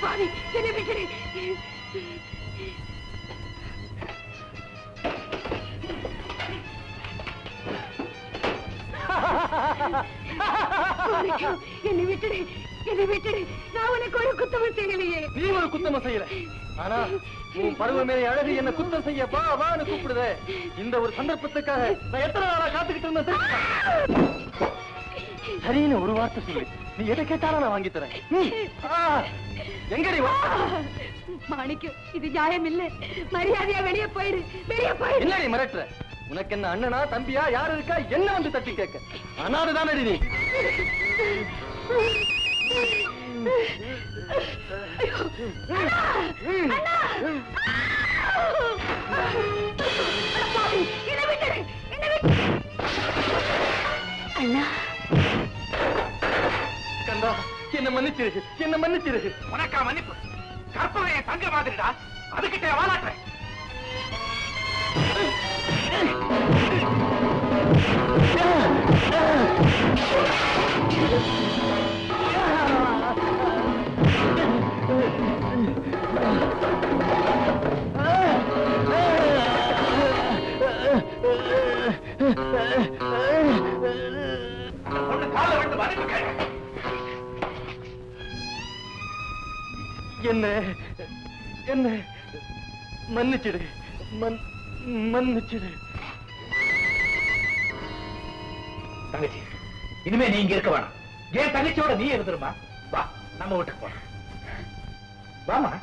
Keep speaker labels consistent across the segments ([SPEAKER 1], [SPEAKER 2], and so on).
[SPEAKER 1] பாவி, என்னை விட்டுடு. என்னை விட்டுடு, என்னை விட்டுடு. நான் உனக்கு ஒரு குத்தமும் செய்யலையே.
[SPEAKER 2] நீ ஒரு குத்தமும் செய்யல. ஆனா உன் பருவமே அழகு என்ன குத்தம் செய்ய வா வான்னு கூப்பிடுதே. இந்த ஒரு சந்தர்ப்பத்துக்காக நான் எத்தனை நாளா காத்துக்கிட்டு இருந்தேன். சரின்னு ஒரு வார்த்தை சொல்லு. நீ எதை கேட்டாலும் நான் வாங்கி தரேன். எங்கடி
[SPEAKER 1] மாணிக்கம், இது நியாயம் இல்ல. மரியாதையா வெளியே போயிடு, வெளியே போயிடு.
[SPEAKER 2] என்னடி மிரட்டுற? உனக்கு என்ன அண்ணனா தம்பியா யாரு இருக்கா? என்ன வந்து தட்டி கேட்க? அனாதுதானடி நீ.
[SPEAKER 1] அண்ணா,
[SPEAKER 2] கந்தா, என்ன மன்னிச்சிரு, என்ன மன்னிச்சிரு.
[SPEAKER 3] உனக்கா மன்னிப்பு? கற்பனை தங்க மாதிரிடா, அதுகிட்ட வாழாட்டுறேன்.
[SPEAKER 2] என்ன என்ன மன்னிச்சிடு, மன்னிச்சிடு.
[SPEAKER 3] தங்கச்சி, இனிமே நீ இங்க இருக்க வேணாம். ஏன் தங்கச்சியோட நீ இருந்துருமா? வா, நம்ம வீட்டுக்கு போலாம். வாமா.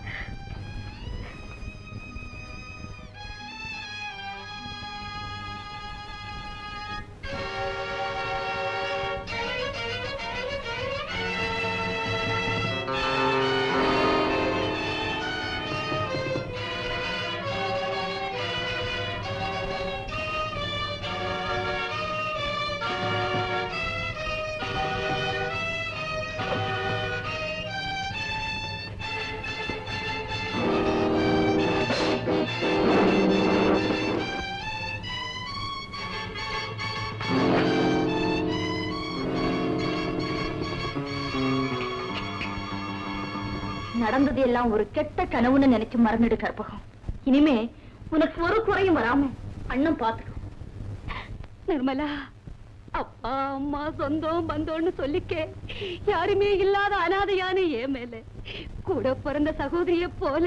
[SPEAKER 1] நடந்தது எல்லாம் ஒரு கெட்ட கனவுன்னு நினைச்சு மறந்துடு கற்பகம். இனிமே உனக்கு ஒரு குறையும் வராம அண்ணன் பாத்துக்கோ. நிர்மலா, அப்பா அம்மா சொந்தம் பந்தோன்னு சொல்லிக்கே யாருமே இல்லாத அனாதையான ஏன் மேல கூட பிறந்த சகோதரிய போல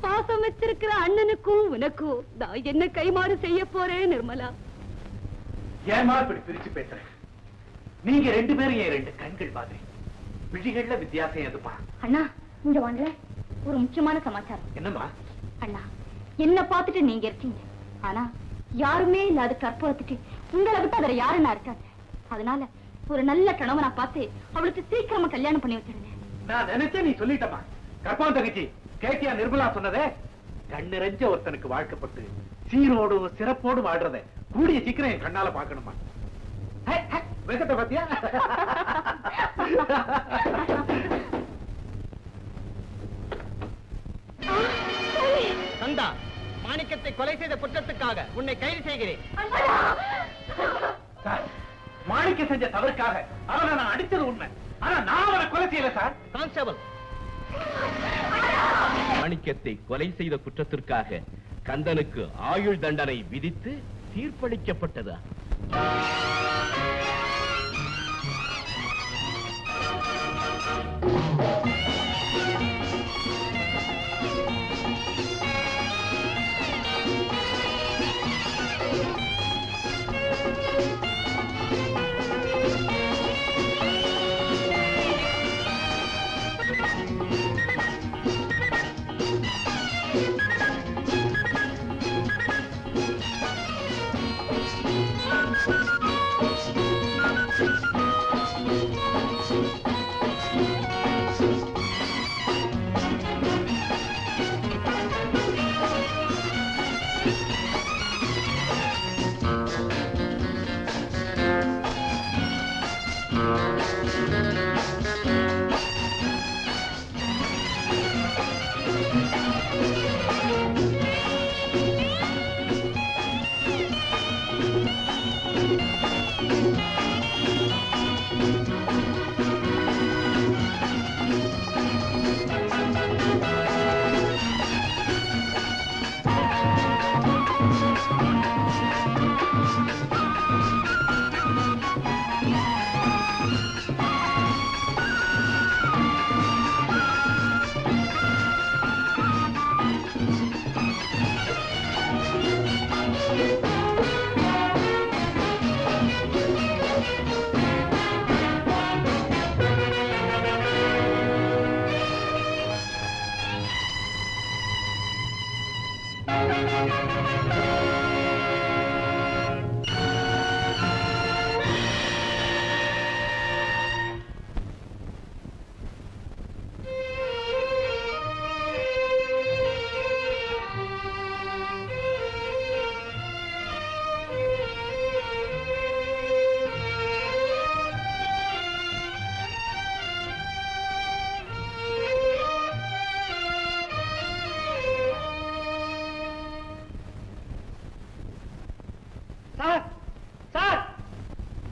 [SPEAKER 1] பாசம் வச்சிருக்கிற அண்ணனுக்கும் உனக்கும் நான் என்ன கைமாறு செய்ய போறேன் நிர்மலா.
[SPEAKER 3] ஏமா இப்படி பிரிச்சு பேசுறேன்? நீங்க ரெண்டு பேரும் என் ரெண்டு கண்கள் மாதிரி. விழிகள்ல வித்தியாசம் எதுப்பா?
[SPEAKER 1] அண்ணா, இங்க வாங்க, ஒரு முக்கியமான சமாச்சாரம்.
[SPEAKER 3] என்னம்மா?
[SPEAKER 1] அண்ணா, என்ன பார்த்துட்டு நீங்க இருக்கீங்க, ஆனா யாருமே இல்லாத கற்பகத்துக்கு உங்களை விட்டு வேற யாருன்னா இருக்காங்க. அதனால ஒரு நல்ல கணவனா பார்த்து அவளுக்கு சீக்கிரமா கல்யாணம் பண்ணி வச்சிருங்க.
[SPEAKER 3] நான் நினைச்சேன் நீ சொல்லிட்டமா. கற்பகம் தங்கச்சி, கேட்டியா நிர்மலா சொன்னதே? கண்ணிறைஞ்ச ஒருத்தனுக்கு வாழ்க்கப்பட்டு சீரோடு சிறப்போடு வாழ்றத கூடிய சீக்கிரம் என் கண்ணால பாக்கணுமா? வெகத்தை பத்தியா?
[SPEAKER 2] கந்தா, மாணிக்கத்தை கொலை செய்த குற்றத்துக்காக உன்னை கைது செய்கிறேன்.
[SPEAKER 3] மாணிக்க செஞ்ச தவறுக்காக அவனை நான் அடித்தது உண்மை. ஆனா நான் அவனை கொலை செய்யல சார்.
[SPEAKER 2] கான்ஸ்டபிள்,
[SPEAKER 4] மாணிக்கத்தை கொலை செய்த குற்றத்திற்காக கந்தனுக்கு ஆயுள் தண்டனை விதித்து தீர்ப்பளிக்கப்பட்டதா?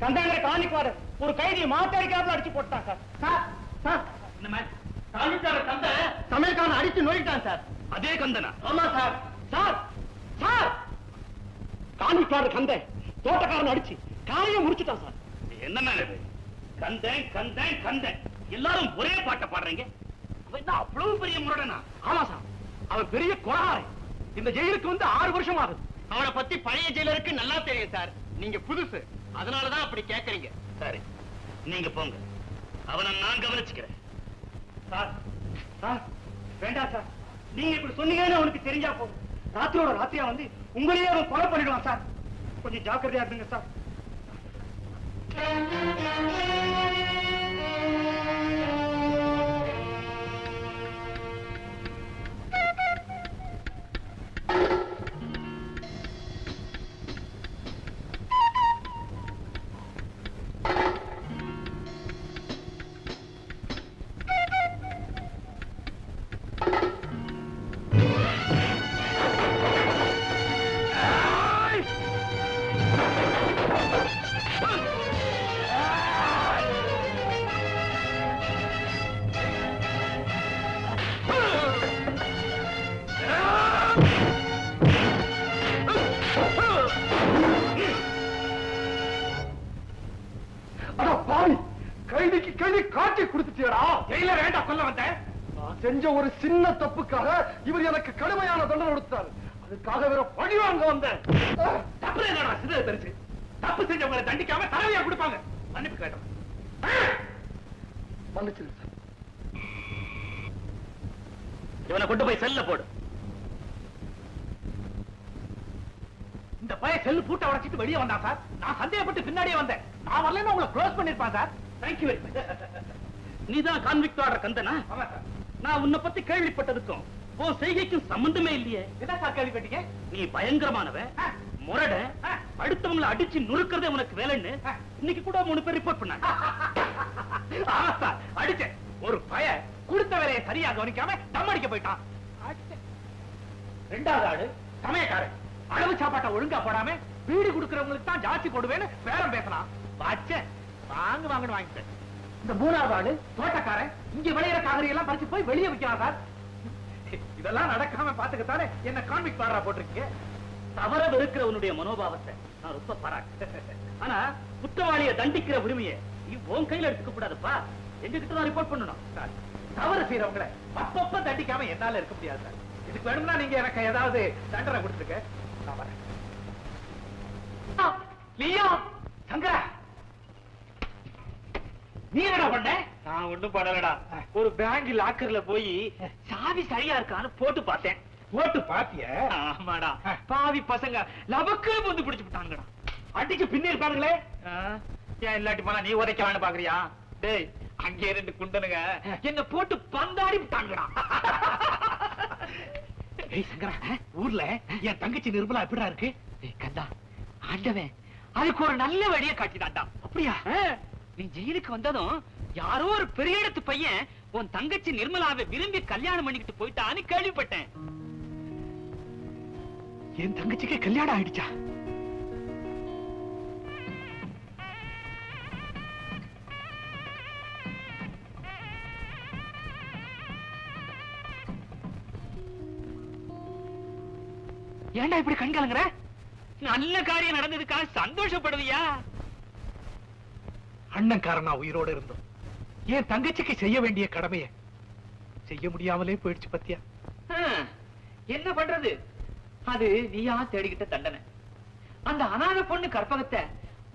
[SPEAKER 2] கந்தாங்கிற காணிக்குவாரு ஒரு கைதியை மாத்தாடிக்காப்புல அடிச்சு போட்டான் சார். சார் சார் காணிக்கார கந்த சமையல்காரன் அடிச்சு நோயிட்டான் சார்.
[SPEAKER 3] அதே கந்தனா?
[SPEAKER 2] ஆமா சார். சார் சார் காணிக்கார கந்த தோட்டக்காரன் அடிச்சு காலையை முடிச்சுட்டான் சார்.
[SPEAKER 3] என்ன கந்தன் கந்தன் கந்தன் எல்லாரும் ஒரே பாட்டை பாடுறீங்க. அவன் என்ன அவ்வளவு பெரிய முரடனா?
[SPEAKER 2] ஆமா சார், அவன் பெரிய கொலகாரை. இந்த ஜெயிலுக்கு வந்து 6 வருஷம் ஆகுது. அவனை பத்தி பழைய ஜெயிலருக்கு நல்லா தெரியும் சார். நீங்க புதுசு, அதனாலதான் அப்படி கேக்குறீங்க.
[SPEAKER 3] சரி, நீங்க போங்க, அவனை நான் கவனிச்சுக்கிறேன்.
[SPEAKER 2] சார் சார் வேண்டாம் சார், நீங்க இப்படி சொன்னீங்கன்னு அவனுக்கு தெரிஞ்சா போகும். ராத்திரியோட ராத்திரியா வந்து உங்களையே அவன் கொலை பண்ணிடுவான் சார். கொஞ்சம் ஜாக்கிரதையா இருந்துங்க சார். கைதிக்கு கைதி காட்டி கொடுத்துட்டியடா.
[SPEAKER 3] ஜெயில வேண்டாம் கொல்ல வந்தேன்.
[SPEAKER 2] நான் செஞ்ச ஒரு சின்ன தப்புக்காக இவர் எனக்கு கடுமையான தண்டனை கொடுத்தார். அதுக்காக வேற பழி வாங்க வந்தேன்.
[SPEAKER 3] தப்பு என்னடா சிதற தெரிச்சு? தப்பு செஞ்சவங்களை தண்டிக்காம தலைவியா கொடுப்பாங்க. மன்னிப்பு கேட்டோம்.
[SPEAKER 2] மன்னிச்சிருங்க சார்.
[SPEAKER 3] இவனை கொண்டு போய் செல்ல போடு. இந்த பையன் செல்லு பூட்டை உடைச்சிட்டு வெளியே வந்தான் சார். நான் சந்தேகப்பட்டு பின்னாடியே வந்தேன். நான் வரலன்னு உங்களை க்ளோஸ் பண்ணிருப்பான் சார். Thank you very much. நீதான் கான்விக்ட் ஆர்டர் கந்தனா?
[SPEAKER 2] ஆமா சார்.
[SPEAKER 3] நான் உன்னை பத்தி கேள்விப்பட்டதுக்கும் உன் செய்கைக்கும் சம்பந்தமே இல்லையே.
[SPEAKER 2] என்ன சார் கேள்விப்பட்டீங்க?
[SPEAKER 3] நீ பயங்கரமானவன், முரட, அடுத்தவங்களை அடிச்சு நுறுக்கிறதே உனக்கு வேலைன்னு இன்னைக்கு கூட 3 பேர் ரிப்போர்ட் பண்ணாங்க.
[SPEAKER 2] ஆமா சார், அடிச்சேன். ஒரு பையன் கொடுத்த வேலையை சரியா கவனிக்காம தம் அடிக்க போயிட்டான். ரெண்டாவது ஆடு சமயக்காரன் அளவு சாப்பாட்டை ஒழுங்கா போடாம வீடு கொடுக்கறவங்களுக்கு தான் ஜாஸ்தி போடுவேன்னு பேரம் பேசலாம். வாச்சேன், வாங்கன்னு வாங்கிட்டேன். இந்த 3வது ஆடு தோட்டக்காரன் இங்க விளையிற காய்கறி எல்லாம் பறிச்சு போய் வெளியே விற்கிறான் சார். இதெல்லாம் நடக்காம பாத்துக்கத்தானே என்ன கான்விக்ட் ஆர்டரா போட்டிருக்கீங்க.
[SPEAKER 3] தவற வெறுக்கிற உன்னுடைய மனோபாவத்தை நான் ரொம்ப பாராட்டு. ஆனா குற்றவாளியை தண்டிக்கிற உரிமையை உன் கையில எடுத்துக்க கூடாதுப்பா. எங்ககிட்ட தான் ரிப்போர்ட் பண்ணணும்.
[SPEAKER 2] சார், தவறு செய்யறவங்களை அப்பப்ப தண்டிக்காம என்னால இருக்க முடியாது சார். இதுக்கு வேணும்னா நீங்க எனக்கு ஏதாவது தண்டனை கொடுத்துருக்க. நான் வரேன். லியோ, சங்கரா, நீ என்னடா பண்ண?
[SPEAKER 3] நான் ஒண்ணும் பண்ணலடா. ஒரு பேங்க் லாக்கர்ல போய் சாவி சரியா இருக்கான்னு போட்டு பார்த்தேன்.
[SPEAKER 2] போட்டு பாத்திய?
[SPEAKER 3] ஆமாடா, பாவி பசங்க லபக்குன்னு வந்து பிடிச்சு விட்டாங்கடா.
[SPEAKER 2] அடிச்சு பின்னி இருப்பாங்களே.
[SPEAKER 3] ஏன் இல்லாட்டி போனா நீ உதைக்கலான்னு பாக்குறியா? டேய், அங்கே 2 குண்டனுங்க என்ன போட்டு பந்தாடி விட்டாங்கடா.
[SPEAKER 2] ஏய் சங்கரா, ஊர்ல என் தங்கச்சி நிர்மலா எப்படிடா இருக்கு?
[SPEAKER 3] கந்தா, ஆண்டவன் அதுக்கு ஒரு நல்ல வழியை காட்டினான்டா.
[SPEAKER 2] அப்படியா?
[SPEAKER 3] நீ ஜெயிலுக்கு வந்ததும் யாரோ ஒரு பெரிய இடத்து பையன் உன் தங்கச்சி நிர்மலாவை விரும்பி கல்யாணம் பண்ணிக்கிட்டு போயிட்டான்னு கேள்விப்பட்டேன்.
[SPEAKER 2] என் தங்கச்சிக்கு கல்யாணம் ஆயிடுச்சா?
[SPEAKER 3] ஏன்டா இப்படி கண் கலங்குற? நல்ல காரியம் நடந்ததுக்காக சந்தோஷப்படுவியா?
[SPEAKER 2] அண்ணன்காரனா உயிரோட இருந்தோம். என் தங்கச்சிக்கு செய்ய வேண்டிய கடமைய செய்ய முடியாமலே போயிடுச்சு பத்தியா.
[SPEAKER 3] என்ன பண்றது? அது நீயா தேடிக்கிட்ட தண்டனை. அந்த அநாத பொண்ணு கற்பகத்தை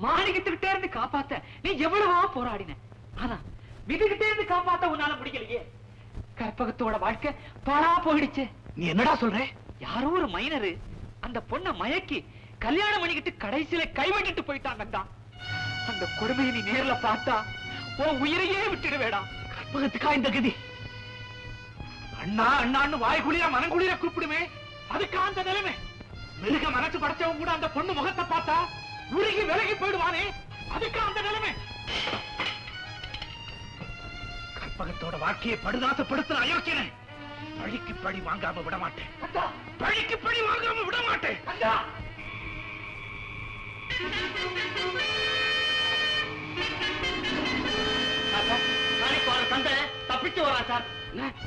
[SPEAKER 3] மாணிக்கத்துக்கிட்டே இருந்து காப்பாத்த நீ எவ்வளவோ போராடின. ஆனா விதிகிட்டே இருந்து காப்பாத்த உன்னால முடிக்கலையே. கற்பகத்தோட வாழ்க்கை பாழா போயிடுச்சு.
[SPEAKER 2] நீ என்னடா சொல்ற?
[SPEAKER 3] யாரோ ஒரு மைனரு அந்த பொண்ணை மயக்கி கல்யாணம் பண்ணிக்கிட்டு கடைசியில கைவிட்டுட்டு போயிட்டாங்க. அந்த கொடுமையை நீ நேர்ல பார்த்தா உன் உயிரையே விட்டுடுவேடா.
[SPEAKER 2] கற்பகத்துக்கா இந்த கதி? அண்ணா அண்ணான்னு வாய்குளியா மனங்குளிர கூப்பிடுமே, அதுக்கா அந்த நிலைமை? மிருக மனசு படைச்சவங்க கூட அந்த பொண்ணு முகத்தை பார்த்தா உருகி விலகி போயிடுவானே, அதுக்கா அந்த நிலைமை? கற்பகத்தோட வாழ்க்கையை படுதாசப்படுத்துற அயோக்கியனை பழிக்கு பழி வாங்காம விட மாட்டேன். பழிக்கு பழி வாங்காம விட மாட்டேன். பிச்சு வரா சார்.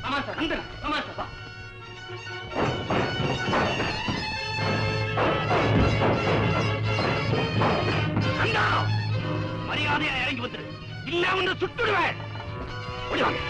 [SPEAKER 2] ஆமா சார், அந்த ஆமா சார். வா. அண்ணா, மரியாதையா இறங்கி வந்துரு, இல்ல வந்து சுட்டுடுவேன். ஓடிவாங்க.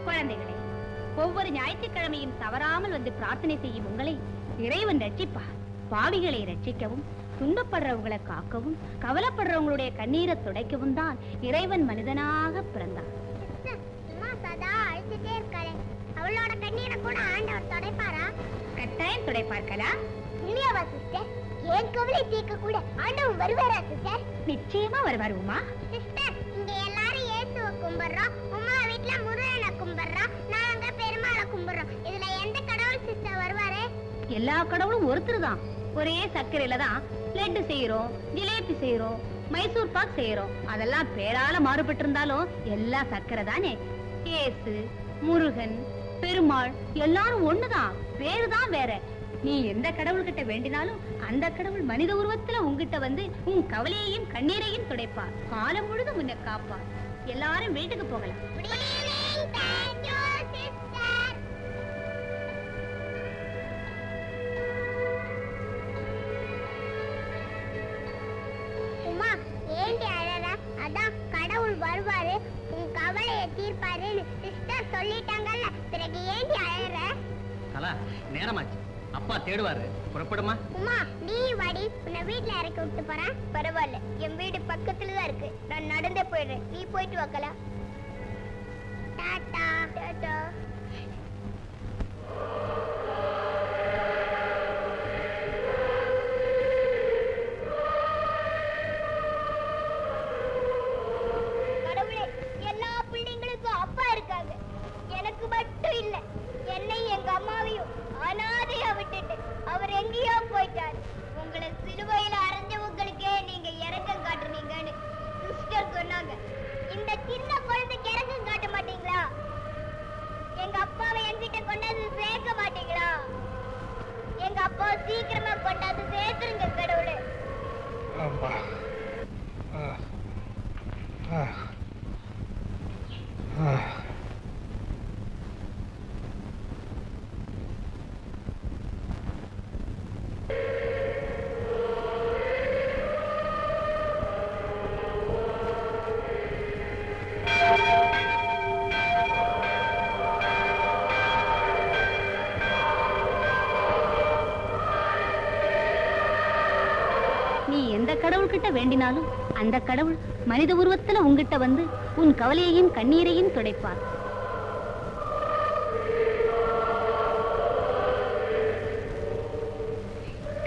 [SPEAKER 1] குழந்தைகளே, ஒவ்வொரு ஞாயிற்றுக்கிழமையும் தவறாமல் வந்து பிரார்த்தனை செய்யும் உங்களை இறைவன் ரட்சிப்பார். பாவிகளை ரட்சிக்கவும், துன்பப்படுறவங்களை காக்கவும், கவலைப்படுறவங்களுடைய கண்ணீரை துடைக்கவும் தான் இறைவன் மனிதனாக பிறந்தார்.
[SPEAKER 5] அவளோட கண்ணீரை கூட ஆண்டவர் துடைப்பாரா?
[SPEAKER 1] கட்டாயம் துடைப்பார்களா?
[SPEAKER 5] இல்லையாவா சிஸ்டர்? ஏன் கவலை தீர்க்க கூட ஆண்டவர் வருவாரா சிஸ்டர்?
[SPEAKER 1] நிச்சயமா வருவார் உமா.
[SPEAKER 5] சிஸ்டர், இங்க எல்லாரும் இயேசுவை கும்பிடுறோம், உமா வீட்ல முருகனை கும்பிடுறோம், நாங்க பெருமாளை கும்பிடுறோம். இதுல எந்த கடவுள் சிஸ்டர் வருவாரு?
[SPEAKER 1] எல்லா கடவுளும் ஒருத்தர் தான். ஒரே சர்க்கரையில தான் லட்டு செய்யறோம், ஜிலேபி செய்யறோம், மைசூர் பாக் செய்யறோம். அதெல்லாம் பேரால மாறுபட்டு இருந்தாலும் எல்லாம் சர்க்கரை தானே. இயேசு, முருகன், பெருமாள் எல்லாரும் ஒண்ணுதான், பேருதான் வேற. நீ எந்த கடவுள்கிட்ட வேண்டினாலும் அந்த கடவுள் மனித உருவத்துல உங்ககிட்ட வந்து உன் கவலையையும் கண்ணீரையும் துடைப்பார். காலம் முழுதும் உன்னை காப்பார். எல்லாரும் வீட்டுக்கு போகலாம்.
[SPEAKER 5] உமா, ஏண்டி அழற? அதான் கடவுள் வருவாரு, உன் கவலையை தீர்ப்பாருன்னு சிஸ்டர் சொல்லிட்டாங்கல்ல, பிறகு ஏண்டி அழற?
[SPEAKER 2] கலா, நேரமாச்சு, அப்பா தேடுவாரு, புறப்படுமா?
[SPEAKER 5] உமா, நீ வாடி, உன்னை வீட்டுல இறக்கி விட்டு போறேன். பரவாயில்ல, என் வீடு பக்கத்துல தான் இருக்கு, நான் நடந்தே போயிடுறேன், நீ போயிட்டு வாக்கலா. டாடா டாடா. கடவுளே, எல்லா பிள்ளைங்களுக்கும் அப்பா இருக்காங்க, எனக்கு மட்டும் இல்ல. என்னை எங்க அம்மாவையும் அனாதையா விட்டுட்டு அவர் எங்கேயோ போயிட்டாரு. உங்களை சிலுவையில அரைஞ்சவங்களுக்கே நீங்க இறக்கம் காட்டுனீங்கன்னு சிஸ்டர் சொன்னாங்க. இந்த சின்ன குழந்தைக்கு இறக்கம் காட்ட மாட்டீங்களா? எங்க அப்பாவை என்கிட்ட கொண்டாந்து சேர்க்க மாட்டீங்களா? எங்க அப்பாவை சீக்கிரமா கொண்டாந்து சேர்த்துருங்க கடவுளே.
[SPEAKER 1] நீ எந்த கடவுள்கிட்ட வேண்டினாலும் அந்த கடவுள் மனித உருவத்துல உங்ககிட்ட வந்து உன் கவலையையும் கண்ணீரையும் துடைப்பார்.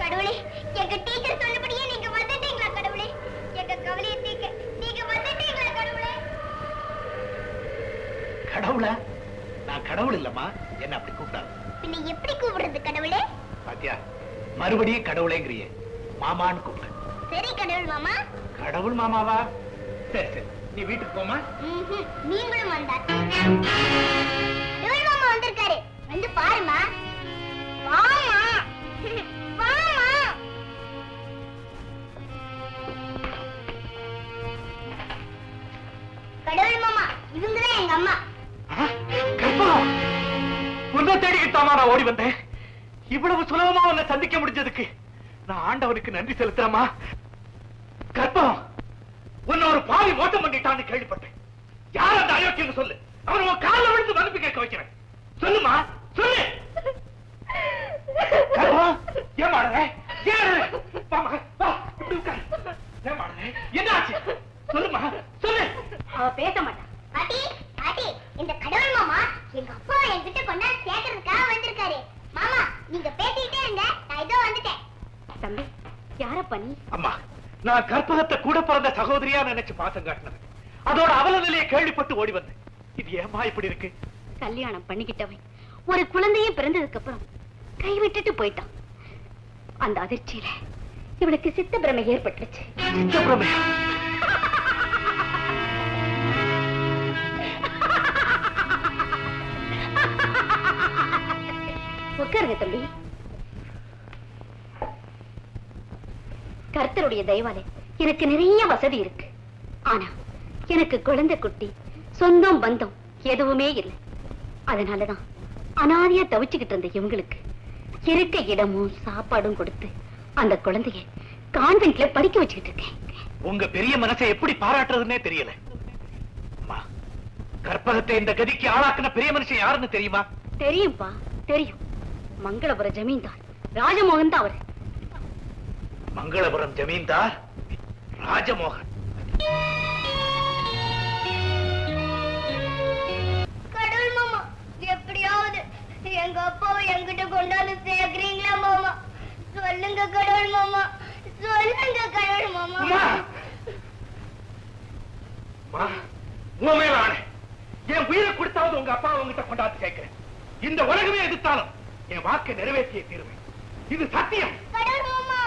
[SPEAKER 5] கடவுளே, எங்க டீச்சர் சொன்னபடியே நீங்க வந்துட்டீங்களா கடவுளே? எங்க கவலையை தீர்க்க நீங்க வந்துட்டீங்களா கடவுளே?
[SPEAKER 3] கடவுள நான் கடவுள் இல்லம்மா, என்ன அப்படி கூப்பிடாது.
[SPEAKER 5] பின்ன எப்படி கூப்பிடுறது கடவுளே?
[SPEAKER 3] பாத்தியா, மறுபடியும் கடவுளேங்கிறியே, மாமான்னு கூப்பிடு.
[SPEAKER 5] சரி கடவுள் மாமா.
[SPEAKER 3] கடவுள் மாமாவா? சரி சரி, நீ வீட்டுக்கு போமா.
[SPEAKER 5] நீங்களும் வந்தார். கடவுள் மாமா வந்திருக்காரு, வந்து பாருமா. வாமா வாமா. கடவுள் மாமா, இவங்கதான் எங்க அம்மா.
[SPEAKER 3] உன்னை தேடிக்கிட்டாமா நான் ஓடி வந்தேன். இவ்வளவு சுலபமா உன்னை சந்திக்க முடிஞ்சதுக்கு நான் ஆண்டவனுக்கு நன்றி செலுத்துறேம்மா. கற்பம், உன்னை ஒரு பாவி மோட்டம் பண்ணிட்டான்னு கேள்விப்பட்டேன். யார் அந்த அயோக்கியன்னு சொல்லு. அவன் உன் காலில் விழுந்து மன்னிப்பு கேட்க வைக்கிறேன். சொல்லுமா, சொல்லு. கற்பம், ஏன் மாடுற? ஏன் மாடுற? என்ன ஆச்சு? சொல்லுமா, சொல்லு.
[SPEAKER 5] அவ பேச மாட்டான். பாட்டி பாட்டி, இந்த கடவுள் மாமா எங்க அப்பா என்கிட்ட கொண்டாந்து சேர்க்கறதுக்காக வந்திருக்காரு. மாமா, நீங்க பேசிட்டே இருங்க, நான் இதோ வந்துட்டேன்.
[SPEAKER 1] தம்பி, யாரப்பா நீ?
[SPEAKER 3] அம்மா, நான் கற்பகத்தை கூட பிறந்த சகோதரியா நினைச்சு பாசம் காட்டினது. அதோட அவல நிலையை கேள்விப்பட்டு ஓடி வந்தேன். இது ஏமா இப்படி இருக்கு?
[SPEAKER 1] கல்யாணம் பண்ணிக்கிட்டவன் ஒரு குழந்தையும் பிறந்ததுக்கு அப்புறம் கைவிட்டுட்டு போயிட்டான். அந்த அதிர்ச்சியில இவளுக்கு சித்த பிரமை ஏற்பட்டுச்சு.
[SPEAKER 3] சித்த பிரமையா?
[SPEAKER 1] உட்காருங்க தம்பி. கர்த்தருடைய தயவாலே எனக்கு நிறைய வசதி இருக்கு. ஆனா எனக்கு குழந்தை குட்டி, சொந்தம் பந்தம் எதுவுமே இல்லை. அதனாலதான் அனாதையா தவிச்சுக்கிட்டு இருந்த இவங்களுக்கு இருக்க இடமும் சாப்பாடும் கொடுத்து அந்த குழந்தைய கான்வென்ட்ல படிக்க வச்சுக்கிட்டு இருக்கேன்.
[SPEAKER 3] உங்க பெரிய மனசை எப்படி பாராட்டுறதுன்னே தெரியல. அம்மா, கற்பகத்தை இந்த கதிக்கு ஆளாக்குன பெரிய மனுஷன் யாருன்னு தெரியுமா?
[SPEAKER 1] தெரியும்பா, தெரியும். மங்களபுரம் ஜமீன்தார் ராஜமோகன் தான் அவரு.
[SPEAKER 3] மங்களபுரம் ஜமீன்தார் ராஜமோகன்.
[SPEAKER 5] கடவுள் மாமா, எப்படியாவது எங்க அப்பாவை என்கிட்ட கொண்டாந்து சேர்க்கிறீங்களா மாமா? சொல்லுங்க கடவுள் மாமா, சொல்லுங்க கடவுள் மாமா.
[SPEAKER 3] உன் மேல ஆணை, என் உயிரை கொடுத்தாவது உங்க அப்பா உங்ககிட்ட கொண்டாந்து சேர்க்கிறேன். இந்த உலகமே எதிர்த்தாலும் என் வாக்கை நிறைவேற்றிய தீர்வேன். இது சத்தியம்.
[SPEAKER 5] கடவுள் மாமா.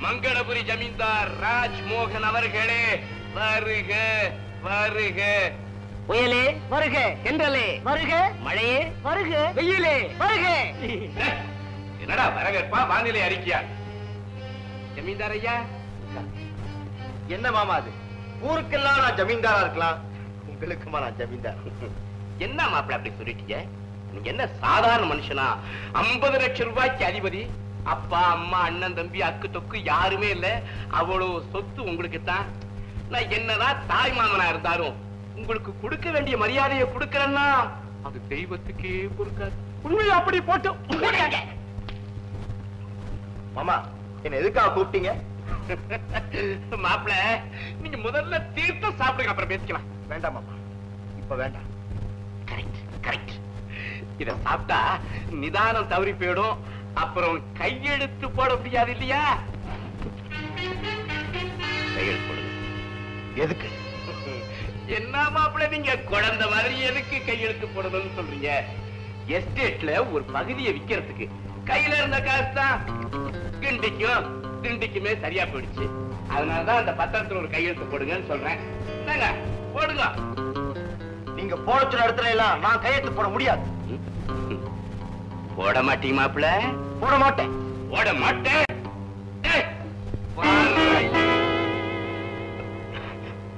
[SPEAKER 4] மங்களபுரி ஜமீன்தார் ராஜ்மோகன் அவர்களே, வருக வருக.
[SPEAKER 6] புயலே வருக, தென்றலே வருக, மழையே வருக, வெயிலே வருக.
[SPEAKER 4] என்னடா வரவேற்பா, வானிலை அறிக்கையா? ஜமீன்தார் ஐயா.
[SPEAKER 2] என்ன மாமா அது? ஊருக்கெல்லாம் நான் ஜமீன்தாரா இருக்கலாம், உங்களுக்குமா நான் ஜமீன்தார்?
[SPEAKER 4] என்ன மாப்பிள்ள அப்படி சொல்லிட்டீங்க? நீங்க என்ன சாதாரண மனுஷனா? 50 லட்சம் ரூபாய்க்கு அதிபதி. அப்பா அம்மா அண்ணன் தம்பி அக்கு தொக்கு யாருமே இல்ல. அவ்வளவு சொத்து உங்களுக்கு தான். நான் என்னதான் தாய் மாமனா இருந்தாலும் உங்களுக்கு கொடுக்க வேண்டிய மரியாதையை கொடுக்கறேன்னா அது தெய்வத்துக்கே பொறுக்காது.
[SPEAKER 3] உண்மையை அப்படி போட்டு
[SPEAKER 2] மாமா, என்ன எதுக்காக கூப்பிட்டீங்க?
[SPEAKER 4] மாப்பிள்ள, நீங்க முதல்ல தீர்த்தம் சாப்பிடுங்க, அப்புறம் பேசிக்கலாம்.
[SPEAKER 2] வேண்டாம் மாமா, இப்ப வேண்டாம்.
[SPEAKER 4] Correct correct. இத சாப்பிட்டா நிதானம் தவறி போயிடும், அப்புறம் கையெழுத்து போட முடியாது இல்லையா? கையெழுத்து போடுங்க.
[SPEAKER 2] எதுக்கு?
[SPEAKER 4] என்ன மாப்பிள்ள, நீங்க குழந்தை மாதிரி எதுக்கு கையெழுத்து போடணும்னு சொல்றீங்க? எஸ்டேட்ல ஒரு பகுதியை விக்கிறதுக்கு கையில இருந்த காசு தான் கிண்டிக்கும் திண்டிக்குமே சரியா போயிடுச்சு. அதனாலதான் அந்த பத்திரத்துல ஒரு கையெழுத்து போடுங்கன்னு சொல்றேன். என்னங்க, போடுங்க.
[SPEAKER 2] நீங்க போட சொன்ன இடத்துல எல்லாம் நான் கையெழுத்து போட முடியாது.
[SPEAKER 4] போட மாட்டீங்க மாப்பிள்ள?
[SPEAKER 2] போட மாட்டேன்.
[SPEAKER 4] போட மாட்டேன்.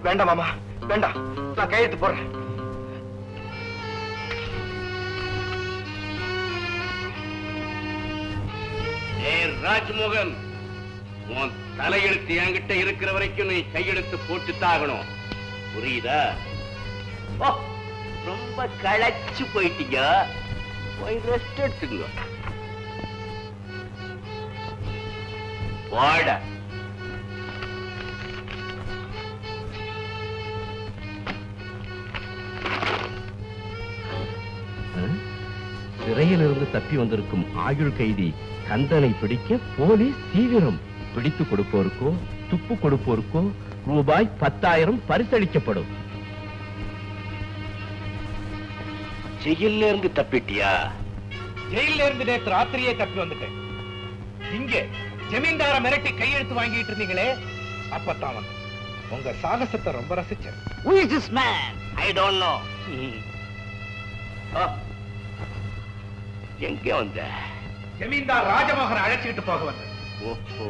[SPEAKER 2] வேண்டாம் மாமா, வேண்டாம், நான் கையெழுத்து போடுறேன்.
[SPEAKER 4] ராஜ்மோகன், உன் தலையெழுத்து என்கிட்ட இருக்கிற வரைக்கும் நீ கையெழுத்து போட்டுத்தாகணும், புரியுதா? ரொம்ப களைச்சு போயிட்டீங்க, போய் ரெஸ்ட் எடுத்துங்க. போட. சிறையிலிருந்து தப்பி வந்திருக்கும் ஆயுள் கைதி கந்தனை பிடிக்க போலீஸ் தீவிரம். பிடித்து கொடுப்போருக்கோ துப்பு கொடுப்போருக்கோ ரூபாய் 10,000 பரிசளிக்கப்படும். ஜெயில இருந்து தப்பிட்டியா?
[SPEAKER 3] ஜெயில இருந்து நேற்று ராத்திரியே தப்பி வந்துட்டேன். இங்க ஜமீன்தார மிரட்டி கையெழுத்து வாங்கிட்டு இருந்தீங்களே, அப்பத்தான் வந்து உங்க சாகசத்தை ரொம்ப ரசிச்சேன்.
[SPEAKER 6] Who is this man? I don't know.
[SPEAKER 4] எங்க வந்த?
[SPEAKER 3] ஜமீன்தார் ராஜமோகன் அழைச்சிட்டு போக வந்தேன்.
[SPEAKER 4] ஓஹோ,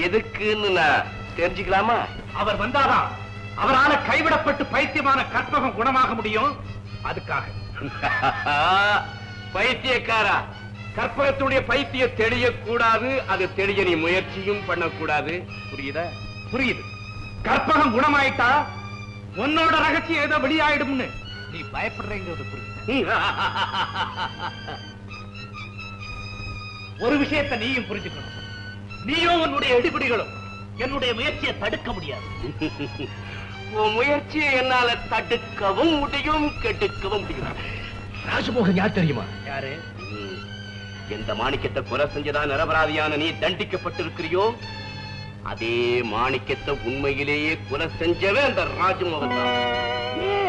[SPEAKER 4] எதுக்குன்னு நான் தெரிஞ்சுக்கலாமா?
[SPEAKER 3] அவர் வந்தாதான் அவரால கைவிடப்பட்டு பைத்தியமான கற்பகம் குணமாக முடியும். அதுக்காக
[SPEAKER 4] பைத்தியக்காரா, கற்பகத்துடைய பைத்தியம் தெளியக்கூடாது, அது தெளிய நீ முயற்சியும் பண்ணக்கூடாது. புரியுதா?
[SPEAKER 3] புரியுது. கற்பகம் குணமாயிட்டா உன்னோட ரகசியம் ஏதோ வெளியாயிடும்னு நீ பயப்படுறீங்கிறது புரியுது. ஒரு விஷயத்தை நீயும் புரிஞ்சுக்கணும். நீயும் உன்னுடைய எடுபிடிகளும் என்னுடைய முயற்சியை தடுக்க முடியாது.
[SPEAKER 4] உன் முயற்சியை என்னால தடுக்கவும் முடியும், கெடுக்கவும் முடியும்.
[SPEAKER 3] ராஜமோகன் யார் தெரியுமா?
[SPEAKER 4] யாரு? எந்த மாணிக்கத்தை கொலை செஞ்சதான் நிரபராதியான நீ தண்டிக்கப்பட்டிருக்கிறியோ, அதே மாணிக்கத்தை உண்மையிலேயே கொலை செஞ்சவே அந்த ராஜமோகன் தான்.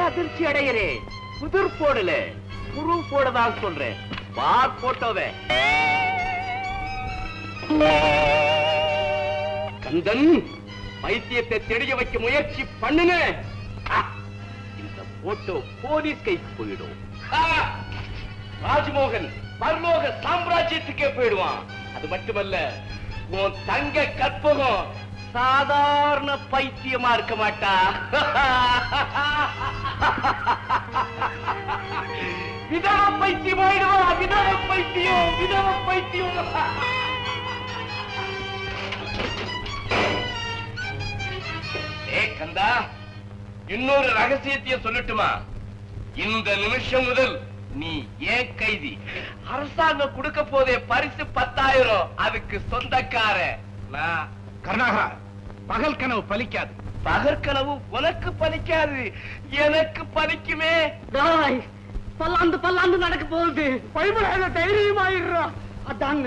[SPEAKER 4] அதிர்ச்சி அடைகிறேன். புதிர் போடல, புரு போடதான் சொல்றேன். பார் போட்டோவே. கந்தன், பைத்தியத்தை தெரிய வைக்க முயற்சி பண்ணுங்க. இந்த போட்டோ போலீஸ் கைக்கு போயிடும். ராஜமோகன் பரலோக சாம்ராஜ்யத்துக்கே போயிடுவான். அது மட்டுமல்ல, உன் தங்க கற்பகம் சாதாரண பைத்தியமா இருக்க மாட்டா. விதவ பைத்தியம் ஆயிடுவா. விதவ பைத்தியம், விதவ பைத்தியம். கந்தா, இன்னொரு ரகசியத்தையும் சொல்லட்டுமா? இந்த நிமிஷம் முதல் நீ ஏன் கைதி. அரசாங்கம் கொடுக்க போதே பரிசு 10,000. அதுக்கு சொந்தக்கார நான்.
[SPEAKER 3] கருணாகரா, பகல் கனவு பலிக்காது.
[SPEAKER 4] பகற்கனவு உனக்கு பலிக்காது, எனக்கு பலிக்குமே.
[SPEAKER 6] பல்லாந்து பல்லாந்து நடக்க போகுது. பைபிள் தைரியமாயிடுறா. அதான்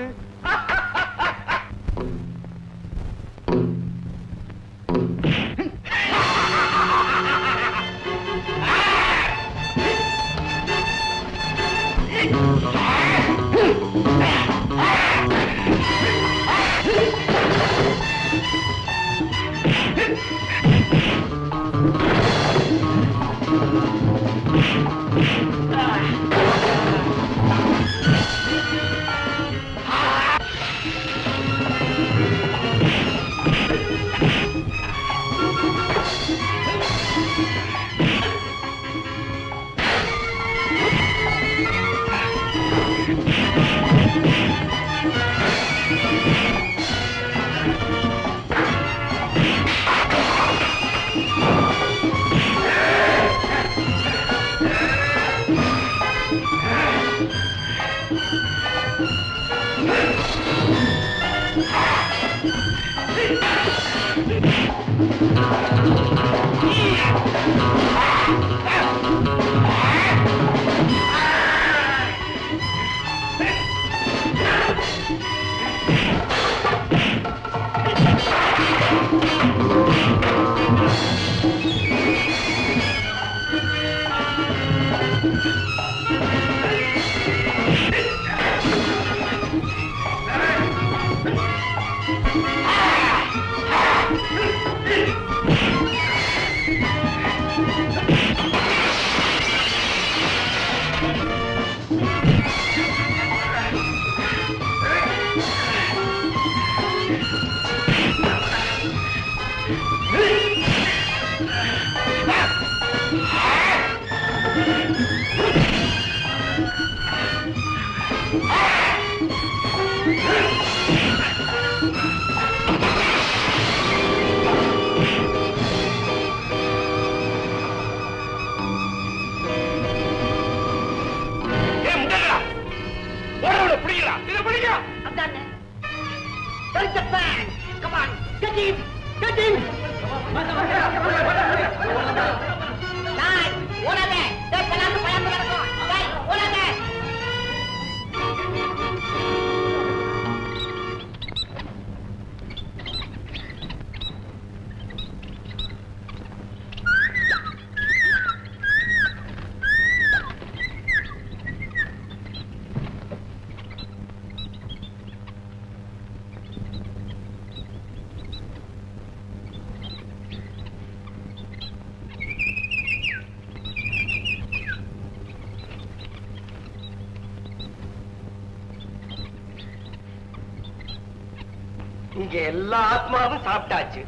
[SPEAKER 6] இங்க எல்லா ஆத்மாவும் சாப்பிட்டாச்சு.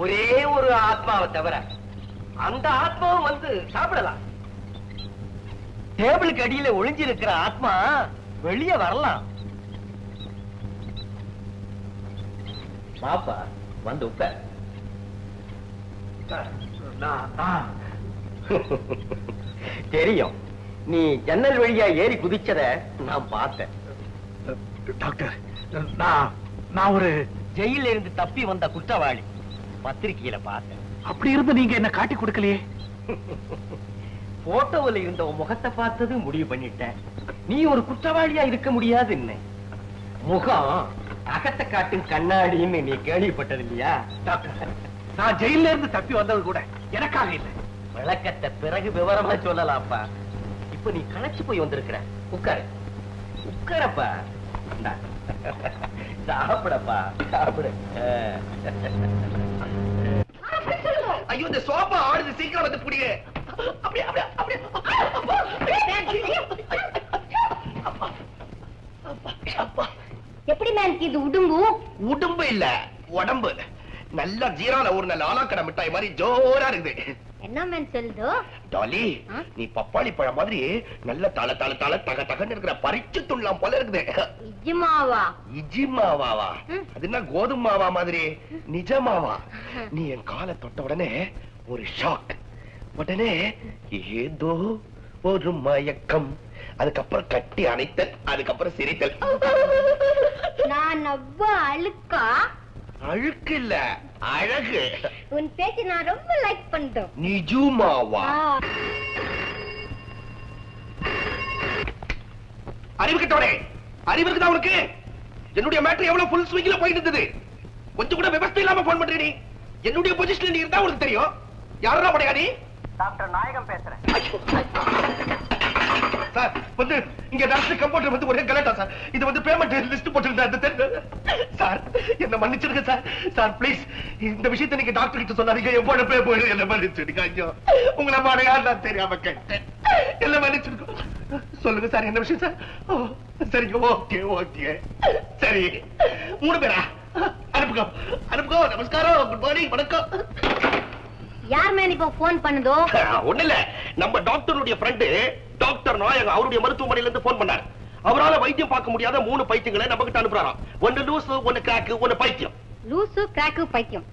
[SPEAKER 6] ஒரே ஒரு ஆத்மாவை தவிர அந்த ஆத்மாவும் வந்து சாப்பிடலாம். டேபிளுக்கு அடியில ஒளிஞ்சிருக்கிற ஆத்மா வெளியே வரலாம். பாப்பா வந்து உட்கார். தெரியும், நீ ஜன்னல் வழியா ஏறி குதிச்சத நான் பார்த்தேன்.
[SPEAKER 3] டாக்டர், நான் ஒரு
[SPEAKER 6] ஜெயில இருந்து தப்பி வந்த குற்றவாளி. பத்திரிகையில பார்த்தேன்.
[SPEAKER 3] அப்படி இருந்து நீங்க என்ன காட்டி கொடுக்கலையே.
[SPEAKER 6] போட்டோவில் இருந்த முகத்தை பார்த்தது முடிவு பண்ணிட்டேன். நீ ஒரு குற்றவாளியா இருக்க முடியாது. முகம் அகத்தை காட்டும் கண்ணாடின்னு நீ கேள்விப்பட்டது இல்லையா?
[SPEAKER 3] டாக்டர், நான் ஜெயில இருந்து தப்பி வந்தது கூட எனக்காக இல்லை.
[SPEAKER 6] விளக்கத்தை பிறகு விவரமா சொல்லலாம்ப்பா. இப்ப நீ களைச்சு போய் வந்திருக்கிற. உட்காரு, உட்காரப்பா. சாப்பிடப்பா, சாப்பிடு.
[SPEAKER 4] ஐயோ, இந்த சோபா ஆடுது, சீக்கிரம் வந்து புடிங்க. அப்படியே அப்படியே அப்படியே.
[SPEAKER 1] எப்படி மேன் இது உடும்பு?
[SPEAKER 4] உடம்பு இல்ல, உடம்பு. நல்ல ஜீரான ஒரு நல்ல ஆலாக்கடை மிட்டாய் மாதிரி ஜோரா இருக்குது.
[SPEAKER 1] என்ன மேன் சொல்லுதோ?
[SPEAKER 4] டாலி, நீ பப்பாளி பழம் மாதிரி நல்ல தல தல தல தக தகன்னு இருக்கிற பறிச்சு துள்ளலாம் போல இருக்குது.
[SPEAKER 1] இஜ்மாவா?
[SPEAKER 4] இஜிமாவாவா? அது என்ன கோதுமை மாவா மாதிரி? நிஜமாவா? நீ என் காலை தொட்ட உடனே ஒரு ஷாக், உடனே ஏதோ ஒரு மயக்கம், அதுக்கப்புறம் கட்டி அணைத்தல், அதுக்கப்புறம் சிரித்தல்.
[SPEAKER 1] நான் அவ்வா அழுக்கா?
[SPEAKER 4] அழுக்கு இல்ல, அழகு.
[SPEAKER 1] உன் பேச்சு நான் ரொம்ப லைக் பண்றேன்.
[SPEAKER 4] நிஜமாவா? அறிவு கிட்டவனே, அறிவு இருக்குதா உனக்கு? என்னுடைய மேட்டர் எவ்வளவு ஃபுல் ஸ்விங்ல போயிட்டு இருந்தது. கொஞ்சம் கூட விவசாயம் இல்லாம போன் பண்றீ. நீ என்னுடைய பொசிஷன்ல நீ இருந்தா உனக்கு தெரியும். யாரா படையா நீ?
[SPEAKER 6] டாக்டர் நாயகம் பேசுறேன்.
[SPEAKER 4] சார், வந்து இங்க டாக்டர் கம்ப்யூட்டர் வந்து ஒரே கலாட்டா சார். இது வந்து பேமெண்ட் லிஸ்ட் போட்டுருந்தேன் சார். என்ன மன்னிச்சிருங்க சார். சார் ப்ளீஸ், இந்த விஷயத்தை நீங்க டாக்டர் கிட்ட சொன்னாதீங்க. எப்போட போய் என்ன மன்னிச்சிருங்க. ஐயோ, உங்களை பாடையா நான் தெரியாம கேட்டேன். என்ன மன்னிச்சிருக்கோம். சொல்லுங்க சார், என்ன விஷயம் சார்? சரிங்க, ஓகே ஓகே. சரி, 3 பேரா? அனுப்புங்க அனுப்புங்க. நமஸ்காரம், குட் மார்னிங், வணக்கம்.
[SPEAKER 1] யார் மேன் இப்போ போன் பண்ணுதோ?
[SPEAKER 4] ஒண்ணு இல்ல, நம்ம டாக்டருடைய ஃப்ரெண்ட் டாக்டர் நாயகம் அவருடைய மருத்துவமனையில இருந்து போன் பண்ணார். அவரால வைத்தியம் பார்க்க முடியாத 3 பைத்தியங்களை நம்ம கிட்ட அனுப்புறாராம். ஒன்னு லூசு, ஒன்னு கிராக்கு, ஒன்னு பைத்தியம்.
[SPEAKER 1] லூசு, கிராக்கு, பைத்தியம்,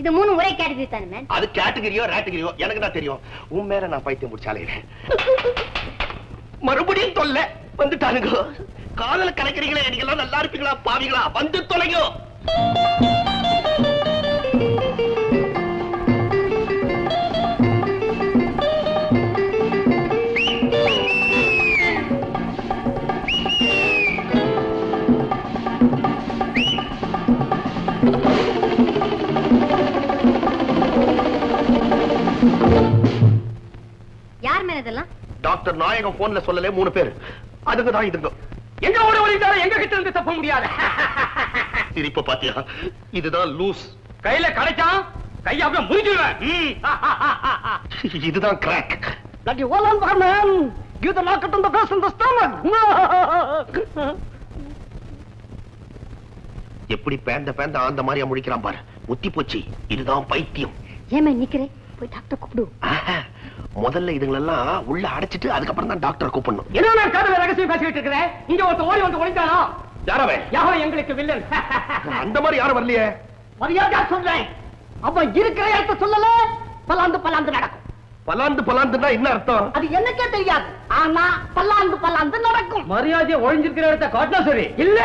[SPEAKER 1] இது 3 ஒரே கேட்டகரி தானே மேன்?
[SPEAKER 4] அது கேட்டகரியோ ரேட்டகரியோ எனக்கு தான் தெரியும். உன் மேல நான் பைத்தியம் முடிச்சாலே மறுபடியும் தொல்லை வந்துட்டானுங்க. காதல கலைக்கிறீங்களே, நீங்க எல்லாம் நல்லா இருப்பீங்களா பாவீங்களா? வந்து தொலைங்க.
[SPEAKER 1] யார் மேன் இதெல்லாம்?
[SPEAKER 4] டாக்டர் நாயகம் போன்ல சொல்லல 3 பேர். அதுக்கு தான் இதுங்க.
[SPEAKER 6] எங்க ஓட ஓடிட்டாலும் எங்க கிட்ட இருந்து தப்ப முடியாது.
[SPEAKER 4] சிரிப்ப பாத்தியா? இதுதான் லூஸ்.
[SPEAKER 6] கையில கிடைச்சான் கைய அப்படியே முறிஞ்சிடுவேன்.
[SPEAKER 4] இதுதான் crack.
[SPEAKER 6] That you all on man. Give the knock on the face in the stomach.
[SPEAKER 4] எப்படி பேந்த ஆந்த மாதிரியா முடிக்கிறான் பாரு. முத்தி போச்சு. இதுதான் பைத்தியம்.
[SPEAKER 1] ஏன் நிக்கிறேன்? போய் டாக்டர் கூப்பிடு.
[SPEAKER 4] முதல்ல இதுங்களெல்லாம் உள்ள அடைச்சிட்டு அதுக்கப்புறம் தான் டாக்டர் கூப்பிடணும்.
[SPEAKER 6] என்ன நான் காதுல ரகசியம் பேசிட்டு இருக்கிறேன். இங்க ஒருத்த ஓடி வந்து ஒளிஞ்சானா?
[SPEAKER 4] யாரவே?
[SPEAKER 6] யாரோ எங்களுக்கு வில்லன்.
[SPEAKER 4] அந்த மாதிரி யாரும் வரலையே.
[SPEAKER 6] மரியாதையா சொல்றேன். அவன் இருக்கிற இடத்த சொல்லல, பலாந்து பலாந்து நடக்கும்.
[SPEAKER 4] பலாந்துன்னா என்ன அர்த்தம்?
[SPEAKER 6] அது எனக்கே தெரியாது. ஆனா பலாந்து நடக்கும். மரியாதையா ஒளிஞ்சிருக்கிற இடத்த காட்டினா சரி. இல்ல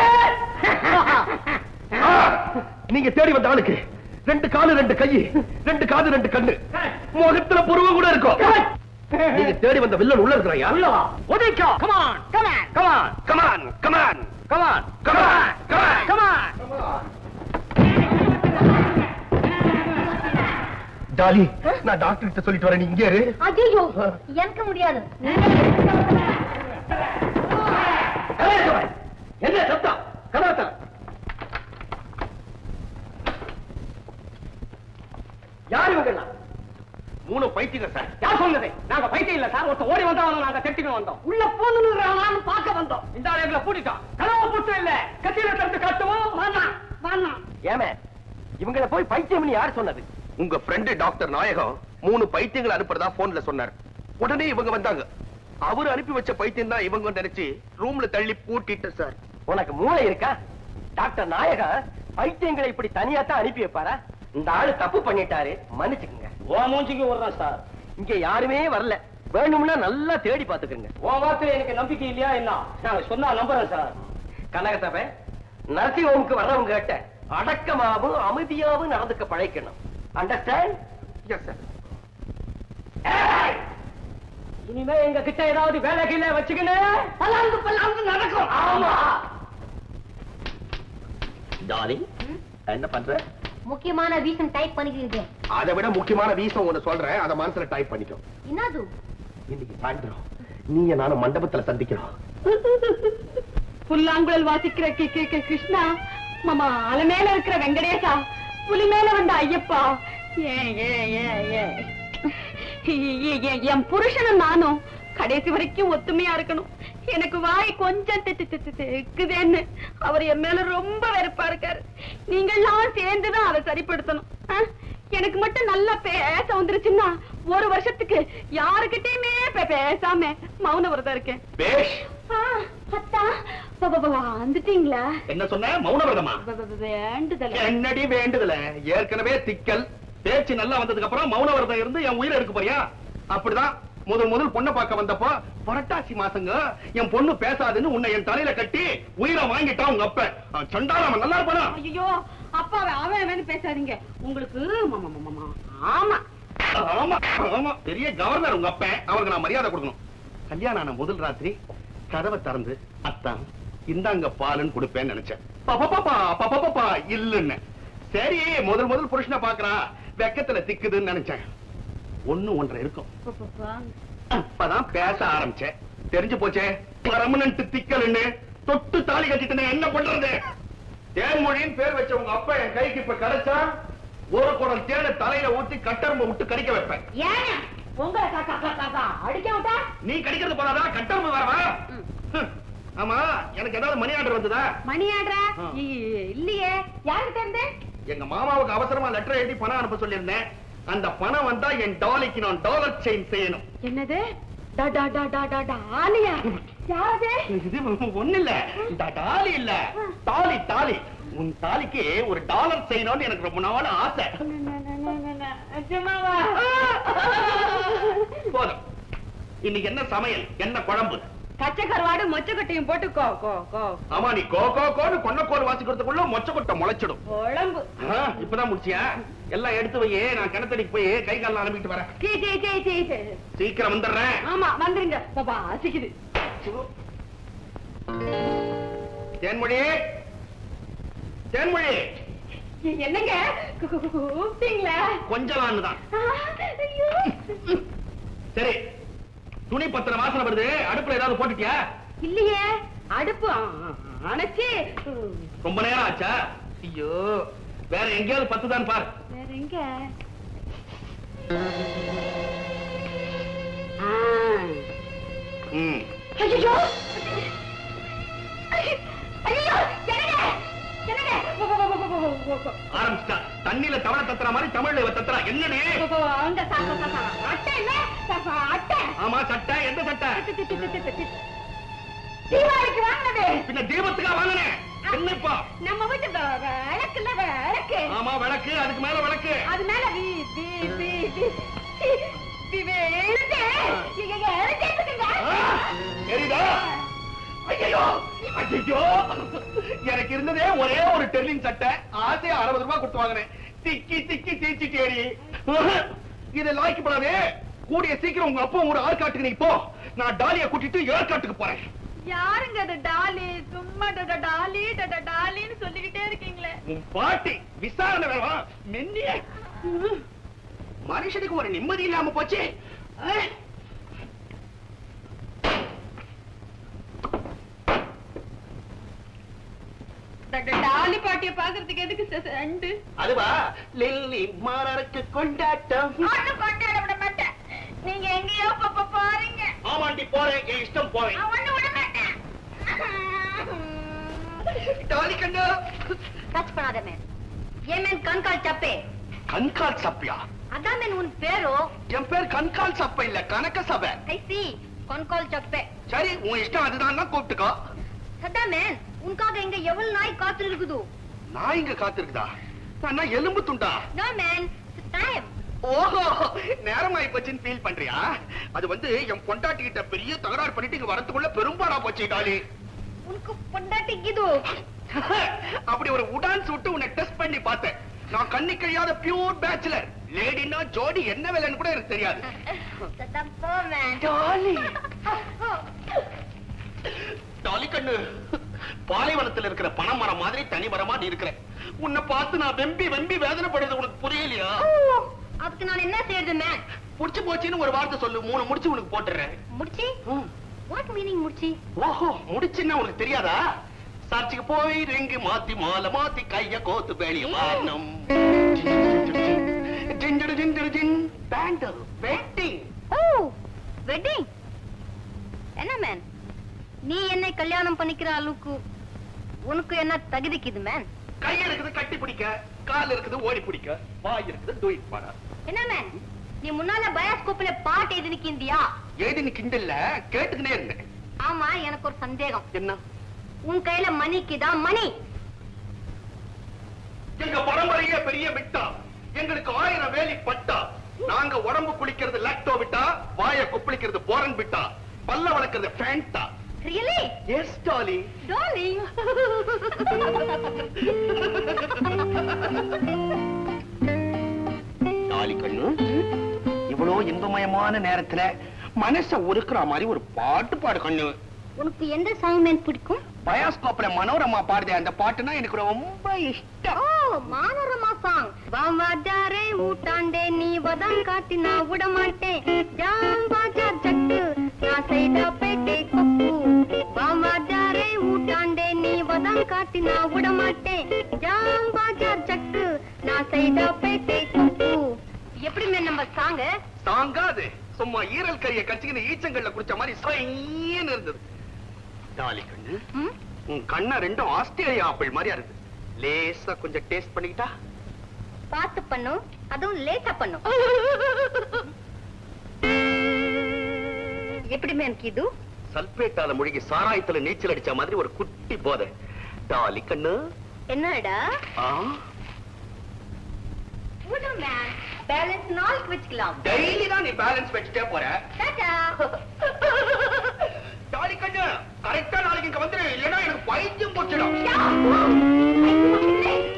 [SPEAKER 4] நீங்க தேடி வந்த ஆளுக்கு 2 காலு 2 கை 2 காது 2 கண்ணு, முகத்துல புருவம் கூட இருக்கும். நீங்க தேடி வந்த வில்லன் உள்ள இருக்கிறாயா?
[SPEAKER 6] ஒடிக்கோ. Come on come on come on
[SPEAKER 4] come on come on
[SPEAKER 6] come on
[SPEAKER 4] come on
[SPEAKER 6] come on.
[SPEAKER 4] Dolly, நான் டாக்டர் கிட்ட சொல்லிட்டு வரேன். நீ இங்கே இரு.
[SPEAKER 1] ஐயோ, எனக்கு முடியாது.
[SPEAKER 6] என்ன சத்தம்? கதவத்த யார் இவங்கெல்லாம்?
[SPEAKER 4] 3 பைத்தியங்க சார்.
[SPEAKER 6] யார் சொன்னது? நாங்க பைத்தியம் இல்ல சார். ஒருத்த ஓடி வந்தா நாங்க தெட்டிக்கு வந்தோம். உள்ள போன்னு பார்க்க வந்தோம். இந்த ஆளுங்களை பூட்டிட்டோம். கதவை பூட்டு இல்ல, கத்தியில தடுத்து காட்டுவோம். ஏமே இவங்களை போய் பைத்தியம் யார் சொன்னது?
[SPEAKER 4] உங்க ஃப்ரெண்டு டாக்டர் நாயகம் 3 பைத்தியங்கள் அனுப்புறதா போன்ல சொன்னார். உடனே இவங்க வந்தாங்க. அவரு அனுப்பி வச்ச பைத்தியம் தான் இவங்க நினைச்சு ரூம்ல தள்ளி பூட்டிட்டு சார்.
[SPEAKER 6] உனக்கு மூளை இருக்கா? டாக்டர் நாயகம் பைத்தியங்களை இப்படி தனியா தான் அனுப்பி வைப்பாரா? இந்த ஆளு தப்பு பண்ணிட்டாரு, மன்னிச்சுக்குங்க.
[SPEAKER 3] ஓ மூஞ்சிக்கு வர்றான் சார்.
[SPEAKER 6] இங்க யாருமே வரல, வேணும்னா நல்லா தேடி பாத்துக்கங்க.
[SPEAKER 3] உன் வார்த்தையில எனக்கு நம்பிக்கை இல்லையா என்ன? நான் சொன்னா நம்புறேன் சார்.
[SPEAKER 6] கனகசபை நர்சிங் ஹோமுக்கு வர்றவங்க கிட்ட அடக்கமாவும் அமைதியாவும் நடந்துக்க பழைக்கணும். அண்டர்ஸ்டாண்ட்?
[SPEAKER 4] Yes sir.
[SPEAKER 6] இனிமே எங்க கிட்ட ஏதாவது வேலை கீழே வச்சுக்கணும், பல்லாந்து நடக்கும். ஆமா
[SPEAKER 4] டாலி, என்ன பண்ற?
[SPEAKER 5] முக்கியமான ரீசன் டைப் பண்ணிக்கிட்டு.
[SPEAKER 4] அதை விட முக்கியமான ரீசன் ஒண்ணு சொல்றேன், அதை மனசுல டைப் பண்ணிக்கோ.
[SPEAKER 5] என்னது?
[SPEAKER 4] இன்னைக்கு சாயந்தரம் நீங்க நானும் மண்டபத்துல சந்திக்கிறோம்.
[SPEAKER 1] புல்லாங்குழல் வாசிக்கிற கிருஷ்ணா, மாமா அலை மேல இருக்கிற வெங்கடேசா, புலி மேல வந்த ஐயப்பா, என் புருஷனும் நானும் கடைசி வரைக்கும் ஒத்துமையா இருக்கணும். எனக்கு வாய் கொஞ்சம் தெக்குதேன்னு அவர் என் மேல ரொம்ப வெறுப்பா இருக்காரு. நீங்கெல்லாம் சேர்ந்துதான் அதை சரிப்படுத்தணும். எனக்கு மட்டும் நல்லா பேச வந்துருச்சுன்னா 1 வருஷத்துக்கு யாருக்கிட்டயுமே பேசாம மௌன விரதம் இருக்கேன். வந்துட்டீங்களா?
[SPEAKER 4] என்ன சொன்ன? மௌன விரதமா?
[SPEAKER 1] வேண்டுதல்
[SPEAKER 4] என்னடி வேண்டுதல? ஏற்கனவே திக்கல் பேச்சு நல்லா வந்ததுக்கு அப்புறம் மௌன விரதம் இருந்து என் உயிரை எடுக்க போறியா? அப்படிதான் முதல் பொண்ணை பார்க்க வந்தப்போ புரட்டாசி மாசங்க என் பொண்ணு பேசாதுன்னு உன்னை என் தலையில கட்டி உயிரை வாங்கிட்டான் உங்க அப்ப. சண்டாளம் நல்லா இருப்பானா?
[SPEAKER 1] ஐயோ அப்பா, அவன் பேசாதீங்க. உங்களுக்கு ஆமா
[SPEAKER 4] ஆமா ஆமா பெரிய கவர்னர் உங்க அப்ப, அவருக்கு நான் மரியாதை கொடுக்கணும். கல்யாணம் ஆன முதல் ராத்திரி கதவை திறந்து அத்தான் இந்தாங்க பாலுன்னு கொடுப்பேன்னு நினைச்சேன். பாப்பா இல்லன்னு. சரி முதல் புருஷனை பாக்குறா, வெக்கத்துல திக்குதுன்னு நினைச்சேன். 1-1.5 இருக்கும். அப்பதான் பேச ஆரம்பிச்சேன். தெரிஞ்சு போச்சே பர்மனன்ட் திக்கல்னு. தொட்டு தாலி கட்டிட்டு என்ன பண்றது? தேன்மொழின்னு பேர் வச்ச உங்க அப்பா என் கைக்கு இப்ப கிடைச்சா ஒரு குடம் தேனை தலையில ஊத்தி கட்டரும்ப விட்டு கடிக்க வைப்பேன்.
[SPEAKER 1] அடிக்க விட்டா
[SPEAKER 4] நீ கடிக்கிறது போதாதா, கட்டரும்பு வரவா? ஆமா, எனக்கு ஏதாவது மணி ஆர்டர் வந்ததா?
[SPEAKER 1] மணி ஆர்டரா? இல்லையே. யாருக்கு தெரிந்து?
[SPEAKER 4] எங்க மாமாவுக்கு அவசரமா லெட்டர் எழுதி பணம் அனுப்ப சொல்லியிருந்தேன். அந்த பணம் வந்தா என் டாலிக்கு நான் டாலர் செயின் செய்யணும்.
[SPEAKER 1] என்னது? ஆலியா? யாரு?
[SPEAKER 4] இது ஒண்ணு இல்ல, டாலி இல்ல, தாலி தாலி. உன் தாலிக்கு ஒரு டாலர் செய்யணும்னு எனக்கு ரொம்ப நாள் ஆசை. போதும். இன்னைக்கு என்ன சமையல், என்ன குழம்பு?
[SPEAKER 1] பச்சை கருவாடு மொச்சக்கட்டையும் போட்டு கோ கோ கோ.
[SPEAKER 4] ஆமா, நீ கோ கோ கோன்னு கொன்னக்கோல் வாசிக்கிறதுக்குள்ள மொச்சக்கொட்டை முளைச்சிடும்.
[SPEAKER 1] குழம்பு
[SPEAKER 4] இப்பதான் முடிச்சியா? எல்லாம் எடுத்து வையே, நான் கிணத்தடிக்கு போய் கை கால அனுப்பிட்டு வரேன். சீக்கிரம் வந்துடுறேன்.
[SPEAKER 1] ஆமா வந்துருங்க பாப்பா, அசிக்குது.
[SPEAKER 4] தேன்மொழி, தேன்மொழி.
[SPEAKER 1] என்னங்க கூப்பிட்டீங்களா?
[SPEAKER 4] கொஞ்சம் தான். சரி, துணி பத்திர வாசனை வருது, அடுப்புல ஏதாவது போட்டுட்டியா?
[SPEAKER 1] இல்லையே, அடுப்பு அணைச்சி
[SPEAKER 4] ரொம்ப நேரம் ஆச்சா? ஐயோ, வேற எங்கேயாவது பத்துதான் பாரு.
[SPEAKER 1] வேற எங்க? ஐயோ ஐயோ,
[SPEAKER 4] ஆரம்பிச்சா தண்ணியில தவளை தத்துற மாதிரி தமிழ்ல இவ தத்துறா. என்னடி? ஆமா, சட்டை. எந்த சட்டை?
[SPEAKER 1] தீபாவளிக்கு வாங்கினது.
[SPEAKER 4] பின்ன தீபத்துக்கா வாங்கினேன். என்னப்பா?
[SPEAKER 1] நம்ம வீட்டு விளக்குல விளக்கு.
[SPEAKER 4] ஆமா, விளக்கு. அதுக்கு மேல விளக்கு.
[SPEAKER 1] அது மேல
[SPEAKER 4] தெரியுதா? ஐயோ ஐயோ, எனக்கு இருந்ததே ஒரே ஒரு டெர்லிங் சட்டை. ஆசையா 60 ரூபாய் கொடுத்து வாங்கினேன். திக்கி திக்கி தீச்சிட்டேரி. இதை லாய்க்கப்படாதே. கூடிய சீக்கிரம் உங்க அப்பா ஒரு ஆள்காட்டுக்கு நீ போ. நான் டாலியை கூட்டிட்டு ஏற்காட்டுக்கு போறேன்.
[SPEAKER 1] யாருங்க அது டாலி? சும்மா டாலி டாலின்னு சொல்லிக்கிட்டே இருக்கீங்களே.
[SPEAKER 4] உன் பாட்டி விசாரணை வேணும். மென்னிய மனுஷனுக்கு ஒரு நிம்மதி இல்லாம போச்சு.
[SPEAKER 1] டாலி பாட்டிய பாக்குறதுக்கு எதுக்கு சண்டு?
[SPEAKER 4] அதுவா, லில்லி மாறருக்கு கொண்டாட்டம்.
[SPEAKER 1] கொண்டாட விட மாட்டேன். நீங்க எங்கேயோ பாருங்க.
[SPEAKER 4] ஆமாண்டி, போறேன். என் இஷ்டம், போறேன்.
[SPEAKER 1] ஒண்ணு விட மாட்டேன்.
[SPEAKER 4] டாலி கண்ணா,
[SPEAKER 1] டச் பண்ணாத மேன். ஏன் மேன் கண்கால் சப்பே?
[SPEAKER 4] கண்கால் சப்பியா?
[SPEAKER 1] அதான் மேன் உன் பேரோ?
[SPEAKER 4] என் பேர் கண்கால் சப்ப இல்ல, கனக சபை.
[SPEAKER 1] ஐ சி, கண்கால் சப்பே.
[SPEAKER 4] சரி, உன் இஷ்டம் அதுதான், கூப்பிட்டுக்கோ.
[SPEAKER 1] சதா மேன், உனக்காக இங்க எவ்வளவு நாய் காத்து இருக்குது?
[SPEAKER 4] நான் இங்க காத்திருக்குதா? நான் எலும்பு துண்டா?
[SPEAKER 1] No man, time.
[SPEAKER 4] ஓஹோ, நேரமாயி போச்சுன்னு ஃபீல் பண்றியா? அது வந்து என் பொண்டாட்டி கிட்ட பெரிய தகராறு பண்ணிட்டு இங்க வரதுக்குள்ள பெரும்பாடா போச்சு டாலி.
[SPEAKER 1] உனக்கு பொண்டாட்டி இது?
[SPEAKER 4] அப்படி ஒரு உடான் சுட்டு உன்னை டெஸ்ட் பண்ணி பார்த்தேன். நான் கண்ணி கழியாத பியூர் பேச்சுலர். லேடினா ஜோடி என்ன வேலைன்னு கூட எனக்கு தெரியாது.
[SPEAKER 1] சதா போ மேன்.
[SPEAKER 4] டாலி, டாலி கண்ணு, பாலைவனத்துல இருக்கிற பனைமரம் மாதிரி தனி மரமா நீ இருக்கிற. உன்னை பார்த்து நான் வெம்பி வெம்பி வேதனைப்படுறது உனக்கு புரியலையா?
[SPEAKER 1] அதுக்கு நான் என்ன செய்யறது மேன்?
[SPEAKER 4] முடிச்சு போச்சுன்னு ஒரு வார்த்தை சொல்லு, 3 முடிச்சு உனக்கு போட்டுறேன்.
[SPEAKER 1] முடிச்சி? வாட் மீனிங் முடிச்சி?
[SPEAKER 4] ஓஹோ, முடிச்சுன்னா உனக்கு தெரியாதா? சர்ச்சுக்கு போய் ரிங்கு மாத்தி மாலை மாத்தி கைய கோத்து வெளிய வாரணம். ஜிஞ்சடு ஜிஞ்சடு ஜின் பேண்டல் வெட்டிங்.
[SPEAKER 1] ஓ, வெட்டிங். என்ன மேன், நீ என்னை கல்யாணம் பண்ணிக்கிற அளவுக்கு உனக்கு என்ன தகுதிக்குது மேன்?
[SPEAKER 4] கை இருக்குது கட்டி பிடிக்க, கால் இருக்குது ஓடி பிடிக்க, வாய் இருக்குது டூயிட் பாட.
[SPEAKER 1] என்ன மேன், நீ முன்னால பயோஸ்கோப்ல பாட்டு எழுதி நிக்கிந்தியா?
[SPEAKER 4] ஏது நீ கிண்டல்ல கேட்டுக்கினே இருந்தேன்.
[SPEAKER 1] ஆமா, எனக்கு ஒரு சந்தேகம்.
[SPEAKER 4] என்ன?
[SPEAKER 1] உன் கையில மணிக்குதா மணி?
[SPEAKER 4] எங்க பரம்பரையே பெரிய விட்டா, எங்களுக்கு 1000 வேலி பட்டா. நாங்க உடம்பு குளிக்கிறது லாக்டோ விட்டா, வாய கொப்பளிக்கிறது போரன் விட்டா, பல்ல வளர்க்கிறது Fanta.
[SPEAKER 1] Really?
[SPEAKER 4] Yes, Dolly.
[SPEAKER 1] Darling.
[SPEAKER 4] Dolly கண்ணு, இவ்வளோ இன்பமயமான நேரத்துல மனச உருக்குற மாதிரி ஒரு பாட்டு பாடு கண்ணு.
[SPEAKER 1] உனக்கு எந்த சாங் மேன் பிடிக்கும்?
[SPEAKER 4] பயோஸ்கோப்ல மனோரமா பாடுதே அந்த பாட்டுனா எனக்கு ரொம்ப இஷ்டம்.
[SPEAKER 1] ஓ, மனோரமா சாங். வாவாஜாரே ஊட்டாண்டே நீ வதம் காட்டினா விட மாட்டேன். ஜாம் பாஜார் ஜட்டு நான் சைடா பேட்டே கொப்பு. வாவாஜாரே ஊட்டாண்டே நீ வதம் காட்டினா விட மாட்டேன். ஜாம் பாஜார் ஜட்டு நான் சைடா பேட்டே கொப்பு. எப்படி மேன் நம்ம சாங்?
[SPEAKER 4] தாங்காது, சும்மா ஈரல் கறியை கச்சிக்கின ஈச்சங்கள்ல குடிச்ச மாதிரி சைன்னு இருந்தது. டாலி கண்ணு, உன் கண்ணா ரெண்டும் ஆஸ்திரேலியா ஆப்பிள் மாதிரியா இருக்கு. லேசா கொஞ்சம் டேஸ்ட் பண்ணிக்கிட்டா?
[SPEAKER 1] பார்த்து பண்ணும், அதுவும் லேட்டா பண்ணும். எப்படி மேன் இது?
[SPEAKER 4] சல்பேட்டால முழுகி சாராயத்துல நீச்சல் அடிச்ச மாதிரி ஒரு குட்டி போதை. டாலி கண்ணு,
[SPEAKER 1] என்னடா? பேலன்ஸ் நாளைக்கு வச்சுக்கலாம்.
[SPEAKER 4] டெய்லி தான் நீ பேலன்ஸ் வச்சுட்டே போற. டாலி கண்ணு, கரெக்டா நாளைக்கு இங்க வந்துரு, இல்லைன்னா எனக்கு பைத்தியம் போச்சிடும்.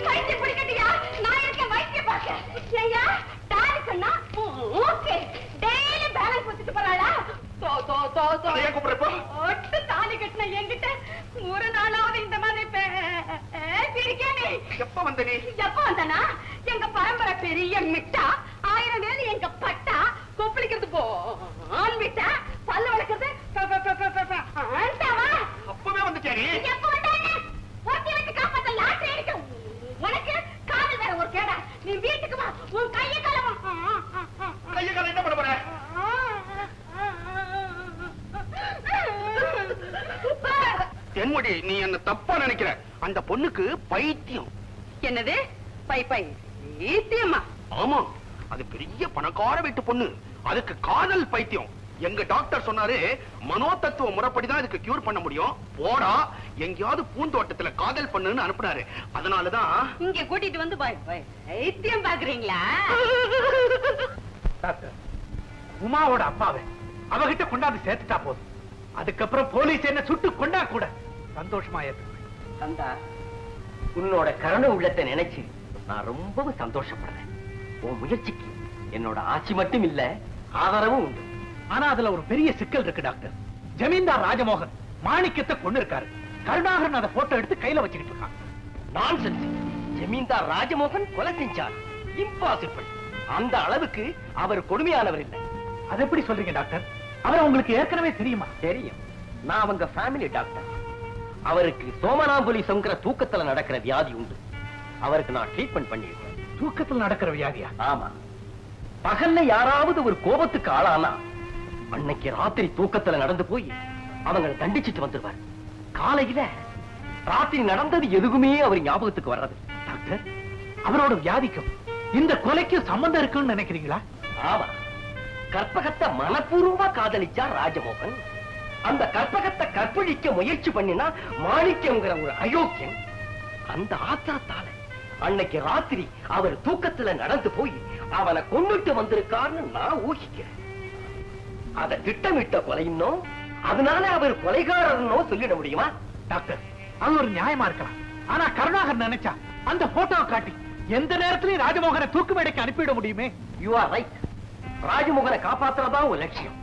[SPEAKER 1] பைத்தியம் பிடிக்கட்டியா? நான் இருக்கேன் வைத்தியம் பார்க்க. ஐயா, டாலி கண்ணா, ஓகே, டெய்லி பேலன்ஸ் வச்சுட்டு போறாளா?
[SPEAKER 4] அதையே கூப்பிடுறப்போ
[SPEAKER 1] ஒட்டு தாலி கட்டின என்கிட்ட ஒரு நாளாவது இந்த மாதிரி பிடிக்கே.
[SPEAKER 4] எப்ப வந்த நீ?
[SPEAKER 1] எப்ப வந்தனா? எங்க பரம்பரை பெரிய மிட்டா, 1000 வேலி எங்க பட்டா, கொப்பளிக்கிறது போன் விட்டா, பல்ல வளர்க்கறது
[SPEAKER 4] அப்பவே வந்துட்டேன்.
[SPEAKER 1] எப்ப வந்தானே? ஒட்டி வச்சு காப்பாத்த லாட்டரி இருக்கு உனக்கு. காதல் வேற ஒரு கேடா. நீ வீட்டுக்கு வா, உன் கையை கால
[SPEAKER 4] கையை கால என்ன பண்ண போற? தென்முடி, நீ என்ன தப்பா நினைக்கிற. அந்த பொண்ணுக்கு பைத்தியம்.
[SPEAKER 1] என்னது பைத்தியமா?
[SPEAKER 4] ஆமா, அது பெரிய பணக்கார வீட்டு பொண்ணு. அதுக்கு காதல் பைத்தியம். எங்க டாக்டர் சொன்னாரு, மனோதத்துவ முறைப்படிதான் இதுக்கு கியூர் பண்ண முடியும். போடா, எங்கேயாவது பூந்தோட்டத்துல காதல் பண்ணுன்னு அனுப்புனாரு. அதனாலதான்
[SPEAKER 1] இங்க கூட்டிட்டு வந்து பைத்தியம் பாக்குறீங்களா?
[SPEAKER 3] டாக்டர், உமாவோட அப்பாவை அவகிட்ட கொண்டாந்து சேர்த்துட்டா போதும். அதுக்கப்புறம் போலீஸ் என்ன சுட்டு கொண்டா கூட சந்தோஷமா ஏத்துக்குவேன்.
[SPEAKER 6] சந்தா, உன்னோட கருணை உள்ளத்தை நினைச்சு நான் ரொம்பவும் சந்தோஷப்படுறேன். உன் முயற்சிக்கு என்னோட ஆட்சி மட்டும் இல்ல, ஆதரவும் உண்டு.
[SPEAKER 3] ஆனா அதுல ஒரு பெரிய சிக்கல் இருக்கு டாக்டர். ஜமீன்தார் ராஜமோகன் மாணிக்கத்தை கொண்டு இருக்காரு. கருணாகரன் அதை போட்டோ எடுத்து கையில வச்சுக்கிட்டு இருக்கான்.
[SPEAKER 6] நான்சென்ஸ். ஜமீன்தார் ராஜமோகன் கொலை செஞ்சார். இம்பாசிபிள். அந்த அளவுக்கு அவர் கொடுமையானவர் இல்லை.
[SPEAKER 3] அது எப்படி சொல்றீங்க டாக்டர்? அவரை உங்களுக்கு ஏற்கனவே தெரியுமா?
[SPEAKER 6] தெரியும். நான் அவங்க ஃபேமிலி டாக்டர். அவருக்கு சோமனாம்புலிசம்ங்கிற தூக்கத்துல நடக்கிற வியாதி உண்டு. அவருக்கு நான் ட்ரீட்மெண்ட் பண்ணிருக்கேன்.
[SPEAKER 3] தூக்கத்தில் நடக்கிற வியாதியா?
[SPEAKER 6] ஆமா. பகல்ல யாராவது ஒரு கோபத்துக்கு ஆளானா அன்னைக்கு ராத்திரி தூக்கத்துல நடந்து போய் அவங்களை தண்டிச்சிட்டு வந்துருவார். காலையில ராத்திரி நடந்தது எதுவுமே அவர் ஞாபகத்துக்கு வர்றது.
[SPEAKER 3] டாக்டர், அவரோட வியாதிக்கும் இந்த கொலைக்கும் சம்பந்தம் இருக்குன்னு நினைக்கிறீங்களா?
[SPEAKER 6] ஆமா, கற்பகத்தை மனப்பூர்வமா காதலிச்சா ராஜமோகன். அந்த கற்பகத்தை கற்பழிக்க முயற்சி பண்ணினா மாணிக்கங்கிற ஒரு அயோக்கியன். அந்த ஆத்திரத்தால அன்னைக்கு ராத்திரி அவர் தூக்கத்துல நடந்து போய் அவனை கொன்னுட்டு வந்திருக்காருன்னு நான் ஊகிக்கிறேன். அதை திட்டமிட்ட கொலைன்னோ அதனால அவர் கொலைகாரனோ சொல்லிட முடியுமா?
[SPEAKER 3] டாக்டர், அது ஒரு நியாயமா இருக்கலாம். ஆனா கருணாகர் நினைச்சா அந்த போட்டோவை காட்டி எந்த நேரத்திலையும் ராஜமோகனை தூக்கு மேடைக்கு அனுப்பிவிட முடியுமே.
[SPEAKER 6] You are right. ராஜமோகனை காப்பாத்துறதா ஒரு லட்சியம்.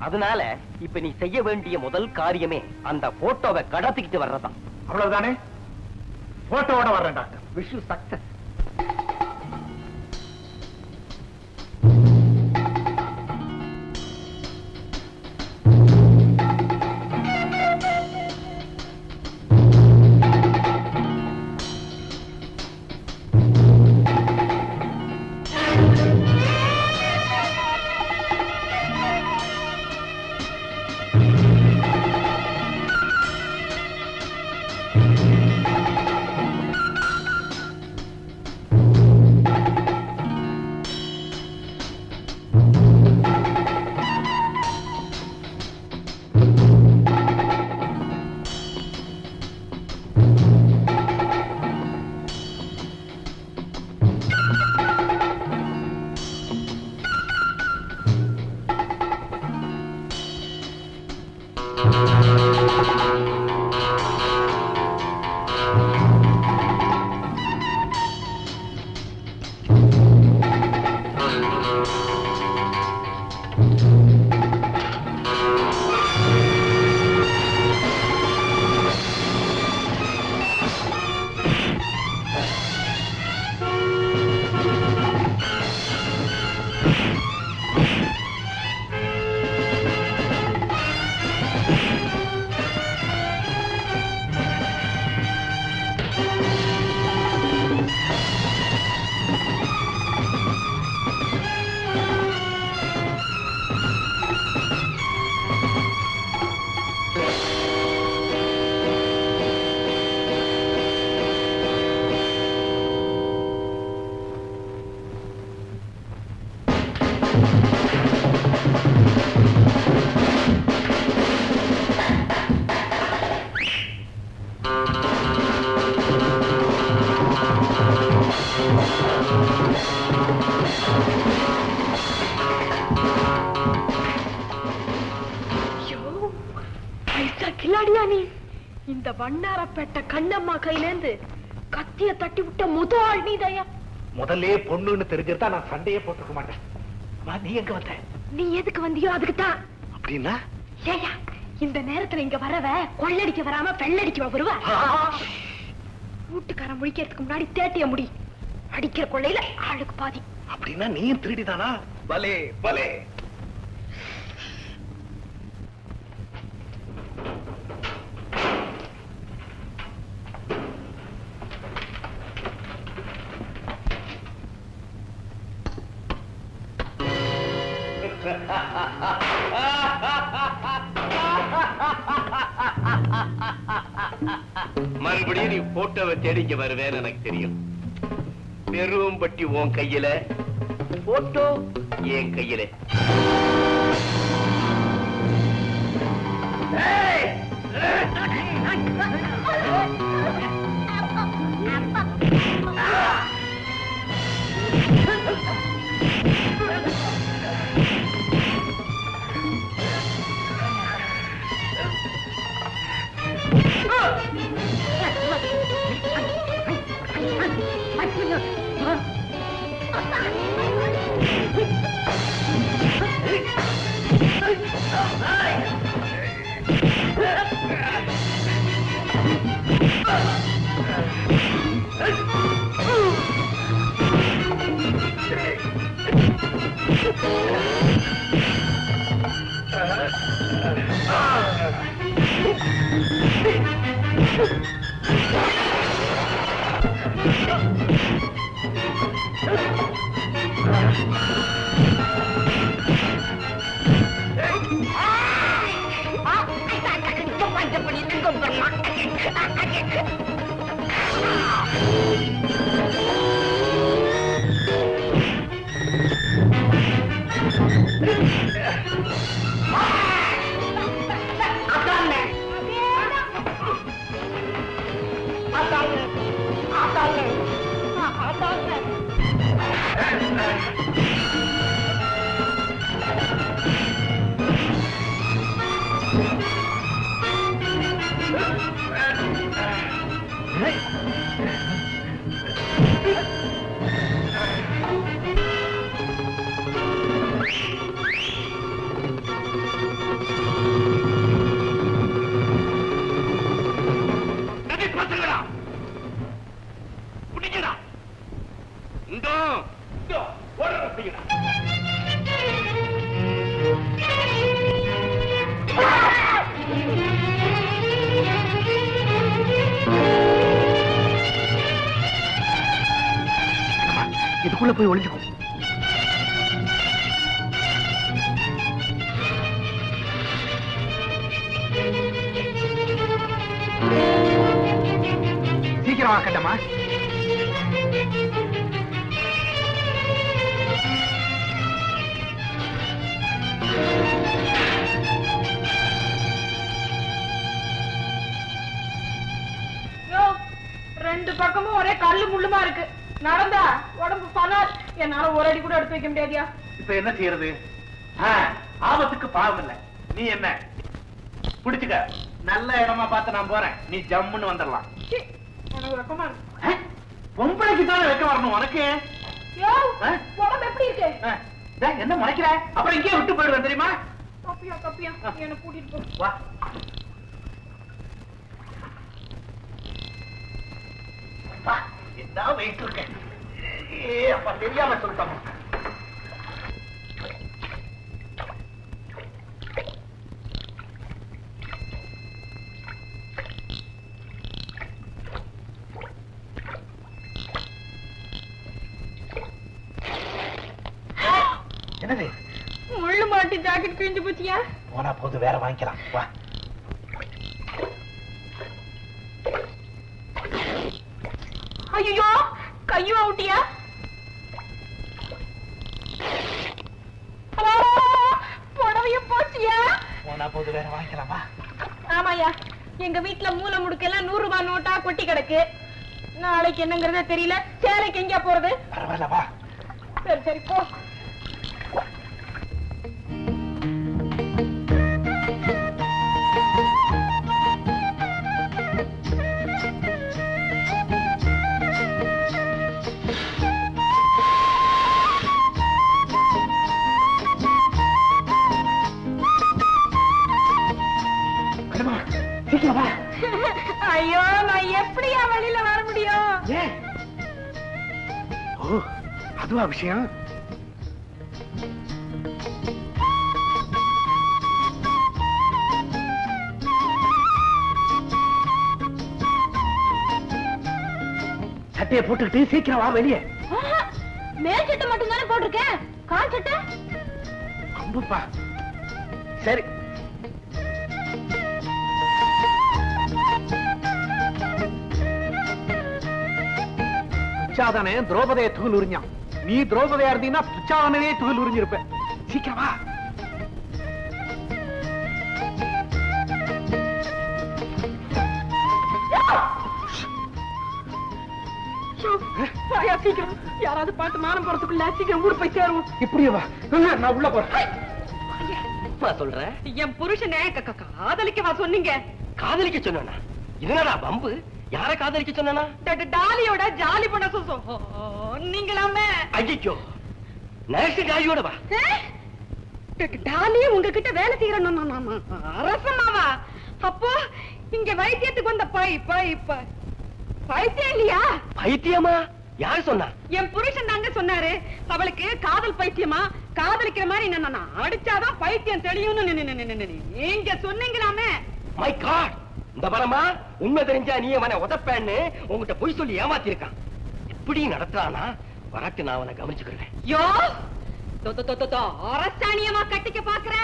[SPEAKER 6] அதனால இப்ப நீ செய்ய வேண்டிய முதல் காரியமே அந்த போட்டோவை கடத்திக்கிட்டு வர்றதான்.
[SPEAKER 3] அவ்வளவுதானே? போட்டோவோட வர்றேன் டாக்டர்.
[SPEAKER 6] Wish you success.
[SPEAKER 1] இந்த வண்ணாரப்பேட்டை கண்ணம்மா கையிலேந்து கத்திய தட்டி விட்ட முதல் நீதயா.
[SPEAKER 3] முதல்ல பொண்ணுன்னு தெரிஞ்சிருந்தா நான் சண்டையே போட்டுக்க மாட்டேன். நீ எங்க வந்த?
[SPEAKER 1] நீ எதுக்கு வந்தியோ அதுக்குத்தான்.
[SPEAKER 3] அப்படின்னா
[SPEAKER 1] ஏயா, இந்த நேரத்துல இங்க வரவ கொள்ளடிக்க வராம பெள்ளடிக்க வருவா. வீட்டுக்காரன் முழிக்கிறதுக்கு முன்னாடி தேட்டிய முடி. அடிக்கிற கொள்ளையில ஆளுக்கு பாதி.
[SPEAKER 3] அப்படின்னா நீயும் திருடிதானா? பலே பலே.
[SPEAKER 4] மறுபடியும் நீ போட்டோவை தேடிக்க வருவேன்னு எனக்கு தெரியும். பெரும் பட்டி உன் கையில, போட்டோ என் கையில.
[SPEAKER 6] ராஜப்படி சிங்கம் பெருமா.
[SPEAKER 3] இதுக்குள்ள போய் ஒளிஞ்சுக்கோ. சீக்கிரம் ஆக்கட்டமா.
[SPEAKER 1] ரெண்டு பக்கமும் ஒரே கல்லு முள்ளுமா இருக்கு. நடந்தா உடம்பு பனார். என்னால ஒரு அடி கூட எடுத்து வைக்க முடியாதியா.
[SPEAKER 3] இப்ப என்ன செய்யறது? ஆபத்துக்கு பாவம் இல்ல. நீ என்ன புடிச்சுக்க. நல்ல இடமா பார்த்து நான் போறேன். நீ ஜம்முன்னு வந்துடலாம்.
[SPEAKER 1] உனக்கு வெக்கமா இருக்கு.
[SPEAKER 3] பொம்பளைக்கு தானே வெக்க வரணும் உனக்கு.
[SPEAKER 1] உடம்பு எப்படி இருக்கு?
[SPEAKER 3] என்ன முளைக்கிற? அப்புறம் இங்கே விட்டு போயிடுவேன் தெரியுமா?
[SPEAKER 1] கப்பியா கப்பியா என்ன கூட்டிட்டு போ.
[SPEAKER 3] வா. என்ன வெயிட் இருக்கேன். அப்ப தெரியாம சொல்லிட்டோம். என்னது?
[SPEAKER 1] முள்ளு மாட்டி ஜாக்கெட் கிழிஞ்சு போச்சியா?
[SPEAKER 3] போனா போது, வேற வாங்கிக்கலாம். வா.
[SPEAKER 1] ஐயோ கையும் அவுட்டியா? புடவையும் போச்சியா?
[SPEAKER 3] போனா போது, வேற வாங்கிக்கலாமா?
[SPEAKER 1] ஆமாயா, எங்க வீட்டுல மூல முடுக்கெல்லாம் 100 ரூபாய் நோட்டா கொட்டி கிடக்கு. நாளைக்கு என்னங்கறத தெரியல. சேலைக்கு எங்க போறது?
[SPEAKER 3] பரவாயில்ல வா.
[SPEAKER 1] சரி சரி போ. ஐயோ, நான் எப்படியா வெளியில வர முடியும்?
[SPEAKER 3] ஓ, அதுவா விஷயம்? சட்டையை போட்டுக்கிட்டு சீக்கிரம் வா வெளியே.
[SPEAKER 1] மேல் சட்டை மட்டும் தானே போட்டிருக்கேன். கால் சட்டை
[SPEAKER 3] அம்புப்பா. சரி. பிச்சாதானே திரௌபதியை துகில் உறிஞ்சான். நீ திரௌபதியா இருந்தீங்கன்னா பிச்சாதானே துகில் உறிஞ்சிருப்ப. சீக்கிரம் வா.
[SPEAKER 1] சீக்கிரம் யாராவது பாட்டு மானம் போறதுக்குள்ள சீக்கிரம் ஊர் போய் சேருவோம்.
[SPEAKER 3] இப்படியே வா. நான் உள்ள போறேன்.
[SPEAKER 6] சொல்றேன்.
[SPEAKER 1] என் புருஷனே காதலிக்கவா சொன்னீங்க?
[SPEAKER 6] காதலிக்க சொன்னா? இதனடா பம்பு? யார காதலிக்க சொன்னா?
[SPEAKER 1] டாலியோட ஜாலி பண்ண நீங்களாமே.
[SPEAKER 6] ஐயோ, நர்ஸ் டாலியோட வா.
[SPEAKER 1] டாலி உங்ககிட்ட வேலை செய்யறோம். அரசமாவா? அப்போ இங்க வைத்தியத்துக்கு வந்த பைத்தியம் இல்லையா?
[SPEAKER 6] பைத்தியமா? யாரு சொன்னா?
[SPEAKER 1] என் புருஷன் தாங்க சொன்னாரு. அவளுக்கு காதல் பைத்தியமா? காதலிக்கிற மாதிரி நான் அடிச்சாதான் பைத்தியம் தெரியும்னு நீங்க சொன்னீங்களாமே.
[SPEAKER 6] மை காட், இந்த பரமா உண்மை தெரிஞ்சா நீ அவனை உதப்பேன்னு உங்ககிட்ட போய் சொல்லி ஏமாத்திருக்கான். இப்படி நடத்துறானா? வரட்டு, நான் அவனை கவனிச்சுக்கிறேன்.
[SPEAKER 1] யோ அரசாணியமா கட்டிக்க பாக்குற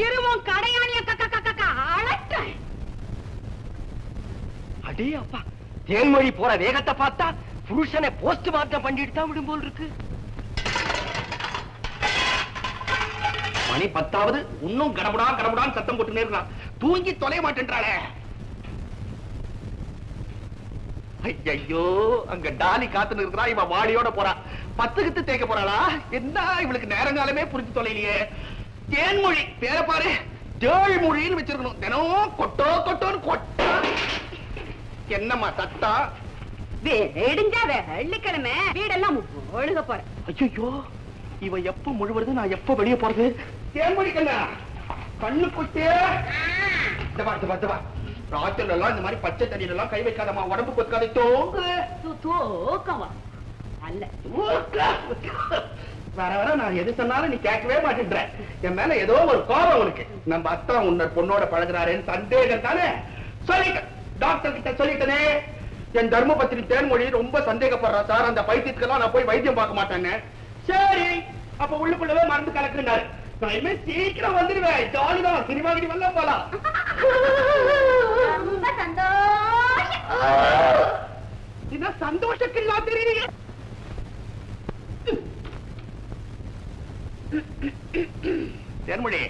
[SPEAKER 1] இருவும் கடையாணிய அழட்ட.
[SPEAKER 6] அடே அப்பா, தேன்மொழி போற வேகத்தை பார்த்தா புருஷனை போஸ்ட் மார்ட்டம் பண்ணிட்டு தான் விடும் போல் இருக்கு.
[SPEAKER 4] மணி 10வது, இன்னும் கடமுடா கடமுடான்னு சத்தம் போட்டு நேர்றான். தூங்கி தொலைய மாட்டேன்றாளே. ஐயோ, அங்க டாலி காத்துன்னு இருக்கிறா, இவ வாடியோட போறா. 10க்கு தேய்க்க போறாளா? என்ன இவளுக்கு நேரங்காலமே புரிஞ்சு தொலைலையே. தேன்மொழி பேர பாரு, தேழ்மொழின்னு வச்சிருக்கணும். தினம் கொட்டோ கொட்டோன்னு கொட்டா. என்னம்மா சத்தா?
[SPEAKER 1] வெள்ளிக்கிழமை வீடெல்லாம் ஒழுக போற.
[SPEAKER 4] ஐயோ, இவ எப்ப முழுவது, நான் எப்ப வெளியே போறது? தேன்மொழி கண்ணா, கண்ணு கொட்டே. ராத்திரில எல்லாம் இந்த மாதிரி பச்சை தண்ணியில எல்லாம் கை வைக்காதம்மா, உடம்பு கொத்துக்காத.
[SPEAKER 1] தூக்கமா அல்ல,
[SPEAKER 4] வர வர நான் எது சொன்னாலும் நீ கேட்கவே மாட்டேன்ற. என் மேல ஏதோ ஒரு கோபம் உனக்கு. நம்ம அத்தா உன்ன பொண்ணோட பழகுறாருன்னு சந்தேகம் தானே? சொல்லிட்டேன், டாக்டர் கிட்ட சொல்லிட்டனே. என் தர்மபத்தினி தேன்மொழி ரொம்ப சந்தேகப்படுறா சார், அந்த பைத்தியத்துக்கெல்லாம் நான் போய் வைத்தியம் பார்க்க மாட்டேன்னு. சரி, அப்ப உள்ளுக்குள்ளவே மருந்து கலக்குறாரு. நான் இனிமே சீக்கிரம் வந்துடுவேன். ஜாலிதான், சினிமா கிரிவெல்லாம் போலாம்.
[SPEAKER 5] ரொம்ப சந்தோஷம்.
[SPEAKER 4] என்ன சந்தோஷத்துக்கு தெரியுறீங்க? தேன்மொழி,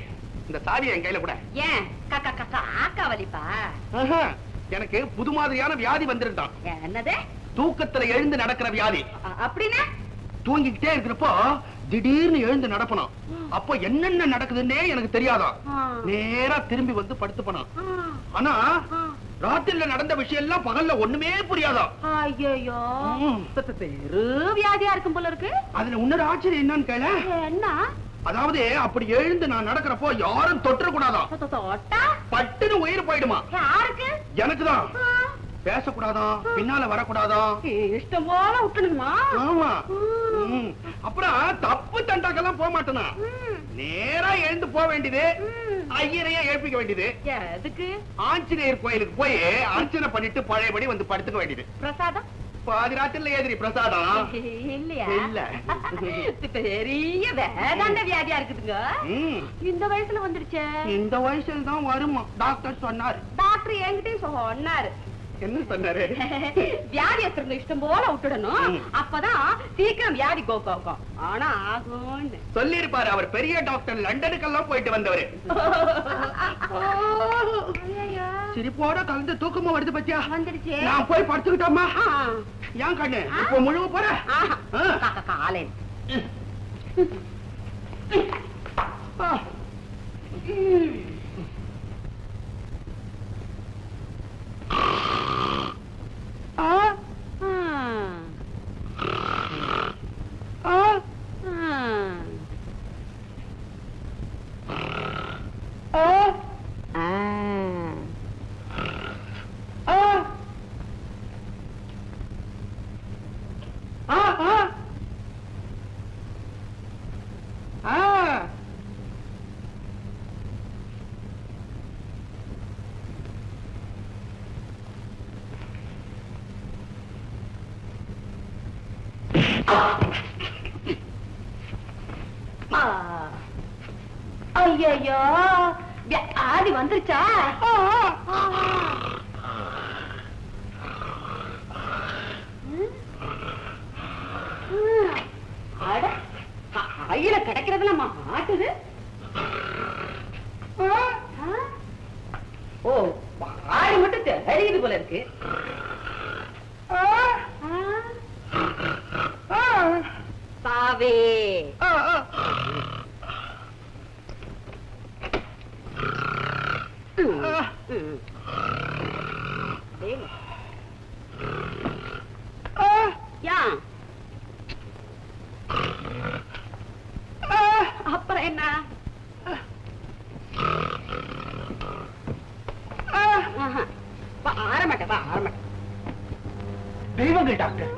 [SPEAKER 4] இந்த சாவியை என் கையில கூட.
[SPEAKER 1] ஏன் காக்கா வலிப்பா?
[SPEAKER 4] எனக்கு புது மாதிரியான வியாதி வந்திருந்தான்.
[SPEAKER 1] என்னது?
[SPEAKER 4] தூக்கத்துல எழுந்து நடக்கிற வியாதி.
[SPEAKER 1] அப்படின்னா
[SPEAKER 4] தூங்கிக்கிட்டே இருக்கிறப்போ திடீர்னு எழுந்து நடப்பணும். அப்போ என்னென்ன நடக்குதுன்னே எனக்கு தெரியாதான். நேரா திரும்பி வந்து படுத்து போனான். ஆனா ராத்திரில நடந்த விஷயம் எல்லாம் பகல்ல ஒண்ணுமே புரியாதா.
[SPEAKER 1] ஐயோ, பெரு வியாதியா இருக்கும் போல இருக்கு.
[SPEAKER 4] அதுல இன்னொரு ஆச்சரியம் என்னன்னு கேள.
[SPEAKER 1] என்ன?
[SPEAKER 4] அதாவது அப்படி எழுந்து நான் நடக்கிறப்போ யாரும் தொற்ற கூடாதான். பட்டுன்னு உயிர் போயிடுமா.
[SPEAKER 1] யாருக்கு?
[SPEAKER 4] எனக்குதான். பேசக்கூடாதான், பின்னால வரக்கூடாதான்,
[SPEAKER 1] இஷ்டம் போல விட்டுணுமா?
[SPEAKER 4] ஆமா. அப்புறம் தப்பு தண்டாக்கெல்லாம் போக மாட்டேனா, நேரா எழுந்து போக வேண்டியது. ஐயரையே எழுப்பிக்க வேண்டியது.
[SPEAKER 1] எதுக்கு?
[SPEAKER 4] ஆஞ்சநேயர் கோயிலுக்கு போய் அர்ச்சனை பண்ணிட்டு பழையபடி வந்து படுத்துக்க வேண்டியது.
[SPEAKER 1] பிரசாதம்
[SPEAKER 4] பாதி ராத்திரில ஏதிரி பிரசாதம்
[SPEAKER 1] இல்லையா?
[SPEAKER 4] இல்ல.
[SPEAKER 1] பெரிய வேதாந்த வியாதியா இருக்குதுங்க. இந்த வயசுல வந்துருச்சே.
[SPEAKER 4] இந்த வயசுல தான் வருமா டாக்டர் சொன்னாரு.
[SPEAKER 1] டாக்டர் என்கிட்டயும் சொன்னாரு.
[SPEAKER 4] என்ன சொன்னாரு?
[SPEAKER 1] வியாதியஸ்தர்கள் இஷ்டம் போல விட்டுடணும், அப்பதான் சீக்கிரம் வியாதி கோக்கும். ஆனா ஆகும்
[SPEAKER 4] சொல்லி இருப்பாரு. அவர் பெரிய டாக்டர், லண்டனுக்கெல்லாம் போயிட்டு வந்தவரு. சிரிப்போட கலந்து தூக்கமா வருது பத்தியா?
[SPEAKER 1] வந்துருச்சு.
[SPEAKER 4] நான் போய் படுத்துக்கிட்டோமா? ஏன் கண்ணு இப்ப முழுவ போற?
[SPEAKER 1] காலை ஐயோ, ஆதி வந்துருச்சா? கையில கிடைக்கிறதுல மாட்டுது. ஓ, ஆடி மட்டும் தெரியுது போல இருக்கு. சாவே அப்புறம் என்ன? ஆரமாட்டேன்.
[SPEAKER 3] தெய்வங்கள் டாக்டர்.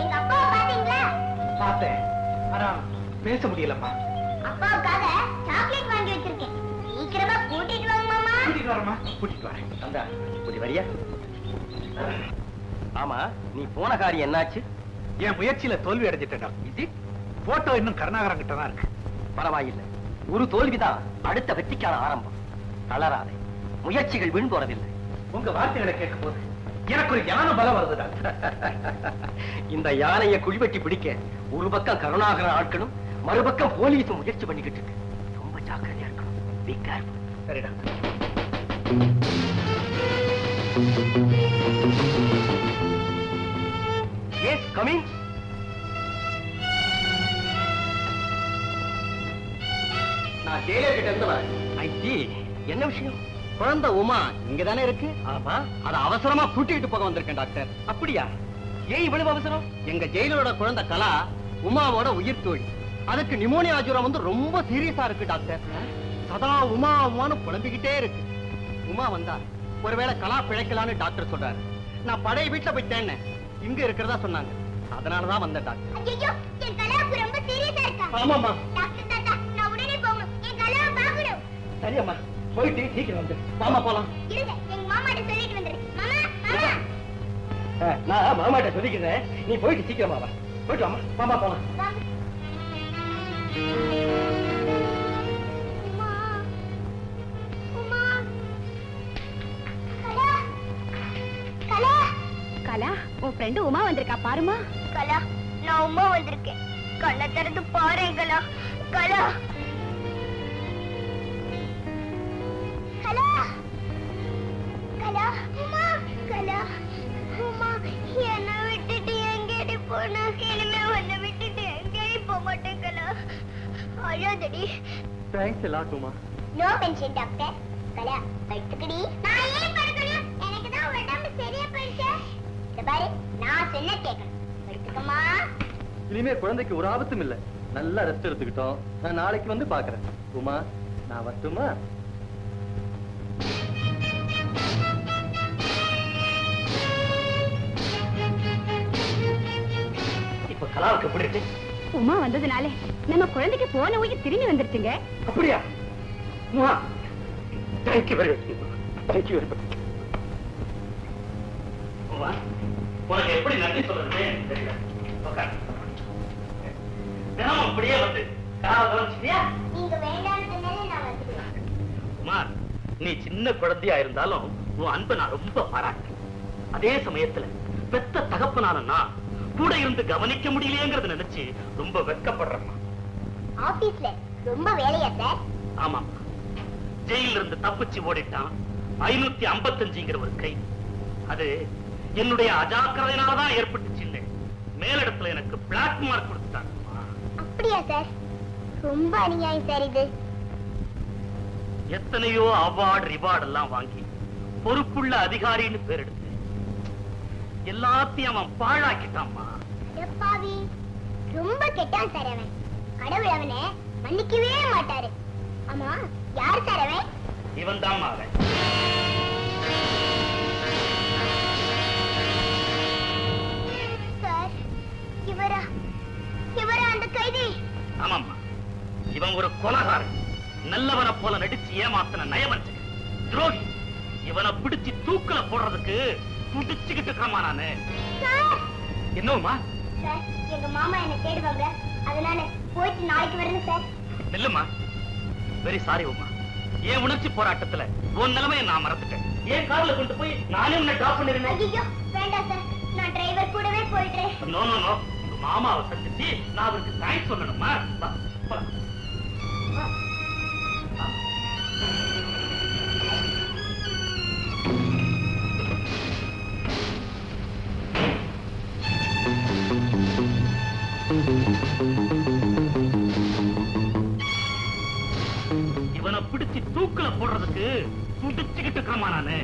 [SPEAKER 5] எங்க அப்பாவை பாத்தீங்களா?
[SPEAKER 3] பார்த்தேன், ஆனா பேச முடியலம்மா.
[SPEAKER 5] அப்பாவுக்காக சாக்லேட் வாங்கி வச்சிருக்கேன். சீக்கிரமா கூட்டிட்டு வாங்க மாமா.
[SPEAKER 3] கூட்டிட்டு வரமா? கூட்டிட்டு வரேன்.
[SPEAKER 6] அந்த கூட்டி வரியா? ஆமா, நீ போன காரியம் என்னாச்சு?
[SPEAKER 3] என் முயற்சியில தோல்வி அடைஞ்சிட்டேன். இது போட்டோ இன்னும் கருணாகரன் கிட்டதான் இருக்கு.
[SPEAKER 6] பரவாயில்லை, ஒரு தோல்விதான் அடுத்த வெற்றிக்கான ஆரம்பம். தளராதே. முயற்சிகள் வீண் போறதில்லை.
[SPEAKER 3] உங்க வார்த்தைகளை கேட்கும் போது எனக்கு ஒரு யான பலம் வருது டாக்டர்.
[SPEAKER 6] இந்த யானையை குழிவெட்டி பிடிக்க ஒரு பக்கம் கருணாகர ஆட்களும் மறுபக்கம் போலீஸும் முயற்சி பண்ணிக்கிட்டு இருக்கு. ரொம்ப ஜாக்கிரதையா இருக்கணும். Be careful.
[SPEAKER 3] சரி டாக்டர்.
[SPEAKER 6] Yes, come in.
[SPEAKER 2] நான் ஜெயிலர் கிட்ட இருந்து வரேன்.
[SPEAKER 6] ஐடி, என்ன விஷயம்?
[SPEAKER 2] குழந்தை உமா இங்கதானே இருக்கு.
[SPEAKER 6] ஆமா.
[SPEAKER 2] அத அவசரமா கூட்டிட்டு போக வந்திருக்கேன் டாக்டர்.
[SPEAKER 6] அப்படியா? ஏன் இவ்வளவு அவசரம்?
[SPEAKER 2] எங்க ஜெயிலரோட குழந்தை கலா உமாவோட உயிர் தோழி. அதுக்கு நிமோனியா ஜுரம் வந்து ரொம்ப சீரியஸா இருக்கு டாக்டர். சதா உமா உமான்னு புலம்பிக்கிட்டே இருக்கு. உமா வந்தா ஒருவேளை கலா பிழைக்கலான்னு டாக்டர் சொல்றாரு. நான் பழைய வீட்டுல போய் தேடினேன். இங்க இருக்கிறதா சொன்னாங்க. அதனாலதான் வந்தேன் டாக்டர்.
[SPEAKER 5] ஐயோ என் கலாவுக்கு ரொம்ப சீரியஸா இருக்கா.
[SPEAKER 2] ஆமாமா.
[SPEAKER 5] டாக்டர் தாத்தா நான் உடனே போகணும். என் கலாவை பார்க்கணும்.
[SPEAKER 6] சரியம்மா, போயிட்டு சீக்கிரம் வந்து.
[SPEAKER 2] வாமா போலாம்.
[SPEAKER 5] இருங்க எங்க மாமாட்ட சொல்லிட்டு வந்துடுறேன். மாமா மாமா
[SPEAKER 6] நான் மாமாட்ட சொல்லிக்கிறேன். நீ போயிட்டு சீக்கிரமா வா. போயிட்டு வாமா.
[SPEAKER 2] வாமா போலாம்.
[SPEAKER 5] வாங்க. உமா உமா கலா கலா
[SPEAKER 1] கலா, உன் ஃப்ரெண்டு உமா வந்திருக்கா பாருமா.
[SPEAKER 5] கலா நான் உமா வந்திருக்கேன். கண்ணை திறந்து பாரு கலா. கலா கலா கலா உமா கலா உமா என்னை விட்டுட்டு எங்கேடி போனா? இனிமே உன்னை விட்டுட்டு எங்கேடி போக மாட்டேன் கலா. அழாதடி.
[SPEAKER 2] தேங்க்ஸ் எல்லாம் Uma.
[SPEAKER 5] No mention doctor. Kala படுத்துக்கடி. நான் ஏன் படுக்கணும்? எனக்கு தான் உடம்பு சரியா போயிடுச்சு. இந்த பாரு நான் சொன்ன கேட்கணும். படுத்துக்கமா.
[SPEAKER 2] இனிமே குழந்தைக்கு ஒரு ஆபத்தும் இல்ல. நல்லா ரெஸ்ட் எடுத்துக்கிட்டோம். நான் நாளைக்கு வந்து பாக்குறேன். உமா நான் வரட்டுமா?
[SPEAKER 6] இப்ப கலாவுக்கு எப்படி இருக்கு?
[SPEAKER 1] உமா வந்ததுனாலே நம்ம குழந்தைக்கு போன உயிர் திரும்பி வந்துருச்சுங்க.
[SPEAKER 6] அப்படியா? Uma, thank you very much. Thank you very much.
[SPEAKER 4] Uma, உனக்கு எப்படி நன்றி சொல்றதுன்னு எனக்கு தெரியல. உட்காரு. தினமும் அப்படியே வந்து கலாவை கவனிச்சிட்டியா?
[SPEAKER 5] நீங்க வேண்டாம்னு சொன்னாலே நான் வந்துடுவேன்.
[SPEAKER 4] உமா, நீ சின்ன குழந்தையா இருந்தாலும் உன் அன்பை நான் ரொம்ப பாராட்டுறேன். அதே சமயத்துல பெத்த தகப்பனான நான் கூட இருந்து கவனிக்க முடியலையேங்கிறத நினைச்சு ரொம்ப வெட்கப்படுறேம்மா.
[SPEAKER 5] ஆபீஸ்ல ரொம்ப வேலையா சார்?
[SPEAKER 4] ஆமா, ஜெயில இருந்து தப்பிச்சு ஓடிட்டான் 555ங்கிற ஒரு கை. அது என்னுடைய அஜாக்கிரதையினாலதான் ஏற்பட்டுச்சு. இல்லை, மேலிடத்துல எனக்கு பிளாக் மார்க் கொடுத்துட்டாங்க.
[SPEAKER 5] அப்படியா சார்? ரொம்ப அநியாயம் சார் இது.
[SPEAKER 4] எத்தனையோ அவார்டு ரிவார்டு எல்லாம் வாங்கி பொறுப்புள்ள அதிகாரின்னு பேர் எடுத்து எல்லாத்தையும் அவன் பாழாக்கிட்டான்மா.
[SPEAKER 5] அடப்பாவி, ரொம்ப கெட்டான் சார் அவன். கடவுள் அவனை மன்னிக்கவே மாட்டாரு. ஆமா, யார் சார் அவன்?
[SPEAKER 4] இவன் தான் அவன்.
[SPEAKER 5] சார், இவரா இவரா அந்த கைதி?
[SPEAKER 4] ஆமாம்மா, இவன் ஒரு கொலைகாரன். நல்லவனை போல நடிச்சு ஏமாத்தின நயவஞ்சகன், துரோகி. இவனை பிடிச்சு தூக்குல போடுறதுக்கு துடிச்சுக்கிட்டு இருக்கிறமா நானு.
[SPEAKER 5] சார்,
[SPEAKER 4] என்னவுமா?
[SPEAKER 5] சார், எங்க மாமா என்ன தேடுவாங்க. அதனால போயிட்டு நாளைக்கு வரணும் சார்.
[SPEAKER 4] இல்லம்மா, வெரி சாரி உமா. என் உணர்ச்சி போராட்டத்துல உன் நிலைமையை நான் மறந்துட்டேன். ஏன் கார்ல கொண்டு போய் நானே உன்னை டிராப் பண்ணிருந்தேன்.
[SPEAKER 5] ஐயோ வேண்டாம் சார், நான் டிரைவர் கூடவே போயிடுறேன்.
[SPEAKER 4] நோ நோ நோ, உங்க மாமாவை சந்திச்சு நான் அவருக்கு தேங்க்ஸ் சொல்லணுமா? வா, போலாம். வா. வா. இவனை பிடிச்சு தூக்குல போடுறதுக்கு துடிச்சுக்கிட்டு இருக்கிறமா நானு.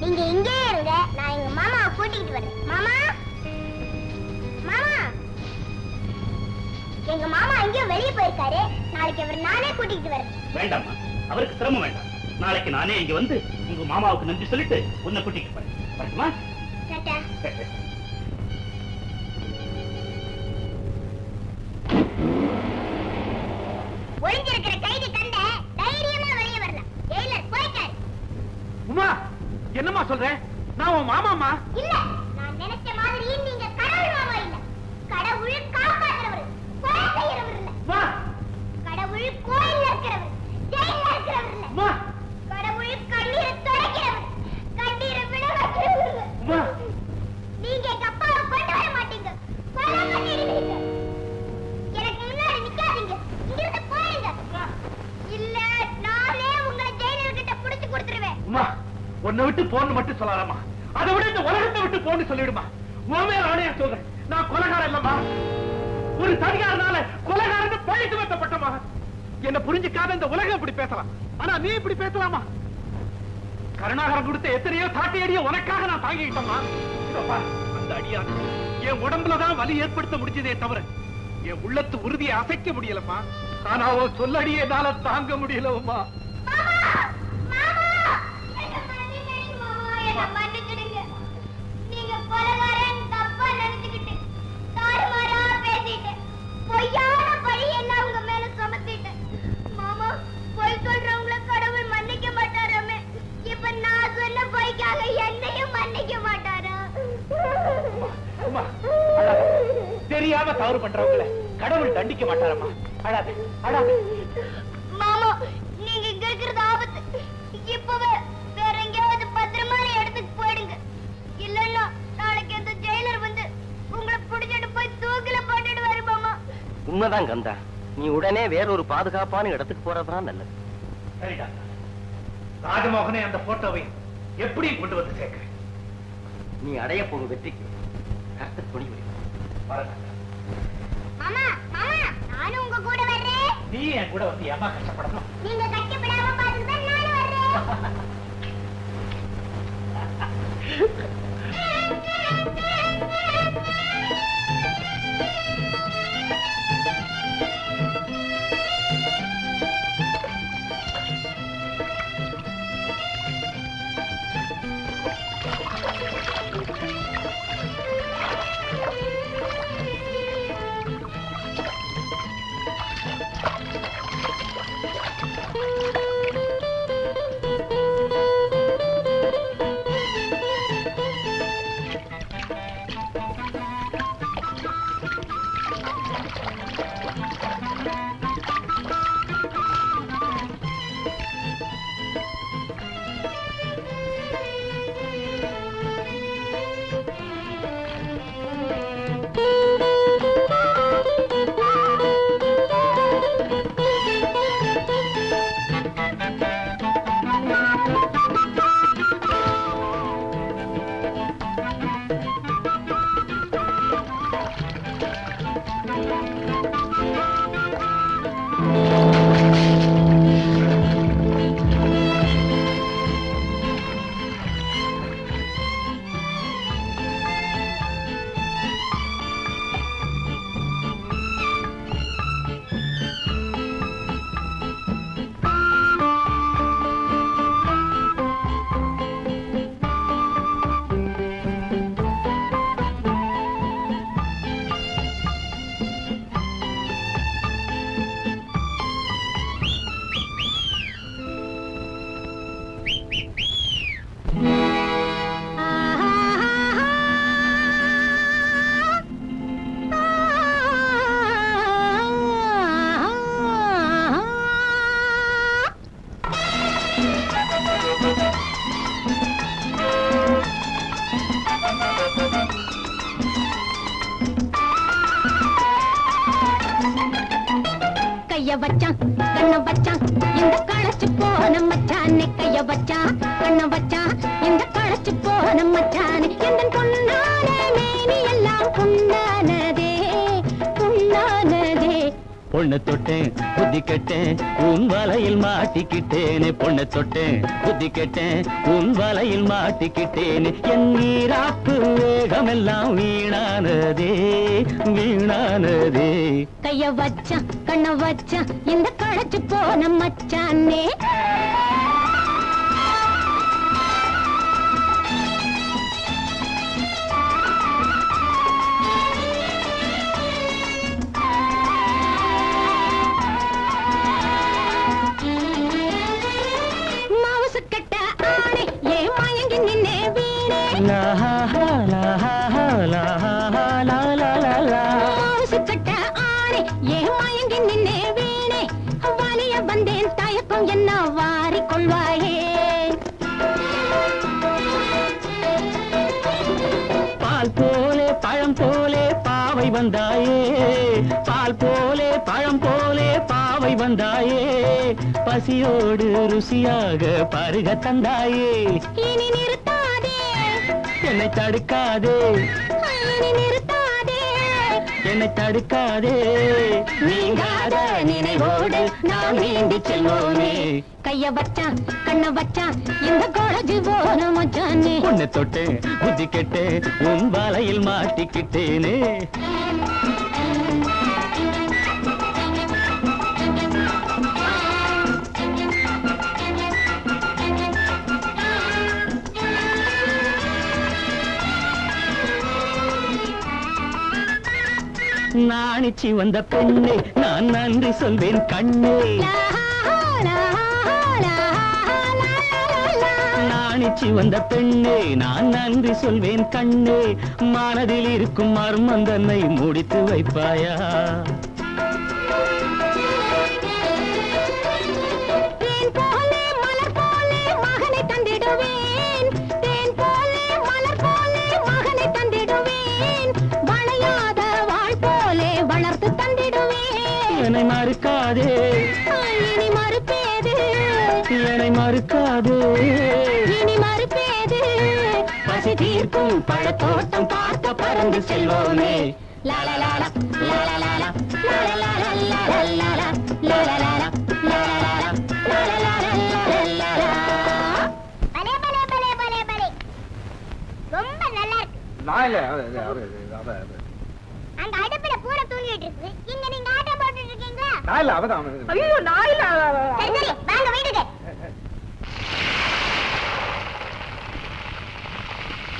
[SPEAKER 5] நீங்க இங்கே இருங்க, நான் எங்க மாமாவை கூட்டிட்டு வரேன். மாமா மாமா, எங்க மாமா எங்கேயோ வெளியே போயிருக்காரு. நாளைக்கு அவர் நானே கூட்டிட்டு வரேன்.
[SPEAKER 4] வேண்டாமா, அவருக்கு சிரமம் வேண்டாம். நாளைக்கு நானே இங்க வந்து உங்க மாமாவுக்கு நன்றி சொல்லிட்டு உன்னை கூட்டிட்டு போறேன். வரட்டுமா?
[SPEAKER 5] டாடா. ஒளிஞ்சிருக்கிற கைதி கண்ட தைரியமா வெளியே வரலாம். ஜெயிலர் போயிட்டாரு.
[SPEAKER 3] உமா, என்னம்மா சொல்ற? நான் உன் மாமாமா.
[SPEAKER 5] இல்ல, நான் நினைச்ச மாதிரி நீங்க கடவுள் மாமா இல்ல. கடவுள் காப்பாத்துறவர், கொலை செய்யறவர் இல்ல.
[SPEAKER 3] வா.
[SPEAKER 5] கடவுள் கோயில்ல இருக்கிறவர், ஜெயில்ல இருக்கிறவர் இல்ல.
[SPEAKER 3] உன்னை விட்டு போன்னு மட்டும் சொல்லாதம்மா. அதை விட இந்த உலகத்தை விட்டு போன்னு சொல்லிடுமா. உண்மையை நானே சொல்றேன். நான் கொலைகாரன் இல்லம்மா. ஒரு தனியாரனால கொலைகாரன் பழி சுமத்தப்பட்டமா. என்ன புரிஞ்சுக்காத இந்த உலகம் இப்படி பேசலாம். ஆனா நீ இப்படி பேசலாமா? கருணாகரன் கொடுத்த எத்தனையோ சாட்டை அடிய உனக்காக நான் தாங்கிக்கிட்டோம்மா. அந்த அடியான் என் உடம்புலதான் வலி ஏற்படுத்த முடிஞ்சதே தவிர என் உள்ளத்து உறுதியை அசைக்க முடியலம்மா. ஆனா அவன் சொல்லடியே என்னால தாங்க முடியலம்மா.
[SPEAKER 5] நீங்க கொலைகாரன் தப்பா நினைச்சுக்கிட்டு தாறுமாறா பேசிட்டு பொய்யான பழி எல்லாம் உங்க மேல சுமத்திட்டேன். மாமா, பொய் சொல்றவங்கள கடவுள் மன்னிக்க மாட்டாராமே. இப்ப நான் சொன்ன பொய்க்காக என்னையும் மன்னிக்க மாட்டாரா?
[SPEAKER 3] தெரியாம தவறு பண்றவங்கள கடவுள் தண்டிக்க மாட்டாரம்மா. அழாத அழாத.
[SPEAKER 5] மாமா, நீங்க இங்க இருக்கிறது ஆபத்து. இப்பவே வேற எங்கேயாவது பத்திரமான இடத்துக்கு போயிடுங்க. இல்லன்னா நாளைக்கு அந்த ஜெயிலர் வந்து உங்களை பிடிச்சிட்டு போய் தூக்கில போட்டுடுவாரு மாமா.
[SPEAKER 6] உண்மைதான் கந்தா. நீ உடனே வேறொரு பாதுகாப்பான இடத்துக்கு போறதுதான் நல்லது.
[SPEAKER 3] சரிடா. ராஜமோகனை அந்த போட்டோவை எப்படி கொண்டு வந்து சேர்க்கிறேன்?
[SPEAKER 6] நீ அடைய போகும் வெற்றிக்கு கர்த்தர் துணை புரியும்.
[SPEAKER 5] மாமா, மாமா, நானும் உங்க கூட வர்றேன்.
[SPEAKER 3] நீ என் கூட வந்து ஏமா கஷ்டப்படணும்?
[SPEAKER 5] நீங்க கஷ்டப்படாம பாத்துக்கிட்டா நானும் வர்றேன். கைய வச்சான் கண்ண வச்சான் இந்த களைச்சு போன மச்சானே. கைய வச்சான் கண்ண வச்சான் இந்த களைச்சு போன மச்சானே. எந்த பொன்னானே மேனி எல்லாம் புண்ணானதே புண்ணானதே.
[SPEAKER 7] பொண்ணு தொட்டேன் புத்தி கெட்டேன் உன் வலையில் மாட்டிக்கிட்டேனே. பொண்ணு தொட்டேன் புத்தி கெட்டேன் உன் வலையில் மாட்டிக்கிட்டேனே. என் நீராப்பு வேகமெல்லாம் வீணானதே வீணானதே.
[SPEAKER 5] கைய வச்சான் கண்ண வச்சான் இந்த களைச்சு போன மச்சானே. மவுசு கட்ட ஆணை ஏ மயங்கி நின்னே வீணே. மவுசு கட்ட ஆணை ஏ மயங்கி நின்னே வீணே. வலிய வந்தேன் தயக்கம் என்ன வாரி
[SPEAKER 7] போலே பாவை வந்தாயே, பால் போலே பழம் போலே பாவை வந்தாயே, பசியோடு ருசியாக பருக தந்தாயே.
[SPEAKER 5] இனி நிறுத்தாதே,
[SPEAKER 7] என்னை தடுக்காதே,
[SPEAKER 5] இனி நிறுத்தாதே,
[SPEAKER 7] என்னை தடுக்காதே, நீங்காத நினைவோடு நான் நீந்தி செல்வோமே.
[SPEAKER 5] கைய வச்சான் கண்ண வச்சான் இந்த காலேஜ் போன மச்சானே.
[SPEAKER 7] உன்னை தொட்டேன் புத்தி கெட்டேன் உன் வலையில் மாட்டிக்கிட்டேனே. நாணிச்சி வந்த பெண்ணே நான் நன்றி சொல்வேன் கண்ணே. நாணிச்சி வந்த பெண்ணே நான் நன்றி சொல்வேன் கண்ணே. மனதில் இருக்கும் மர்மம் தன்னை முடித்து வைப்பாயா?
[SPEAKER 5] தேன் போலே மலர் போலே மகனை தந்திடுவேன், தேன் போலே மலர் போலே மகனை தந்திடுவேன், வளையாத வாழ் போலே வளர்த்து தந்திடுவேன்.
[SPEAKER 7] என்னை மறுக்காதே,
[SPEAKER 5] இனி மறுப்பேது,
[SPEAKER 7] என்னை மறுக்காதே,
[SPEAKER 5] இனி மறுப்பேது.
[SPEAKER 7] பசி தீர்க்கும் பழத்தோட்டம் பார்க்க பறந்து செல்வோமே.
[SPEAKER 5] லாலலாலா லாலலாலா லாலலாலா லாலலாலா லாலலாலா லாலலாலா லாலலாலா. பலே பலே பலே பலே பலே, ரொம்ப நல்லா இருக்கு.
[SPEAKER 3] நான் இல்ல
[SPEAKER 5] அந்த அடுப்புல பூரா தூங்கிட்டு இருக்கு, இங்க நீங்க ஆட்டம் போட்டுட்டு இருக்கீங்களா?
[SPEAKER 3] நான் இல்ல அவதான்.
[SPEAKER 1] ஐயோ நான் இல்ல.
[SPEAKER 5] சரி சரி வாங்க வீட்டுக்கு.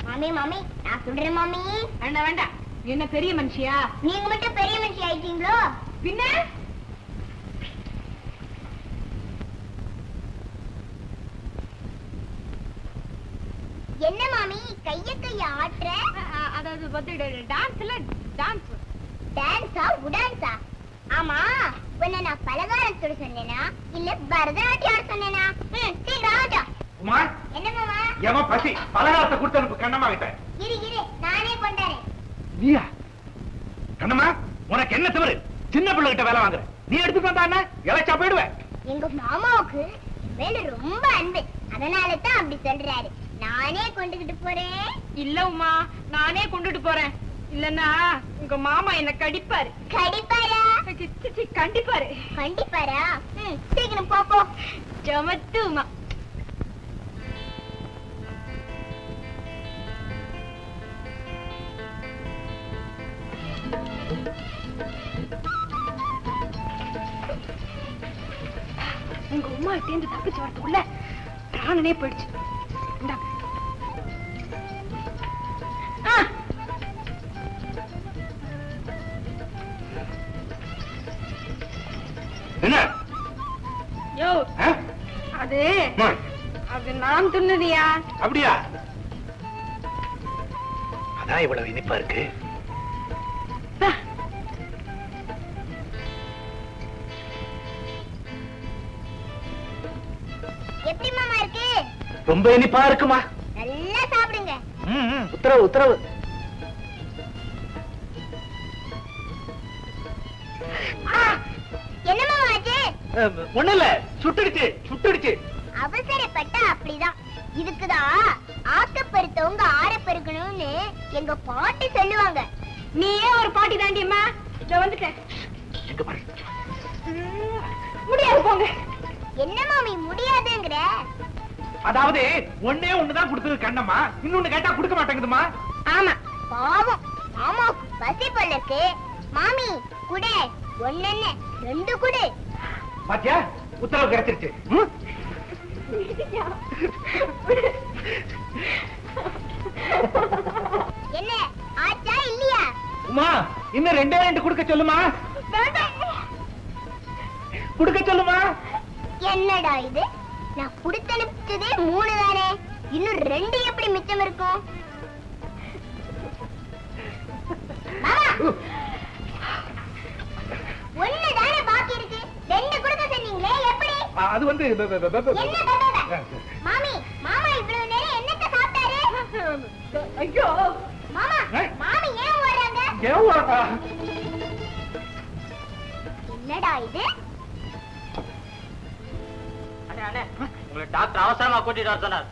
[SPEAKER 5] மாமி மாமி நான் சொல்றேன் மாமி.
[SPEAKER 1] வேண்டாம் வேண்டாம், என்ன பெரிய மனுஷியா?
[SPEAKER 5] நீங்க மட்டும் பெரிய மனுஷி ஆயிட்டீங்களோ?
[SPEAKER 1] பின்ன
[SPEAKER 5] என்ன மாமி கைய ஆட்டுற?
[SPEAKER 1] அதாவது டான்ஸ்ல டான்ஸ்.
[SPEAKER 5] டான்ஸா உடான்ஸா? ஆமா உன்னை நான் பலகாரம் சுட சொன்னேனா இல்ல பரதநாட்டியம் ஆட சொன்னேனா? சீக்கிரம் ஆட்டா.
[SPEAKER 3] உமா
[SPEAKER 5] என்ன மாமா?
[SPEAKER 3] எவன் பசி பலகாரத்தை கொடுத்து அனுப்பு கண்ணம்மா கிட்ட.
[SPEAKER 5] இரு இரு நானே கொண்டாரேன்.
[SPEAKER 3] நீயா? கண்ணம்மா உனக்கு என்ன தவறு? சின்ன பிள்ளை கிட்ட வேலை வாங்குற, நீ எடுத்துட்டு வந்தா இழைச்சா போயிடுவேன்.
[SPEAKER 5] எங்க மாமாவுக்கு மேல ரொம்ப அன்பு, அதனால தான் அப்படி சொல்றாரு. நானே கொண்டுகிட்டு போறேன்.
[SPEAKER 1] இல்ல உமா, நானே கொண்டுட்டு போறேன். இல்லன்னா உங்க மாமா என்ன கடிப்பாரு.
[SPEAKER 5] கடிப்பாரா?
[SPEAKER 1] கண்டிப்பாரு.
[SPEAKER 5] கண்டிப்பாரா? சீக்கிரம் போ.
[SPEAKER 1] ஜமத்து உமா. உங்க உமா சேர்ந்து தப்பிச்சு வரதுக்குள்ள பிராணனே போயிடுச்சு.
[SPEAKER 3] என்ன
[SPEAKER 1] யோ அது அது நான் துண்ணுதியா?
[SPEAKER 3] அப்படியா? அதான் இவ்வளவு இனிப்பா இருக்கு.
[SPEAKER 5] எப்படி மாமா இருக்கு?
[SPEAKER 3] ரொம்ப இனிப்பா இருக்குமா?
[SPEAKER 5] நல்லா சாப்பிடுங்க.
[SPEAKER 3] உத்தரவு உத்தரவு.
[SPEAKER 5] என்ன மாமா ஆச்சு?
[SPEAKER 3] ஒண்ணு இல்ல, சுட்டுடுச்சு சுட்டுடுச்சு.
[SPEAKER 5] அவசரப்பட்டா அப்படிதான். இதுக்குதான் ஆக்கப்பெருத்தவங்க ஆரப்பெருக்கணும்னு எங்க பாட்டி சொல்லுவாங்க.
[SPEAKER 1] நீயே ஒரு பாட்டி தாண்டியம்மா. வந்துட்டேன்.
[SPEAKER 3] எங்க பாரு.
[SPEAKER 1] முடியாது போங்க.
[SPEAKER 5] என்ன மாமி முடியாதுங்கிற?
[SPEAKER 3] அதாவது ஒண்ணே ஒண்ணுதான் கொடுத்தது கண்ணம்மா, இன்னொன்னு கேட்டா கொடுக்க மாட்டேங்குதுமா.
[SPEAKER 1] ஆமா
[SPEAKER 5] பாவம் மாமாவுக்கு பசி போலக்கு. மாமி குடு, ஒண்ணு ரெண்டு குடு.
[SPEAKER 3] பாத்தியா உத்தரவு கிடைச்சிருச்சு.
[SPEAKER 5] என்ன ஆச்சா இல்லையா?
[SPEAKER 3] உமா இன்னும் ரெண்டே ரெண்டு கொடுக்க சொல்லுமா. கொடுக்க சொல்லுமா.
[SPEAKER 5] என்னடா இது, நான் குடுத்தனுப்பிச்சதே 3 தானே, இன்னும் 2 எப்படி மிச்சம் இருக்கும்? ஒண்ணு தானே பாக்கி இருக்கு, 2 கொடுக்க சொன்னீங்களே எப்படி?
[SPEAKER 3] அது வந்து
[SPEAKER 5] என்ன மாமி, மாமா இவ்வளவு நேரம் என்னத்த சாப்பிட்டாரு?
[SPEAKER 1] ஐயோ
[SPEAKER 5] மாமா மாமி ஏன் ஓடுறாங்க? என்னடா இது?
[SPEAKER 6] உங்களை டாக்டர் அவசரமா கூட்டிட்டு வர சொன்னார்.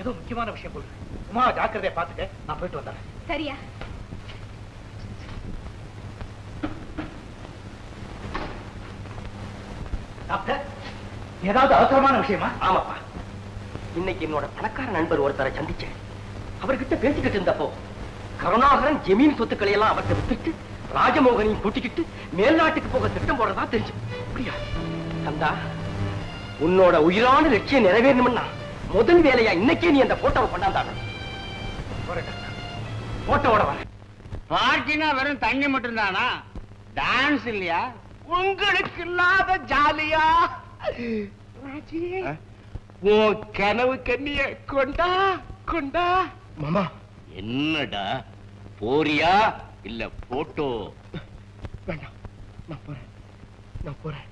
[SPEAKER 3] ஏதோ முக்கியமான விஷயம் போல. உமா ஜாக்கிரதையா பாத்துக்க, நான் போயிட்டு வந்தேன்.
[SPEAKER 1] சரியா?
[SPEAKER 3] டாக்டர், ஏதாவது அவசரமான விஷயமா?
[SPEAKER 6] ஆமாப்பா, இன்னைக்கு என்னோட பணக்கார நண்பர் ஒருத்தரை சந்திச்சேன். அவர்கிட்ட பேசிக்கிட்டு இருந்தப்போ கருணாகரன் ஜமீன் சொத்துக்களை எல்லாம் அவர்கிட்ட வித்துட்டு ராஜமோகனையும் கூட்டிக்கிட்டு மேல்நாட்டுக்கு போக திட்டம் போடுறதா தெரிஞ்சு. அப்படியா தந்தா, உன்னோட உயிரான லட்சியம் நிறைவேறணும்னா முதல் வேலையா இன்னைக்கே நீ அந்த போட்டோவை கொண்டாந்தாங்க. போட்டோவோட வர
[SPEAKER 4] பார்ட்டினா வெறும் தண்ணி மட்டும் தானா? டான்ஸ் இல்லையா? உங்களுக்கு இல்லாத ஜாலியா? ஓ கனவு கண்ணிய கொண்டா கொண்டா.
[SPEAKER 6] மாமா,
[SPEAKER 4] என்னடா போறியா இல்ல போட்டோ?
[SPEAKER 6] வேண்டாம், நான் போறேன்.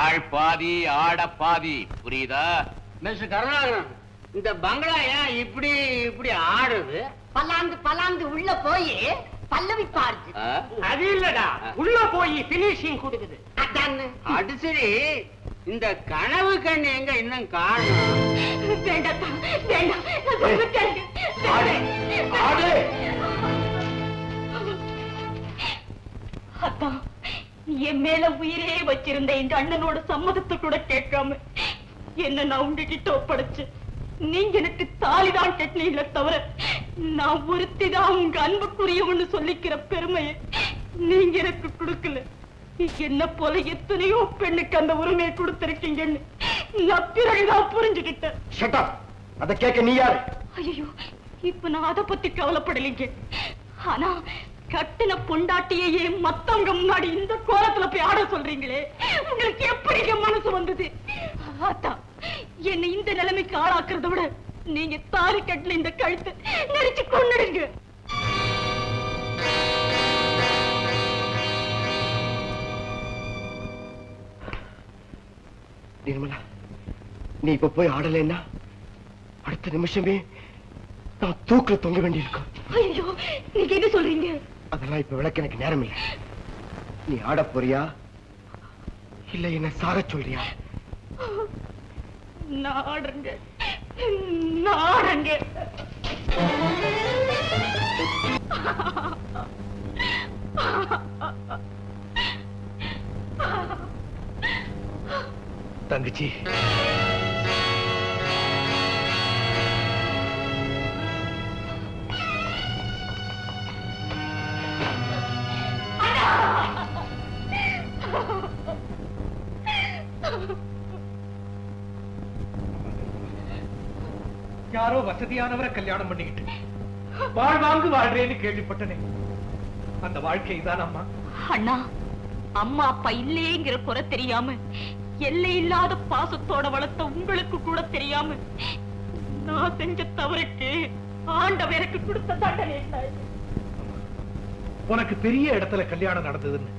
[SPEAKER 4] ஆள் பாதி ஆட பாதி, புரியுதா? மிஸ்டர் கருணாகரன், இந்த பங்களா ஏன் இப்படி இப்படி ஆடுது?
[SPEAKER 8] பலாந்து உள்ள போய் பல்லவி பாருது.
[SPEAKER 4] அது இல்லடா,
[SPEAKER 8] உள்ள போய் பினிஷிங் கொடுக்குது.
[SPEAKER 4] அது சரி, இந்த கனவு கண்ணு எங்க இன்னும் காணும்?
[SPEAKER 1] அதான் என் மேல உயிரே வச்சிருந்த இந்த அண்ணனோட சம்மதத்தை கூட கேட்காம என்ன நான் உங்ககிட்ட ஒப்படைச்சு நீங்க எனக்கு தாலிதான் கட்டினீங்களே தவிர நான் ஒருத்திதான் உங்க அன்புக்குரியவன்னு சொல்லிக்கிற பெருமையை நீங்க எனக்கு கொடுக்கல. என்ன போல எத்தனையோ பெண்ணுக்கு அந்த உரிமையை கொடுத்திருக்கீங்கன்னு நான் பிறகுதான் புரிஞ்சுக்கிட்டேன்.
[SPEAKER 6] அதை கேட்க நீ யாரு?
[SPEAKER 1] ஐயோ, இப்ப நான் அதை பத்தி கவலைப்படலைங்க. ஆனா கட்டின பொண்டாட்டியே மத்தவங்க முன்னாடி இந்த கோலத்துல போய் ஆட சொல்றீங்களே, உங்களுக்கு எப்படிங்க மனசு வந்தது? அதான் என்ன இந்த நிலைமைக்கு ஆளாக்குறத விட நீங்க தாலி கட்டின இந்த கழுத்தை நெரிச்சு கொன்னுடுங்க.
[SPEAKER 6] நிர்மலா, நீ இப்ப போய் ஆடலைன்னா அடுத்த நிமிஷமே நான் தூக்குல தொங்க வேண்டியிருக்கும்.
[SPEAKER 1] ஐயோ, நீங்க என்ன சொல்றீங்க?
[SPEAKER 6] அதெல்லாம் இப்ப விளக்க எனக்கு நேரம் இல்லை. நீ ஆட போறியா இல்ல என்ன சாக சொல்றியா?
[SPEAKER 1] நாடுங்க நாடுங்க.
[SPEAKER 3] தங்கச்சி, யாரோ வசதியானவரை கல்யாணம் பண்ணிக்கிட்டு வாழ்வாங்கு வாழ்றேன்னு கேள்விப்பட்டனே, அந்த வாழ்க்கை தான் அம்மா.
[SPEAKER 1] அண்ணா, அம்மா அப்பா இல்லையேங்கிற குறை தெரியாம எல்லை இல்லாத பாசத்தோட வளர்த்த உங்களுக்கு கூட தெரியாம நான் செஞ்ச தவறுக்கு ஆண்டவர் எனக்கு கொடுத்த தண்டனை என்ன?
[SPEAKER 3] உனக்கு பெரிய இடத்துல கல்யாணம் நடந்ததுன்னு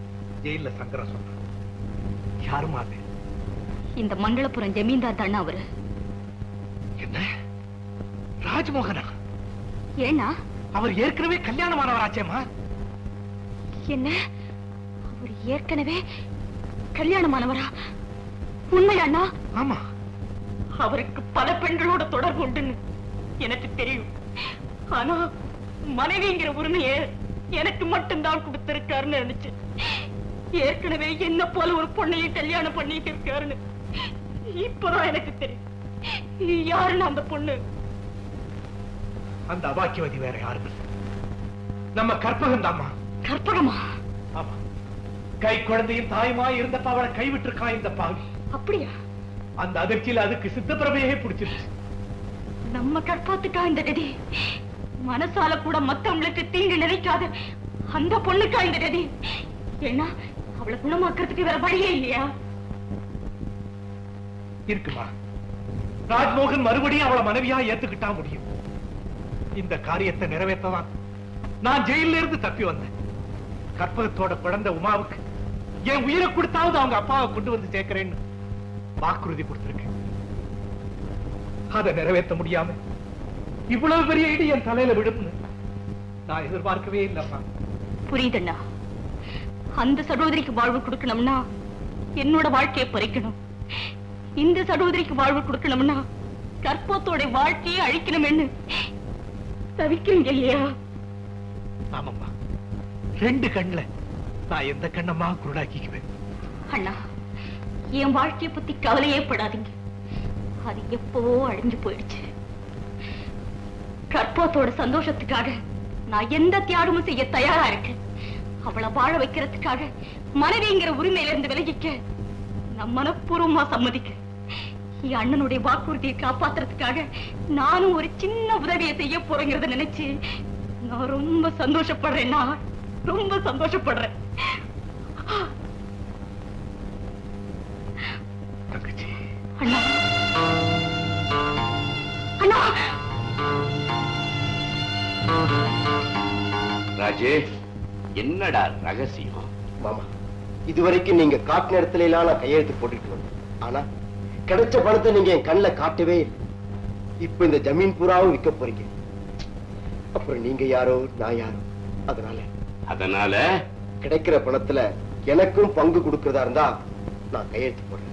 [SPEAKER 3] ஜெயில சங்கரம் சொன்னான். யாருமா அது?
[SPEAKER 1] இந்த மங்களபுரம் ஜமீன்தார் தானே அவரு.
[SPEAKER 3] என்ன, ராஜ்மோகனா?
[SPEAKER 1] ஏன்னா
[SPEAKER 3] அவர் ஏற்கனவே கல்யாணமானவராச்சேமா.
[SPEAKER 1] என்ன, அவர் ஏற்கனவே கல்யாணமானவரா? உண்மையாண்ணா?
[SPEAKER 3] ஆமா,
[SPEAKER 1] அவருக்கு பல பெண்களோட தொடர்பு உண்டுன்னு எனக்கு தெரியும். ஆனா மனைவிங்கிற உரிமையை எனக்கு மட்டும்தான் கொடுத்திருக்காருன்னு நினைச்சு ஏற்கனவே என்ன போல ஒரு பொண்ணையை கல்யாணம் பண்ணிட்டு இருக்காருன்னு இப்பதான் எனக்கு தெரியும். யாருன்னு அந்த பொண்ணு?
[SPEAKER 3] அந்த அபாக்கியவதி வேற யாரும் இல்லை, நம்ம கற்பகம் தாமா.
[SPEAKER 1] கற்பகமா?
[SPEAKER 3] ஆமா, கை குழந்தையும் தாயுமா இருந்தப்ப அவளை கைவிட்டிருக்கான் இந்த பாவி.
[SPEAKER 1] அப்படியா?
[SPEAKER 3] அந்த அதிர்ச்சியில அதுக்கு சித்தப்பிரமையே பிடிச்சிருச்சு.
[SPEAKER 1] நம்ம கற்பத்துக்கா இந்த கதி? மனசால கூட மத்தவங்களுக்கு தீங்கு நினைக்காத அந்த பொண்ணுக்கா இந்த கதி? ஏன்னா அவளை குணமாக்குறதுக்கு வேற வழியே இல்லையா?
[SPEAKER 3] இருக்குமா, ராஜ்மோகன் மறுபடியும் அவளை மனைவியா ஏத்துக்கிட்டா முடியும். இந்த காரியத்தை நிறைவேற்றதான் நான் ஜெயில இருந்து தப்பி வந்தேன். கற்பகத்தோட குழந்தை உமாவுக்கு என் உயிரை கொடுத்தாவது அவங்க அப்பாவை கொண்டு வந்து சேர்க்கிறேன்னு வாக்குறுதி கொடுத்திருக்கேன். அதை நிறைவேற்ற முடியாம இவ்வளவு பெரிய இடி என் தலையில விடும்னு நான் எதிர்பார்க்கவே இல்லப்பா.
[SPEAKER 1] புரியுதுண்ணா. அந்த சகோதரிக்கு வாழ்வு கொடுக்கணும்னா என்னோட வாழ்க்கையை பறிக்கணும். இந்த சகோதரிக்கு வாழ்வு கொடுக்கணும்னா கற்பத்தோட வாழ்க்கையை அழிக்கணும்னு தவிக்கிறீங்க இல்லையா?
[SPEAKER 3] ஆமாம்மா, 2 கண்ணுல நான் எந்த கண்ணம்மா குருடாக்கிக்குவேன்.
[SPEAKER 1] அண்ணா, என் வாழ்க்கையை பத்தி கவலையே படாதீங்க. அது எப்பவோ அழிஞ்சு போயிடுச்சு. கற்பத்தோட சந்தோஷத்துக்காக நான் எந்த தியாகமும் செய்ய தயாரா இருக்கேன். அவளை வாழ வைக்கிறதுக்காக மனைவிங்கிற உரிமையில இருந்து விலகிக்க நான் மனப்பூர்வமா சம்மதிக்க. என் அண்ணனுடைய வாக்குறுதியை காப்பாத்துறதுக்காக நானும் ஒரு சின்ன உதவியை செய்ய போறேங்கிறத நினைச்சு நான் ரொம்ப சந்தோஷப்படுறேன். நான் ரொம்ப சந்தோஷப்படுறேன்.
[SPEAKER 3] தங்கச்சி.
[SPEAKER 1] அண்ணா, அண்ணா.
[SPEAKER 4] ராஜே, என்னடா ரகசியம்?
[SPEAKER 6] மாமா, இதுவரைக்கும் நீங்க காட்டு நேரத்துல எல்லாம் நான் கையெழுத்து போட்டுட்டு வந்தேன். ஆனா கிடைச்ச பணத்தை நீங்க என் கண்ணுல காட்டவே இல்லை. இப்ப இந்த ஜமீன் பூராவும் விற்க போறீங்க. அப்புறம் நீங்க யாரோ நான் யாரோ. அதனால கிடைக்கிற பணத்துல எனக்கும் பங்கு கொடுக்கறதா இருந்தா நான் கையெழுத்து போடுறேன்.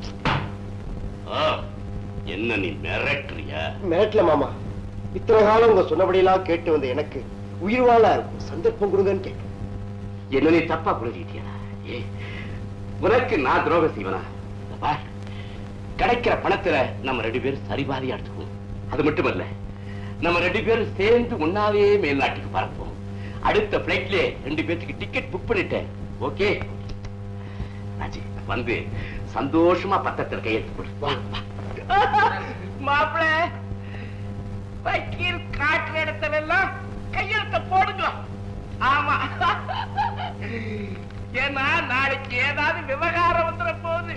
[SPEAKER 4] என்ன நீ மிரட்டுறியா?
[SPEAKER 6] மிரட்டல மாமா. இத்தனை காலம் உங்க சொன்னபடியெல்லாம் கேட்டு வந்த எனக்கு உயிர் வாழ சந்தர்ப்பம் கொடுங்கன்னு கேட்க.
[SPEAKER 4] என்ன நீ தப்பா புரிஞ்சுக்கிட்டியா? உனக்கு நான் துரோகம் செய்வனா? கிடைக்கிற பணத்துல நம்ம 2 பேரும் சரிபாதியா எடுத்துக்குவோம். அது மட்டுமல்ல, நம்ம 2 பேரும் சேர்ந்து ஒன்னாவே மேல்நாட்டுக்கு பறப்போம். அடுத்த பிளைட்ல 2 பேருக்கு டிக்கெட் புக் பண்ணிட்டேன். ஓகே ராஜி, வந்து சந்தோஷமா பத்திரத்துல கையெழுத்து போடு.
[SPEAKER 3] மாப்பிள்ள, வக்கீல் காட்டுற இடத்துலாம் கையெழுத்த போடுங்க. ஆமா, ஏன்னா நாளைக்கு ஏதாவது விவகாரம் வந்துட போகுது.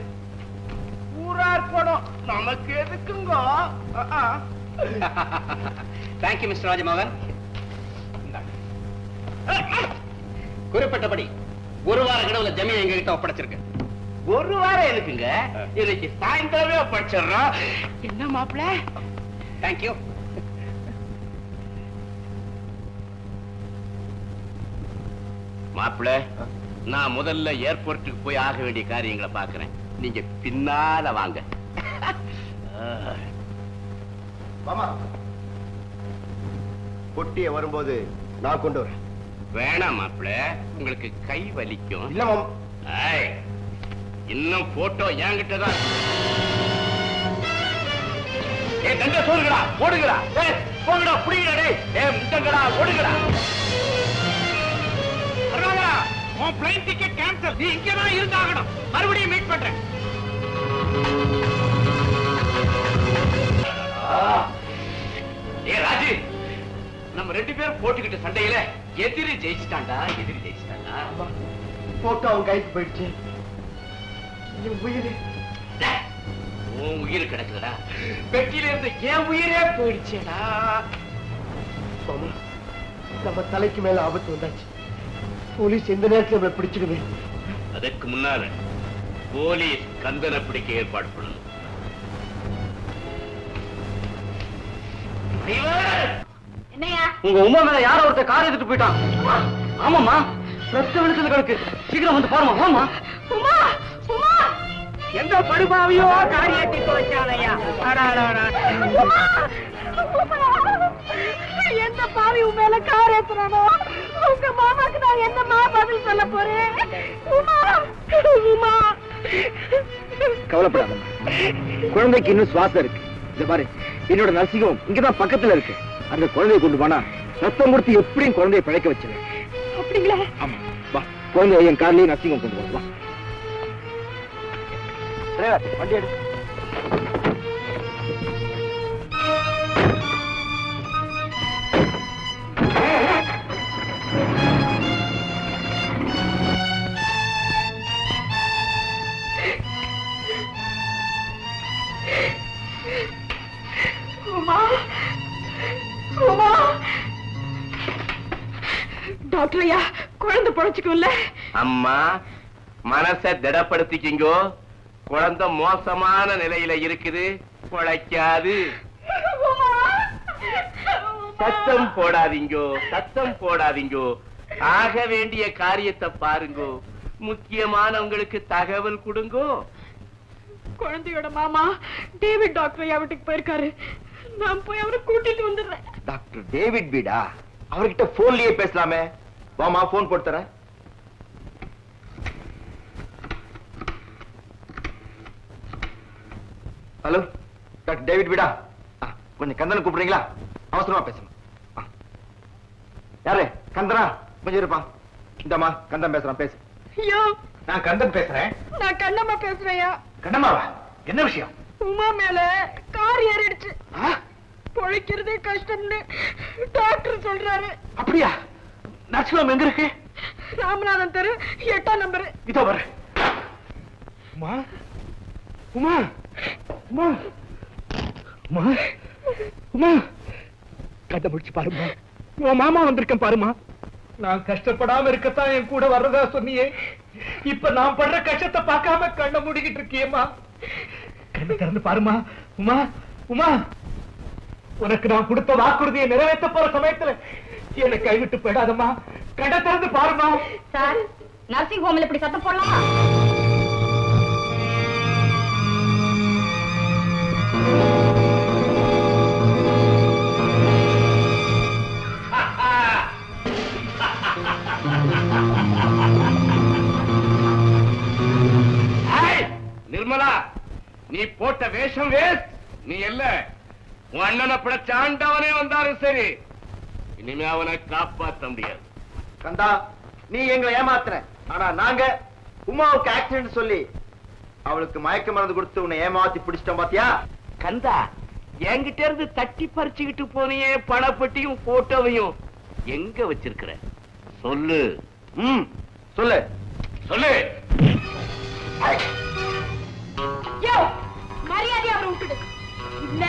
[SPEAKER 3] ஊரார் படம் நமக்கு எதுக்குங்க?
[SPEAKER 4] Thank you mister Rajamohan. குறிப்பிட்டபடி 1 வார கடவுள ஜமீன் எங்க கிட்ட ஒப்படைச்சிருக்கு.
[SPEAKER 3] 1 வாரம் எதுக்குங்க? இன்னைக்கு சாயந்தரமே ஒப்படைச்சிடுறோம். என்ன மாப்பிள்ள?
[SPEAKER 4] தேங்க்யூ. மாப்பிள்ள, நான் முதல்ல ஏர்போர்ட்டுக்கு போய் ஆக வேண்டிய காரியங்களை பாக்குறேன். நீங்க பின்னால வாங்க.
[SPEAKER 6] மாமா, பொட்டிய வரும்போது நான் கொண்டு வரேன்.
[SPEAKER 4] வேணாம் மாப்பிள்ள, உங்களுக்கு கை வலிக்கும்.
[SPEAKER 6] இல்ல மாமா.
[SPEAKER 4] இன்னும் போட்டோ என்கிட்டதான். தங்க சொல்லுங்கடா, ஓடுங்கடா, போங்கடா, புடிங்கடா, முட்டங்கடா, ஓடுங்கடா.
[SPEAKER 3] உன் பிளைன் டிக்கெட் கேன்சல். நீ இங்கதான் இருந்தாகணும். மறுபடியும் மீட் பண்றேன்.
[SPEAKER 4] ராஜி, நம்ம 2 பேரும் போட்டுக்கிட்ட சண்டையில எதிரி ஜெயிச்சிட்டாண்டா.
[SPEAKER 6] போட்டோ அவன் கைக்கு போயிடுச்சு.
[SPEAKER 4] உன் உயிர் கிடக்குதுடா. பெட்டியில இருந்து என் உயிரே போயிடுச்சேடா.
[SPEAKER 6] நம்ம தலைக்கு மேல ஆபத்து வந்தாச்சு. போலீஸ் எந்த நேரத்தில் நம்மளை பிடிச்சிடுமே.
[SPEAKER 4] அதுக்கு முன்னால போலீஸ் கந்தனை பிடிக்க ஏற்பாடு பண்ணணும்.
[SPEAKER 1] என்னையா?
[SPEAKER 2] உங்க உமா மேல யாரோ ஒருத்தர் கார் எடுத்துட்டு போயிட்டான். ஆமாமா, ரத்த வெளிச்சது கிடக்கு. சீக்கிரம் வந்து பாருமா. வாமா.
[SPEAKER 1] உமா, உமா,
[SPEAKER 3] எந்த படுபாவியோ காரியத்தை துவைச்சாலையா?
[SPEAKER 1] எந்த பாவி உன் மேல கார் ஏத்துறானோ உங்க மாமாக்கு நான் என்னமா பதில் சொல்ல போறேன்? உமா, உமா.
[SPEAKER 6] கவலைப்படாதம்மா, குழந்தைக்கு இன்னும் சுவாசம் இருக்கு. இந்த பாரு, என்னோட நர்சிங்கம் இங்கதான் பக்கத்துல இருக்கு. அந்த குழந்தையை கொண்டு போனா ரத்தம் கொடுத்து எப்படியும் குழந்தையை பிழைக்க வச்சிருவேன்.
[SPEAKER 1] அப்படிங்களா?
[SPEAKER 6] ஆமா, வா, குழந்தைய என் கார்லயே நர்சிங்கம் கொண்டு வா. வண்டி எடு.
[SPEAKER 1] டாக்டர் ஐயா, குழந்தை பொழைச்சுக்கும்ல?
[SPEAKER 4] அம்மா, மனசை திடப்படுத்திக்கிங்கோ. குழந்தை மோசமான நிலையில இருக்குது, பொழைக்காது. சத்தம் போடாதீங்கோ, சத்தம் போடாதீங்கோ. ஆக வேண்டிய காரியத்தை பாருங்கோ. முக்கியமானவங்களுக்கு தகவல் கொடுங்கோ.
[SPEAKER 1] குழந்தையோட மாமா டேவிட் டாக்டர் வீட்டுக்கு போயிருக்காரு. நான் போய் அவரை கூட்டிட்டு வந்துடுறேன்.
[SPEAKER 6] டாக்டர் டேவிட் வீடா? அவர்கிட்ட போன்லயே பேசலாமே. வாமா, போன் போட்டு தரேன். ஹலோ, டாக்டர் டேவிட் வீடா? கொஞ்சம் கந்தனை கூப்பிடுறீங்களா? அவசரமா பேசணும். யாரு? கந்தனா? கொஞ்சம் இருப்பா. இந்தம்மா கந்தன் பேசுறான், பேசு.
[SPEAKER 1] ஐயோ,
[SPEAKER 3] நான் கந்தன் பேசுறேன்.
[SPEAKER 1] நான் கண்ணம்மா பேசுறேயா.
[SPEAKER 3] கண்ணம்மாவா? என்ன விஷயம்?
[SPEAKER 1] உமா மேல கார் ஏறிடுச்சு. பொழைக்கிறதே கஷ்டம்னு டாக்டர் சொல்றாரு.
[SPEAKER 3] அப்படியா? நர்சிங் எங்க இருக்கு?
[SPEAKER 1] ராமநாதன் தெரு 8ஆம் நம்பர்.
[SPEAKER 3] இதோ வர. உமா, உமா, உமா, உமா, உமா, கண்ண முடிச்சு பாருமா. உன் மாமா வந்திருக்கேன் பாருமா. நான் கஷ்டப்படாம இருக்கத்தான் என் கூட வர்றதா சொன்னியே. இப்ப நான் படுற கஷ்டத்தை பார்க்காம கண்ண மூடிக்கிட்டு இருக்கியேம்மா. கண்ணு திறந்து பாருமா. உமா, உமா, உனக்கு நான் கொடுத்த வாக்குறுதியை நிறைவேற்ற போற சமயத்துல என்னை கைவிட்டு போயிடாதம்மா. கண்ணை திறந்து பாருமா.
[SPEAKER 1] சார், நர்சிங் ஹோம்ல இப்படி சத்தம் போடலாமா?
[SPEAKER 4] நிர்மலா, நீ போட்ட வேஷம் வேஸ்ட். நீ இல்ல, உன் அண்ணனை பிடிச்ச ஆண்டவனே வந்தாலும் சரி, இனிமே அவனை காப்பாற்ற முடியாது.
[SPEAKER 6] கந்தா, நீ எங்களை ஏமாத்துற. ஆனா நாங்க உமாவுக்கு ஆக்சிடென்ட் சொல்லி அவளுக்கு மயக்க மருந்து கொடுத்து உன்னை ஏமாத்தி பிடிச்சிட்டோம் பாத்தியா?
[SPEAKER 4] கந்தா, என்கிட்ட இருந்து தட்டி பறிச்சுக்கிட்டு போனியே பணப்பட்டியும் போட்டோவையும் எங்க வச்சிருக்கிற? சொல்லு.
[SPEAKER 6] சொல்லு,
[SPEAKER 4] சொல்லு.
[SPEAKER 1] மரியாதை அவரை விட்டுடு. இல்ல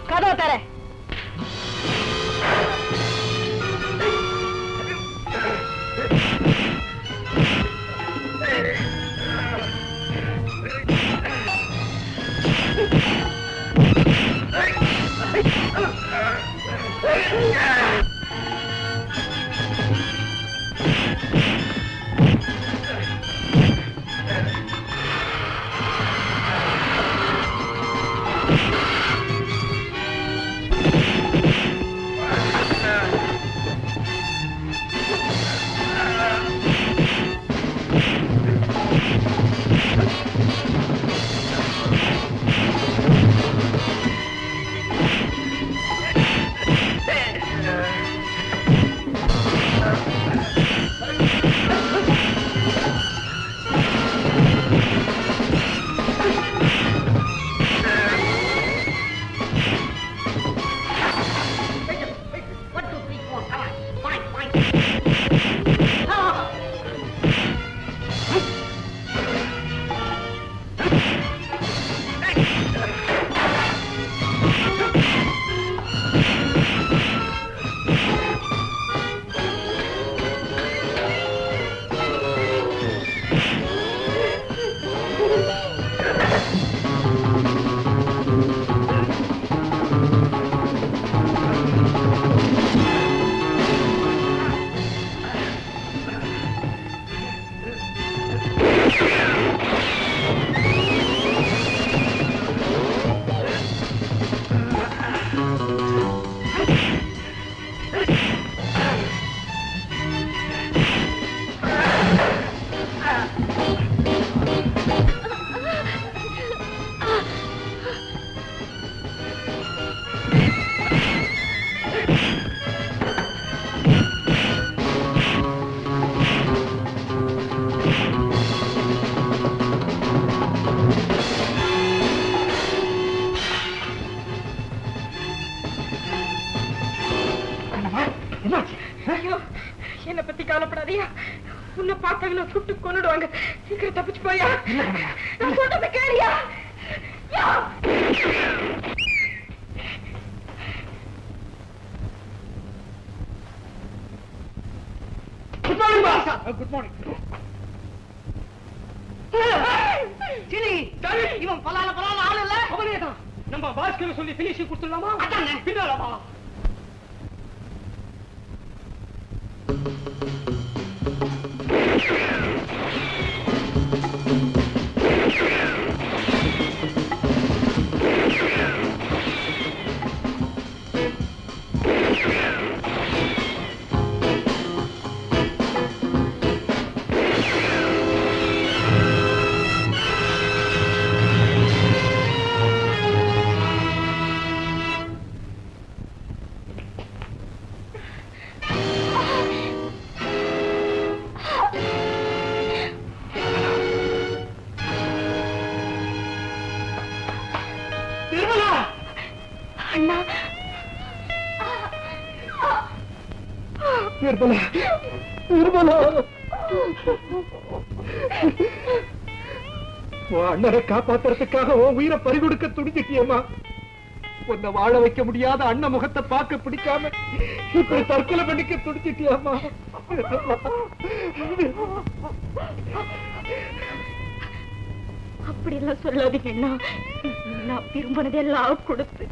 [SPEAKER 1] கதவை தர. என்ன பத்தி கவலைப்படாதியா. உன்னை பார்த்தாங்க சுட்டு கொன்னுடுவாங்க. சீக்கிரம் தப்பிச்சு போயா. நான் சொல்றத கேளியா.
[SPEAKER 3] Good morning.
[SPEAKER 6] சிலி இவன் பலால ஆள் இல்ல.
[SPEAKER 3] அவனேதான். நம்ம பாஸ்கர் சொல்லி பினிஷ் கொடுத்துடலாமா? பின்னாலமா? அண்ணனை காப்பாத்துறதுக்காக உன் உயிரை பறிகொடுக்க துடிச்சிட்டியம்மா. உன்னை வாழ வைக்க முடியாத அண்ணன் முகத்தை பார்க்க பிடிக்காம இப்படி தற்கொலை பண்ணிக்க துடிச்சிட்டியம்மா.
[SPEAKER 1] அப்படி எல்லாம் சொல்லாதீங்கன்னா, நான் விரும்பினதெல்லாம் கொடுத்து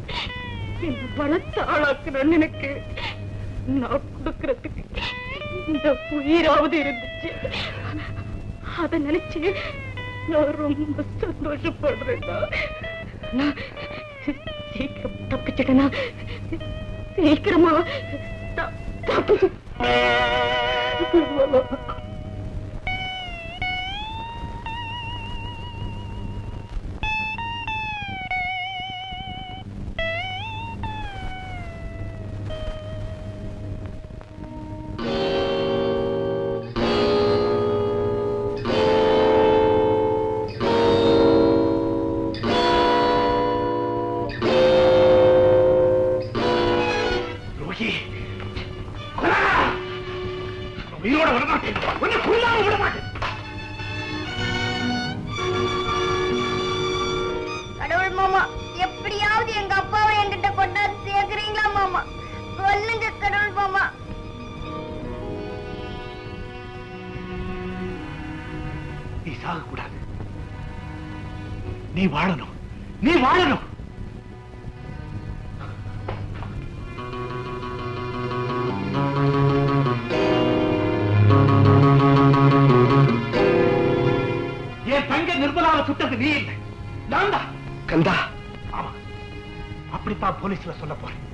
[SPEAKER 1] என் பலத்தை ஆளாக்குறேன்னு எனக்கு நான் கொடுக்கறதுக்கு இந்த உயிராவது இருந்துச்சு. அத நினைச்சு நான் ரொம்ப சந்தோஷப்படுறேன்னா. நான் சீக்கிரம் தப்பிச்சிட்டேனா? சீக்கிரமா தப்பிச்சு
[SPEAKER 3] நீ வாழணும், நீ வாழணும். என் தங்க நிர்மலாவை சுட்டது நீ இல்லை, நான் தான்.
[SPEAKER 6] கந்தா,
[SPEAKER 3] ஆமா, அப்படித்தான் போலீஸ்ல சொல்ல போறேன்.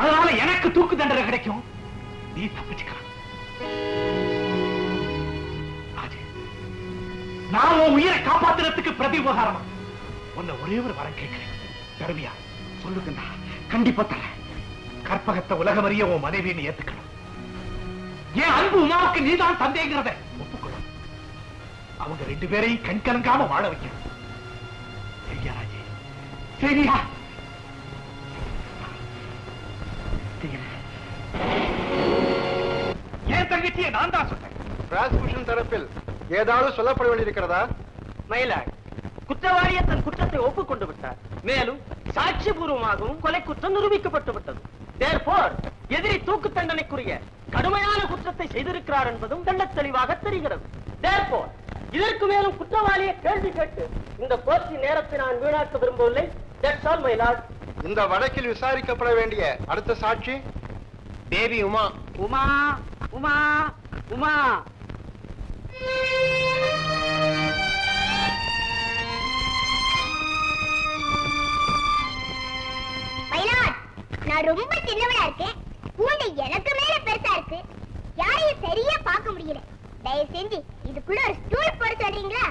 [SPEAKER 3] அதனால எனக்கு தூக்கு தண்டனை கிடைக்கும், நீ தப்பிச்சுக்கலாம். நான் உன் உயிரை காப்பாத்துறதுக்கு பிரதி உபகாரமா உன்னை ஒரே ஒரு வரம் கேட்கிறேன். தருவியா? சொல்லுங்கண்ணா. கண்டிப்பா தரேன். கற்பகத்தை உலகம் அறிய உன் மனைவியை ஏத்துக்கணும். என் அன்பு உமாவுக்கு நீதான் தந்தைங்கிறத ஒப்புக்கொள்ளும். அவங்க ரெண்டு பேரையும் கண்கலங்காம வாழ வைக்கணும். சரியா ராஜே? சரியா? என் தங்கச்சியை நான் தான் சொன்னேன்.
[SPEAKER 2] பிராசிகியூஷன் தரப்பில் ஏதாவது சொல்லப்பட வேண்டியிருக்கிறதா?
[SPEAKER 6] மயிலாள், குற்றவாளியை தன் குற்றத்தை ஒப்புக்கொண்டு விட்டார். மேலும் சாட்சிபூர்வமாகவும் கொலை குற்றம் நிரூபிக்கப்பட்டு விட்டது. Therefore, எதிரி தூக்கு தண்டனைக்குரிய கடுமையான குற்றத்தை செய்திருக்கிறார் என்பதும் தெள்ளத் தெளிவாக தெரிகிறது. Therefore, இதற்கு மேலும் குற்றவாளியை கேள்வி கேட்டு இந்த கோர்ட்டின் நேரத்தை நான் வீணாக்க விரும்பவில்லை. That's all, my lord.
[SPEAKER 2] இந்த வழக்கில் விசாரிக்கப்பட வேண்டிய அடுத்த சாட்சி தேவி உமா.
[SPEAKER 6] உமா உமா உமா.
[SPEAKER 5] நான் ரொம்ப சின்னவளா இருக்கேன், கூண்டை எனக்கு மேல பெருசா இருக்கு, யாரையும் சரியா பார்க்க முடியல. தயவு செஞ்சு இதுக்குள்ள ஒரு ஸ்டூல் போட சொல்றீங்களா?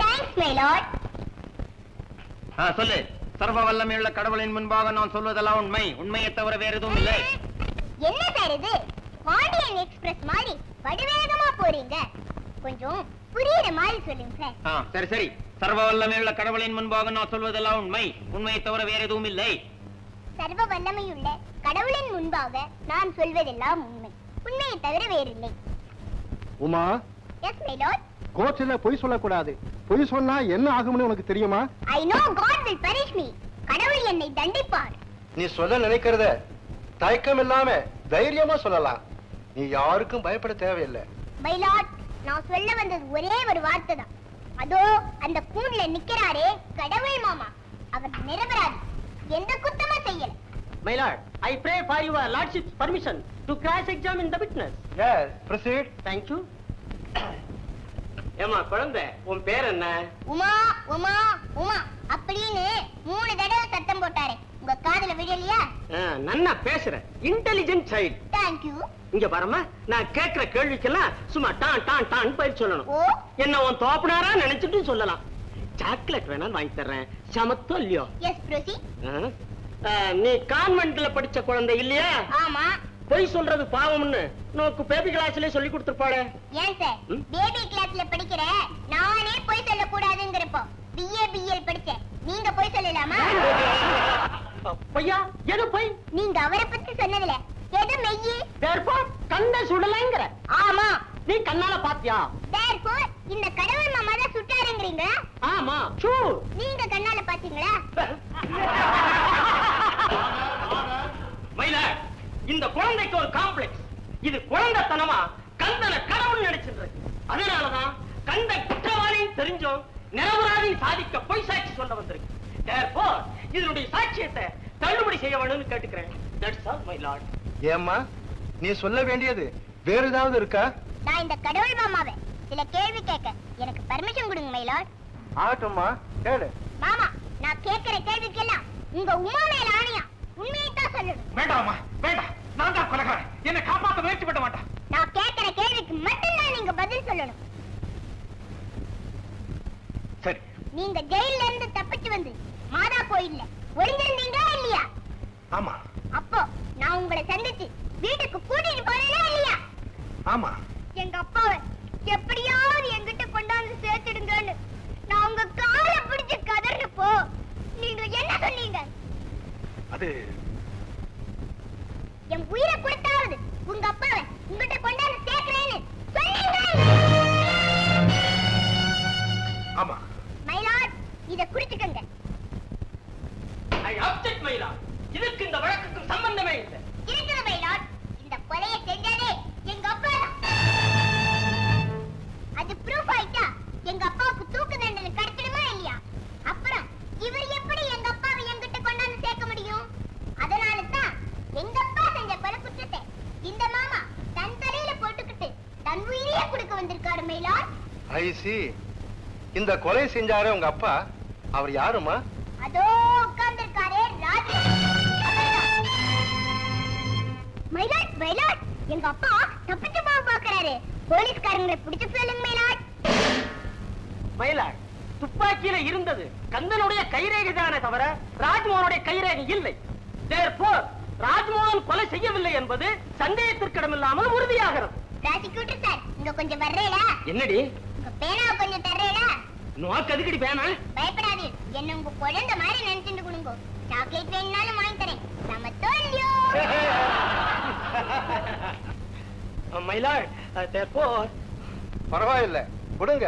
[SPEAKER 5] Thanks my Lord.
[SPEAKER 6] சொல்லு. சர்வ வல்லமையுள்ள கடவுளின் முன்பாக நான் சொல்வதெல்லாம் உண்மை, உண்மையை தவிர வேற எதுவும் இல்லை.
[SPEAKER 5] என்ன சார் இது? பாண்டியன் எக்ஸ்பிரஸ் மாதிரி வடிவேகமா போறீங்க, கொஞ்சம் புரியுற மாதிரி சொல்லுங்க சார்.
[SPEAKER 6] சரி சரி. சர்வ வல்லமையுள்ள கடவுளின் முன்பாக நான் சொல்வதெல்லாம் உண்மை, உண்மையை தவிர வேற எதுவும் இல்லை.
[SPEAKER 5] சர்வ வல்லமையுள்ள கடவுளின் முன்பாக நான் சொல்வதெல்லாம் உண்மை, உண்மையை தவிர வேறில்லை.
[SPEAKER 2] உமா.
[SPEAKER 5] Yes my lord.
[SPEAKER 2] கோர்ட்ல பொய் சொல்லக்கூடாது. பொய் சொன்னா என்ன ஆகும்னு உனக்கு தெரியுமா?
[SPEAKER 5] I know God will punish me. கடவுள் என்னை தண்டிப்பார்.
[SPEAKER 2] நீ சொல்ல நினைக்கிறத தயக்கம் இல்லாம தைரியமா சொல்லலாம். நீ யாருக்கும் பயப்பட தேவையில்லை.
[SPEAKER 5] மயிலாட், நான் சொல்ல வந்தது ஒரே ஒரு வார்த்தை தான். அதோ அந்த கூண்டுல நிக்கிறாரே கடவுள் மாமா, அவர் நிரபராதி, எந்த குத்தமும் செய்யல.
[SPEAKER 6] My lord, I pray for your lordship's permission to cross-examine the witness.
[SPEAKER 2] Yes, proceed.
[SPEAKER 6] Thank you. ஏமா குழந்தை, உன் பேர் என்ன?
[SPEAKER 5] உமா உமா உமா அப்படின்னு 3 தடவை சத்தம் போட்டாரே, உங்க காதுல விழலையா?
[SPEAKER 6] நன்னா பேசுற, இன்டெலிஜென்ட் சைல்ட்.
[SPEAKER 5] Thank you.
[SPEAKER 6] இங்க பாருமா, நான் கேக்குற கேள்விக்கெல்லாம் சும்மா டான் டான் டான் பயிர் சொல்லணும்.
[SPEAKER 5] ஓ,
[SPEAKER 6] என்ன உன் தோப்பனாரா நினைச்சிட்டு சொல்லலாம். சாக்லேட் வேணா வாங்கி தர்றேன், சமத்தோ இல்லையோ?
[SPEAKER 5] yes proceed.
[SPEAKER 6] நீ கான்வென்ட்ல படிச்ச குழந்தை இல்லையா?
[SPEAKER 5] ஆமா.
[SPEAKER 6] பொய் சொல்றது பாவம்னு நோக்கு பேபி கிளாஸ்லயே சொல்லி கொடுத்துருப்பாளே.
[SPEAKER 5] ஏன் சார், பேபி கிளாஸ்ல படிக்கிற நானே போய் சொல்ல கூடாதுங்கறப்போ BA படிச்சேன், நீங்க போய் சொல்லலாமா?
[SPEAKER 6] பொய்யா? எது பொய்?
[SPEAKER 5] நீங்க அவரை பத்தி சொன்னதுல எது மெய்யி?
[SPEAKER 6] therefore கண்ணை சுடலைங்கற.
[SPEAKER 5] ஆமா.
[SPEAKER 6] நீ கண்ணால பாத்தியா?
[SPEAKER 5] therefore இந்த கடவுள் மாமா தான் சுட்டாருங்கறீங்க.
[SPEAKER 6] ஆமா. sure.
[SPEAKER 5] நீங்க கண்ணால பாத்தீங்களா?
[SPEAKER 6] மயில, இந்த குழந்தைக்கு ஒரு காம்ப்ளெக்ஸ். இது குழந்தைத்தனமா கந்தனை கடவுள் நினைச்சிருக்கு. அதனாலதான் கந்த குற்றவாளின்னு தெரிஞ்சும் நிரபராதின்னு சாதிக்க பொய் சாட்சி சொல்ல வந்திருக்கு. therefore இதனுடைய சாட்சியத்தை தள்ளுபடி செய்ய வேணும்னு கேட்டுக்கிறேன். that's all my lord.
[SPEAKER 2] ஏம்மா, நீ சொல்ல வேண்டியது வேற ஏதாவது இருக்கா?
[SPEAKER 5] நான் இந்த கடவுள் மாமாவை சில கேள்வி கேட்க எனக்கு பர்மிஷன் கொடுங்க மயிலாட்.
[SPEAKER 2] ஆகட்டும்மா, கேளு.
[SPEAKER 5] மாமா, நான் கேட்கிற கேள்விக்கெல்லாம் உங்க உமா மேல ஆணையா உண்மையை தான் சொல்லணும்.
[SPEAKER 3] வேண்டாமா, வேண்டாம். நான் தான் கொலைகாரன். என்னை காப்பாற்ற முயற்சி பண்ண மாட்டான்.
[SPEAKER 5] நான் கேட்கிற கேள்விக்கு மட்டும்தான் நீங்க பதில் சொல்லணும்.
[SPEAKER 3] சரி.
[SPEAKER 5] நீங்க ஜெயில இருந்து தப்பிச்சு வந்து மாதா கோயில்ல ஒளிஞ்சிருந்தீங்களா இல்லையா?
[SPEAKER 3] ஆமா.
[SPEAKER 5] அப்போ நான் உங்களை சந்திச்சு வீட்டுக்கு கூட்டிட்டு போனேனா இல்லையா?
[SPEAKER 3] ஆமா.
[SPEAKER 5] எங்க அப்பாவை எப்படியாவது என்கிட்ட கொண்டாந்து சேர்த்துடுங்கன்னு நான் உங்க காலை பிடிச்சு கதறினப்போ நீங்க என்ன சொன்னீங்க?
[SPEAKER 3] அது
[SPEAKER 5] என் உயிரை கொடுத்தாவது உங்க அப்பாவை உங்ககிட்ட கொண்டாந்து சேர்க்கிறேன்னு சொன்னீங்க.
[SPEAKER 3] ஆமா.
[SPEAKER 5] மயிலாட், இத குறிச்சுக்கங்க.
[SPEAKER 6] I object my lord. இதுக்கு இந்த வழக்குக்கு சம்பந்தமே இல்லை.
[SPEAKER 5] இருக்குது மயிலாட், இந்த கொலையை செஞ்சதே எங்க அப்பா தான். அது ப்ரூஃப் ஆயிட்டா எங்க அப்பாவுக்கு தூக்கு தண்டனை கிடைச்சிடுமா இல்லையா? அப்புறம் இவர் எப்படி எங்க அப்பாவை என்கிட்ட கொண்டாந்து சேர்க்க முடியும்? அதனால தான் எங்க அப்பா செஞ்ச கொலை குற்றத்தை இந்த மாமா தன் தலையில போட்டுக்கிட்டு தன் உயிரையே கொடுக்க வந்திருக்காரு மயிலாட்.
[SPEAKER 2] ஐ see. இந்த கொலை செஞ்சாரே உங்க அப்பா, அவர் யாருமா?
[SPEAKER 5] அதோ உட்கார்ந்திருக்காரே ராஜு. மயிலாட் மயிலாட், எங்க அப்பா தப்பிச்சு போக பாக்குறாரு. போலீஸ்காரங்களை பிடிச்சு சொல்லுங்க மயிலாட்.
[SPEAKER 6] மயிலாட், துப்பாக்கியில இருந்தது கந்தனுடைய கைரேகை தானே தவிர ராஜ்மோகனுடைய கைரேகை இல்லை. therefore ராஜ்மோகன் கொலை செய்யவில்லை என்பது சந்தேகத்திற்கிடமில்லாமல் உறுதியாகிறது.
[SPEAKER 5] ப்ராசிக்யூட்டர் சார், இங்க கொஞ்சம் வர்றேடா.
[SPEAKER 6] என்னடி?
[SPEAKER 5] உங்க பேனாவை கொஞ்சம் தர்றேடா.
[SPEAKER 6] நோக்கு எதுக்கடி பேனா?
[SPEAKER 5] பயப்படாதீர், என்ன உங்க குழந்தை மாதிரி நினைச்சுட்டு கொடுங்க. சாக்லேட் வேணும்னாலும் வாங்கி தரேன். நம்ம தோல்லியோ.
[SPEAKER 6] மயிலாட், therefore
[SPEAKER 2] பரவாயில்லை, கொடுங்க.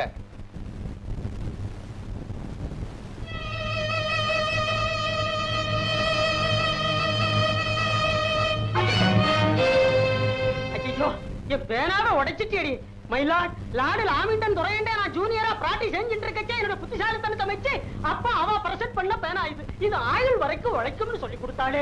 [SPEAKER 6] ஐயோ, என் பேனாவை உடைச்சிட்டேடி. மயிலாட், லாடு லாமிண்டன் துறையண்டே நான் ஜூனியரா பிராக்டிஸ் செஞ்சுட்டு இருக்கச்சே என்னோட புத்திசாலித்தனத்தை வச்சு அப்பா அவ பிரசன்ட் பண்ண பேனா இது ஆயுள் வரைக்கும் உழைக்கும்னு சொல்லி கொடுத்தாளே.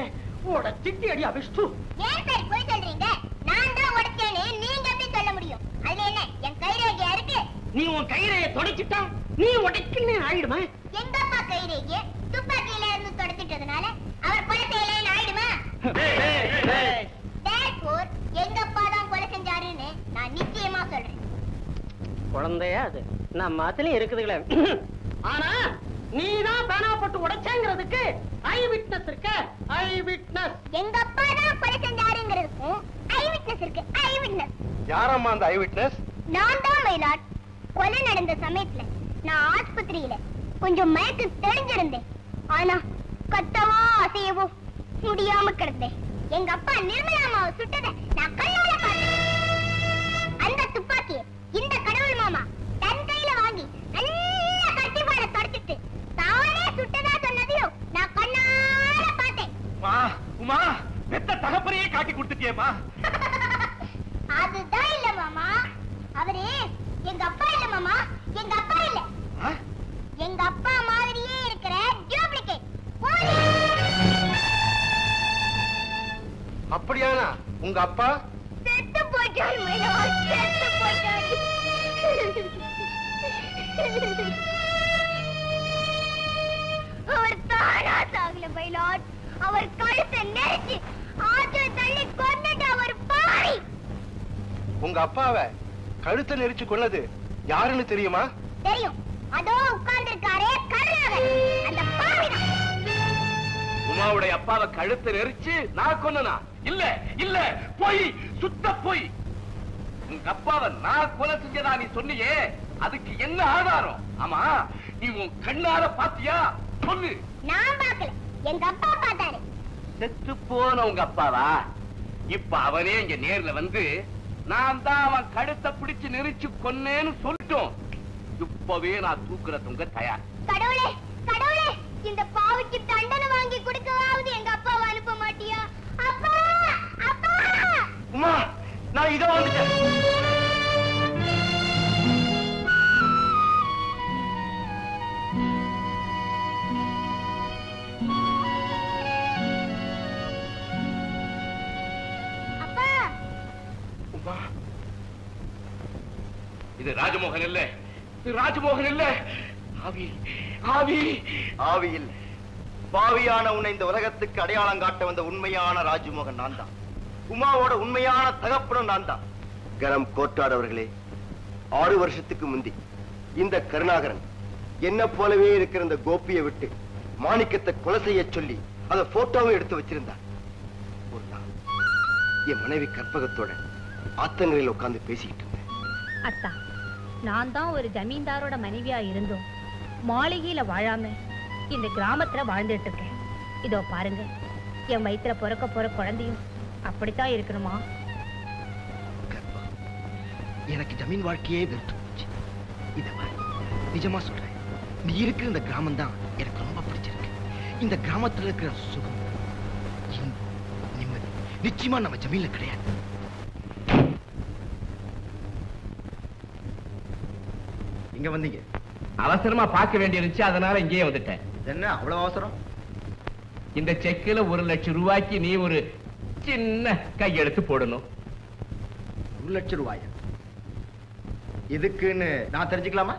[SPEAKER 6] உடைச்சிட்டேடி அபிஷ்டு.
[SPEAKER 5] ஏன் சார் போய் சொல்றீங்க? நான் தான் உடைச்சேன்னு நீங்க எப்படி சொல்ல முடியும்? அதுல என்ன என் கைரேகையா இருக்கு?
[SPEAKER 6] நீ உன் கைரேகையை தொடச்சிட்டா நீ உடைக்குன்னு ஆயிடுமா?
[SPEAKER 5] எங்க அப்பா கைரேகையை துப்பாக்கியில இருந்து தொடச்சிட்டதுனால அவர் கொலை செய்யலன்னு ஆயிடுமா? therefore எங்க அப்பா தான் கொலை செஞ்சாருன்னு நான் நிச்சயமா சொல்றேன்.
[SPEAKER 6] குழந்தையா அது நம்ம அதுலயும் இருக்குதுங்களே. ஆனா நீதான் பேனா போட்டு உடைச்சேங்கிறதுக்கு ஐ விட்னஸ் இருக்க. ஐ விட்னஸ்.
[SPEAKER 5] எங்க அப்பா தான் கொலை செஞ்சாருங்கிறதுக்கும் ஐ விட்னஸ் இருக்கு. ஐ விட்னஸ்.
[SPEAKER 2] யாரம்மா அந்த ஐ விட்னஸ்?
[SPEAKER 5] நான் தான் மயிலாட். கொலை நடந்த சமயத்துல நான் ஆஸ்பத்திரியில கொஞ்சம் மயக்கு தெளிஞ்சிருந்தேன். ஆனா கத்தவோ அசையவோ முடியாம கிடந்தேன். எங்க அப்பா நிர்மலாமாவை சுட்டதை நான் கண்ணால பார்த்தேன். அந்த துப்பாக்கியை இந்த கடவுள் மாமா தன் கையில வாங்கி நல்லா கட்டிப்பாட தொடச்சிட்டு தானே சுட்டதா சொன்னதையும் நான் கண்ணால பார்த்தேன். அதுதான் இல்ல மாமா. அவரு எங்க அப்பா இல்ல மாமா. எங்க அப்பா இல்ல. எங்க அப்பா மாதிரியே இருக்கிற டூப்ளிகேட்.
[SPEAKER 2] அப்படியானா உங்க அப்பா
[SPEAKER 5] செத்து போயிட்டாரு மைலாட். செத்து போயிட்டாரு. அவர் தானா சாகல மைலாட். அவர் கழுத்தை நெரிச்சு ஆத்துல தள்ளி கொன்னுட்டு அவர் பாரி.
[SPEAKER 2] உங்க அப்பாவை கழுத்தை நெரிச்சு கொன்னது யாருன்னு தெரியுமா?
[SPEAKER 5] தெரியும். அதோ உட்கார்ந்து இருக்காரே கருணாகர், அந்த பாவிதான்.
[SPEAKER 4] உமாவுடைய அப்பாவை கழுத்தை நெரிச்சு நான் கொன்னனா? இல்ல இல்ல, போய் சுத்த போய். உங்க அப்பாவை நான் கொலை செஞ்சதா நீ சொன்னியே, அதுக்கு என்ன ஆதாரம்? ஆமா, நீ உன் கண்ணால பாத்தியா? சொல்லு.
[SPEAKER 5] நான் பார்க்கல, எங்க அப்பா பார்த்தாரு.
[SPEAKER 4] செத்து போன உங்க அப்பாவா? இப்ப அவனே இங்க நேர்ல வந்து நான் தான் அவன் கழுத்தை பிடிச்சு நெரிச்சு கொன்னேன்னு சொல்லிட்டோம். இப்பவே நான் தூக்குற தொங்க தயார்.
[SPEAKER 5] கடவுளே கடவுளே, இந்த பாவிக்கு தண்டனை வாங்கி கொடுக்கவாவது எங்க அப்பாவை அனுப்ப மாட்டியா? அப்பா அப்பா.
[SPEAKER 2] உமா, நான் இதோ வந்துட்டேன்.
[SPEAKER 5] அப்பா.
[SPEAKER 2] உமா,
[SPEAKER 4] இது ராஜமோகன் இல்ல, இது ராஜமோகன் இல்ல. ஆவி ஆவி
[SPEAKER 2] ஆவி இல்ல. பாவியான உன்னை இந்த உலகத்துக்கு அடையாளம் காட்ட வந்த உண்மையான ராஜமோகன் நான் தான். உமாவோட உண்மையான தகப்பனும் நான் தான். கரம் கோட்டார் அவர்களே, 6 வருஷத்துக்கு முந்தி இந்த கருணாகரன் என்ன போலவே இருக்கிற இந்த கோபியை விட்டு மாணிக்கத்தை கொலை செய்ய சொல்லி அத போட்டோவும் எடுத்து வச்சிருந்தார். ஒரு நாள் என் மனைவி கற்பகத்தோட ஆத்தங்கரையில் உட்கார்ந்து பேசிக்கிட்டு இருந்தேன்.
[SPEAKER 1] அத்தா, நான் தான் ஒரு ஜமீன்தாரோட மனைவியா இருந்தோம் மாளிகையில வாழாம இந்த கிராமத்துல வாழ்ந்துட்டு இருக்கேன். இதோ பாருங்க, என் வயித்துல பிறக்க போற குழந்தையும் அப்படித்தான் இருக்கணுமா?
[SPEAKER 2] கற்பா, எனக்கு ஜமீன் வாழ்க்கையே வெறுத்து போச்சு. இத பாரு, நிஜமா சொல்றேன், நீ இருக்கிற இந்த கிராமம் தான் எனக்கு ரொம்ப பிடிச்சிருக்கு. இந்த கிராமத்துல இருக்கிற சுகம், இன்பம், நிம்மதி நிச்சயமா நம்ம ஜமீன்ல கிடையாது. இங்க வந்தீங்க?
[SPEAKER 4] அவசரமா பார்க்க வேண்டியிருந்துச்சு, அதனால இங்கேயே வந்துட்டேன்.
[SPEAKER 2] என்ன அவ்வளவு அவசரம்?
[SPEAKER 4] இந்த செக்குல 1 லட்சம் ரூபாய்க்கு நீ ஒரு சின்ன கையெழுத்து போடணும்.
[SPEAKER 2] 1 லட்சம் ரூபாய் எதுக்குன்னு நான் தெரிஞ்சுக்கலாமா?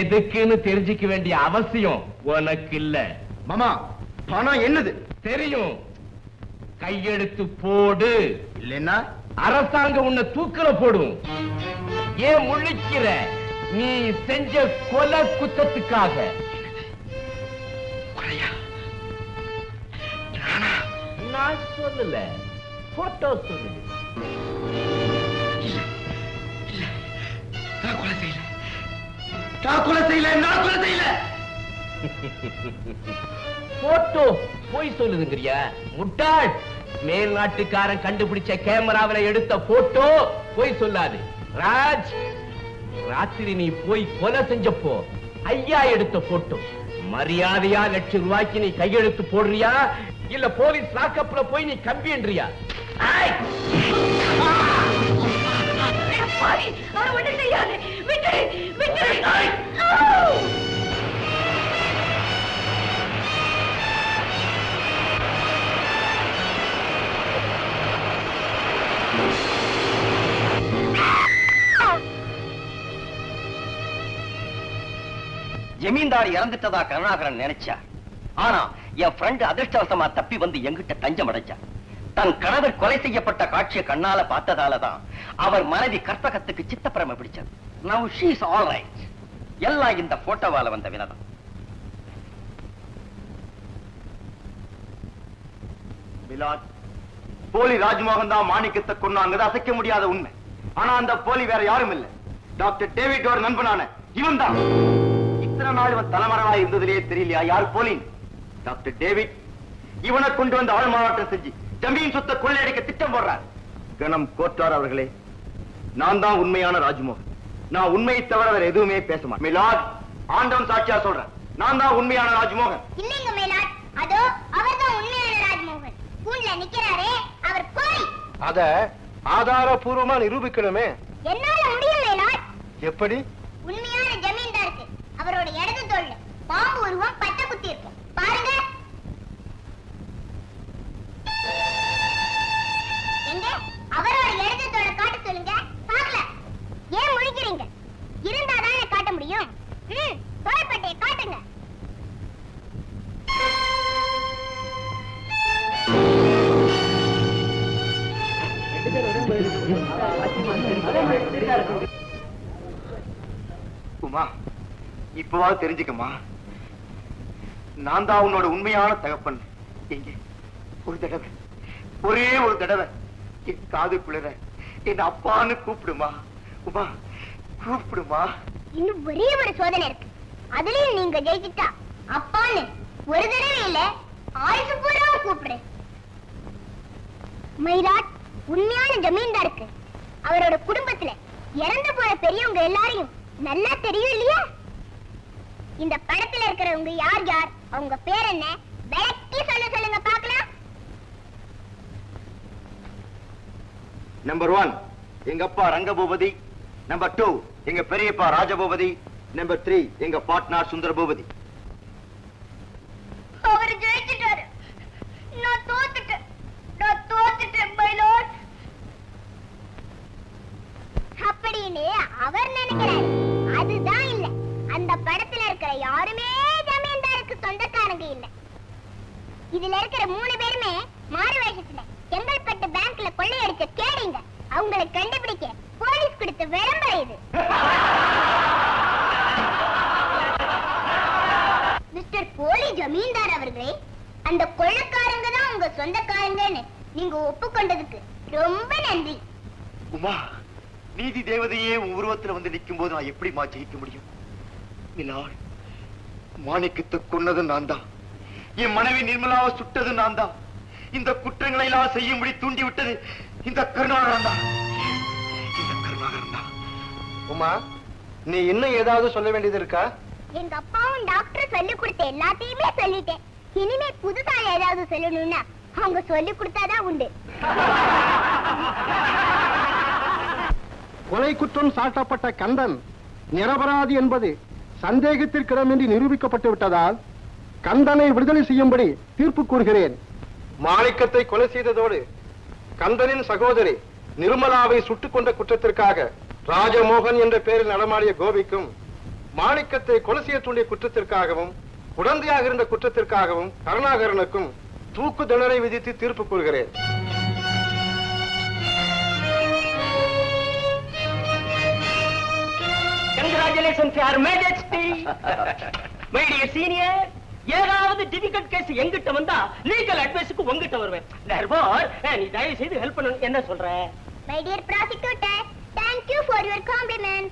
[SPEAKER 4] எதுக்குன்னு தெரிஞ்சுக்க வேண்டிய அவசியம் உனக்கு இல்ல.
[SPEAKER 2] மாமா, பணம் என்னது?
[SPEAKER 4] தெரியும். கையெழுத்து போடு,
[SPEAKER 2] இல்லைன்னா
[SPEAKER 4] அரசாங்கம் உன்னை தூக்கல போடும். ஏன் முழிக்கிற? நீ செஞ்ச கொலை குற்றத்துக்காக. நான் சொல்லல, போட்டோ சொல்லுது.
[SPEAKER 2] நான் கொலை செய்யல, நான் கொலை செய்யல, நான் கொலை செய்யல.
[SPEAKER 4] போட்டோ போய் சொல்லுதுங்கறியா? முட்டாள். மேல் நாட்டுக்காரன் கண்டுபிடிச்ச கேமராவில எடுத்த போட்டோ போய் சொல்லாது. ராஜ், ராத்திரி நீ போய் கொலை செஞ்சப்போ ஐயா எடுத்த போட்டோ. மரியாதையா 1 லட்சம் ரூபாய்க்கு நீ கையெழுத்து போடுறியா, இல்ல போலீஸ் லாக்கப்ல போய் நீ கம்பின்றியா?
[SPEAKER 6] ஜமீன்தார் இறந்துட்டதா கருணாகரன் நினைச்சா. ஆனா என் ஃப்ரெண்ட் அதிர்ஷ்டவசமா தப்பி வந்து எங்கிட்ட தஞ்சம் அடைஞ்சார். தன் கணவர் கொலை செய்யப்பட்ட காட்சியை கண்ணால பார்த்ததாலதான் அவர் மனைவி கற்பகத்துக்கு சித்தப்பிரமை பிடிச்சது. Now she is all right. எல்லாம் இந்த போட்டோவால வந்த வினதம்.
[SPEAKER 2] மிலாட், போலி ராஜ்மோகன் தான் மாணிக்கத்தை கொன்னாங்க, அசைக்க முடியாத உண்மை. ஆனா அந்த போலி வேற யாரும் இல்ல, டாக்டர் டேவிட்டோட நண்பனான இவன் தான். இத்தனை நாள் இவன் தலைமறைவா இருந்ததிலேயே தெரியலையா யார் போலி? டாக்டர் டேவிட் இவனை கொண்டு வந்து ஆள் மாறாட்டம் செஞ்சு ஜமீன் சொத்தை கொள்ளையடிக்க திட்டம் போடுறார். கணம் கோட்டார் அவர்களே, நான் தான் உண்மையான ராஜ்மோகன். நான் உண்மையை தவிர வேற எதுவுமே பேச மாட்டேன். மிலாட், ஆண்டவன் சாட்சியா சொல்றேன், நான் தான் உண்மையான ராஜ்மோகன்.
[SPEAKER 5] இல்லைங்க மேலாட், அதோ அவர்தான் உண்மையான ராஜ்மோகன். நிக்கிறாரே அவர் போய்
[SPEAKER 2] அத ஆதாரபூர்வமா நிரூபிக்கணுமே.
[SPEAKER 5] என்னால முடியும் வேலாட்.
[SPEAKER 2] எப்படி?
[SPEAKER 5] உண்மையான ஜமீன்தாருக்கு அவரோட இடது தோள்ல பாம்பு உருவம் பச்சை குத்தி இருக்கும் பாருங்க. எங்க அவரோட இடது தோளை காட்ட சொல்லுங்க பார்க்கல. ஏன் முழிக்கிறீங்க? இருந்தாதானே காட்ட முடியும். தோள்பட்டையை காட்டுங்க.
[SPEAKER 9] உமா, இப்பவாவது தெரிஞ்சுக்கமா, நான் தான் உன்னோட உண்மையான தகப்பன். எங்க ஒரு தடவை, ஒரே ஒரு தடவை என் காதுக்குள்ள என் அப்பான்னு கூப்பிடுமா. உமா, கூப்பிடுமா.
[SPEAKER 5] இன்னும் ஒரே ஒரு சோதனை இருக்கு. அதுலயும் நீங்க ஜெயிச்சிட்டா அப்பான்னு ஒரு தடவை இல்ல ஆயுசு பூரா கூப்பிடுறேன். மயிலாட், உண்மையான ஜமீன்தாருக்கு அவரோட குடும்பத்துல இறந்து போற பெரியவங்க எல்லாரையும் நல்லா தெரியும் இல்லையா? இந்த படத்துல இருக்கிறவங்க யார் யார், அவங்க பேர் என்ன, விளக்கி சொல்லுங்க பார்க்கலாம்.
[SPEAKER 9] நம்பர் 1 எங்க அப்பா ரங்கபூபதி. நம்பர் 2 எங்க பெரியப்பா ராஜபூபதி. நம்பர் 3 எங்க பார்ட்னர் சுந்தரபூபதி.
[SPEAKER 5] அவர் ஜெயிச்சிட்டாரு. நான் தோத்துட்டேன் மயிலாட் அப்படின்னு அவர் நினைக்கிறாரு. அதுதான் இல்ல. அந்த படத்துல இருக்கிற யாருமே ஜமீன்தாருக்கு சொந்தக்காரங்க இல்ல. இதுல இருக்கிற 3 பேருமே மாறு வேஷத்துல செங்கல்பட்டு பேங்க்ல கொள்ளையடிச்ச கேடிங்க. அவங்களை கண்டுபிடிக்க போலீஸ் கொடுத்த விளம்பரம் இது. மிஸ்டர் போலி ஜமீன்தார் அவர்களே, அந்த கொள்ளைக்காரங்க தான் உங்க சொந்தக்காரங்கன்னு நீங்க ஒப்புக்கொண்டதுக்கு ரொம்ப நன்றி.
[SPEAKER 9] உமா, நீதி தேவதையே உருவத்துல வந்து நிற்கும் போது நான் எப்படிமா ஜெயிக்க முடியும்? மாணிக்கத்தை கொன்னது நான் தான். என் மனைவி நிர்மலாவை சுட்டது நான் தான். இந்த குற்றங்களை எல்லாம் செய்யும்படி தூண்டி விட்டது இந்த கருணாகரன் தான்.
[SPEAKER 2] உமா, நீ இன்னும் ஏதாவது சொல்ல வேண்டியது இருக்கா?
[SPEAKER 5] எங்க அப்பாவும் டாக்டர் சொல்லி கொடுத்த எல்லாத்தையுமே சொல்லிட்டேன். இனிமே புதுசா ஏதாவது சொல்லணும்னா அவங்க சொல்லி கொடுத்தாதான் உண்டு.
[SPEAKER 2] கொலை குற்றம் சாட்டப்பட்ட கந்தன் நிரபராதி என்பது சந்தேகத்திற்கிடமின்றி நிரூபிக்கப்பட்டு விட்டதால் கந்தனை விடுதலை செய்யும்படி தீர்ப்பு கூறுகிறேன். மாணிக்கத்தை கொலை செய்ததோடு கந்தனின் சகோதரி நிர்மலாவை சுட்டுக் கொண்ட குற்றத்திற்காக ராஜமோகன் என்ற பெயரில் நடமாடிய கோபிக்கும், மாணிக்கத்தை கொலை செய்ய தூண்டிய குற்றத்திற்காகவும் உடந்தையாக இருந்த குற்றத்திற்காகவும் கருணாகரனுக்கும் தூக்கு தண்டனை விதித்து தீர்ப்பு கூறுகிறேன்.
[SPEAKER 6] Congratulations, Your Majesty. My dear senior, ஏதாவது டிஃபிகல்ட் கேஸ் எங்கிட்ட வந்தா லீகல் அட்வைஸ்க்கு உங்கிட்ட வருவேன். Therefore, நீ தயவு செய்து ஹெல்ப் பண்ணு. என்ன சொல்ற?
[SPEAKER 5] My dear prosecutor, thank you for your compliment.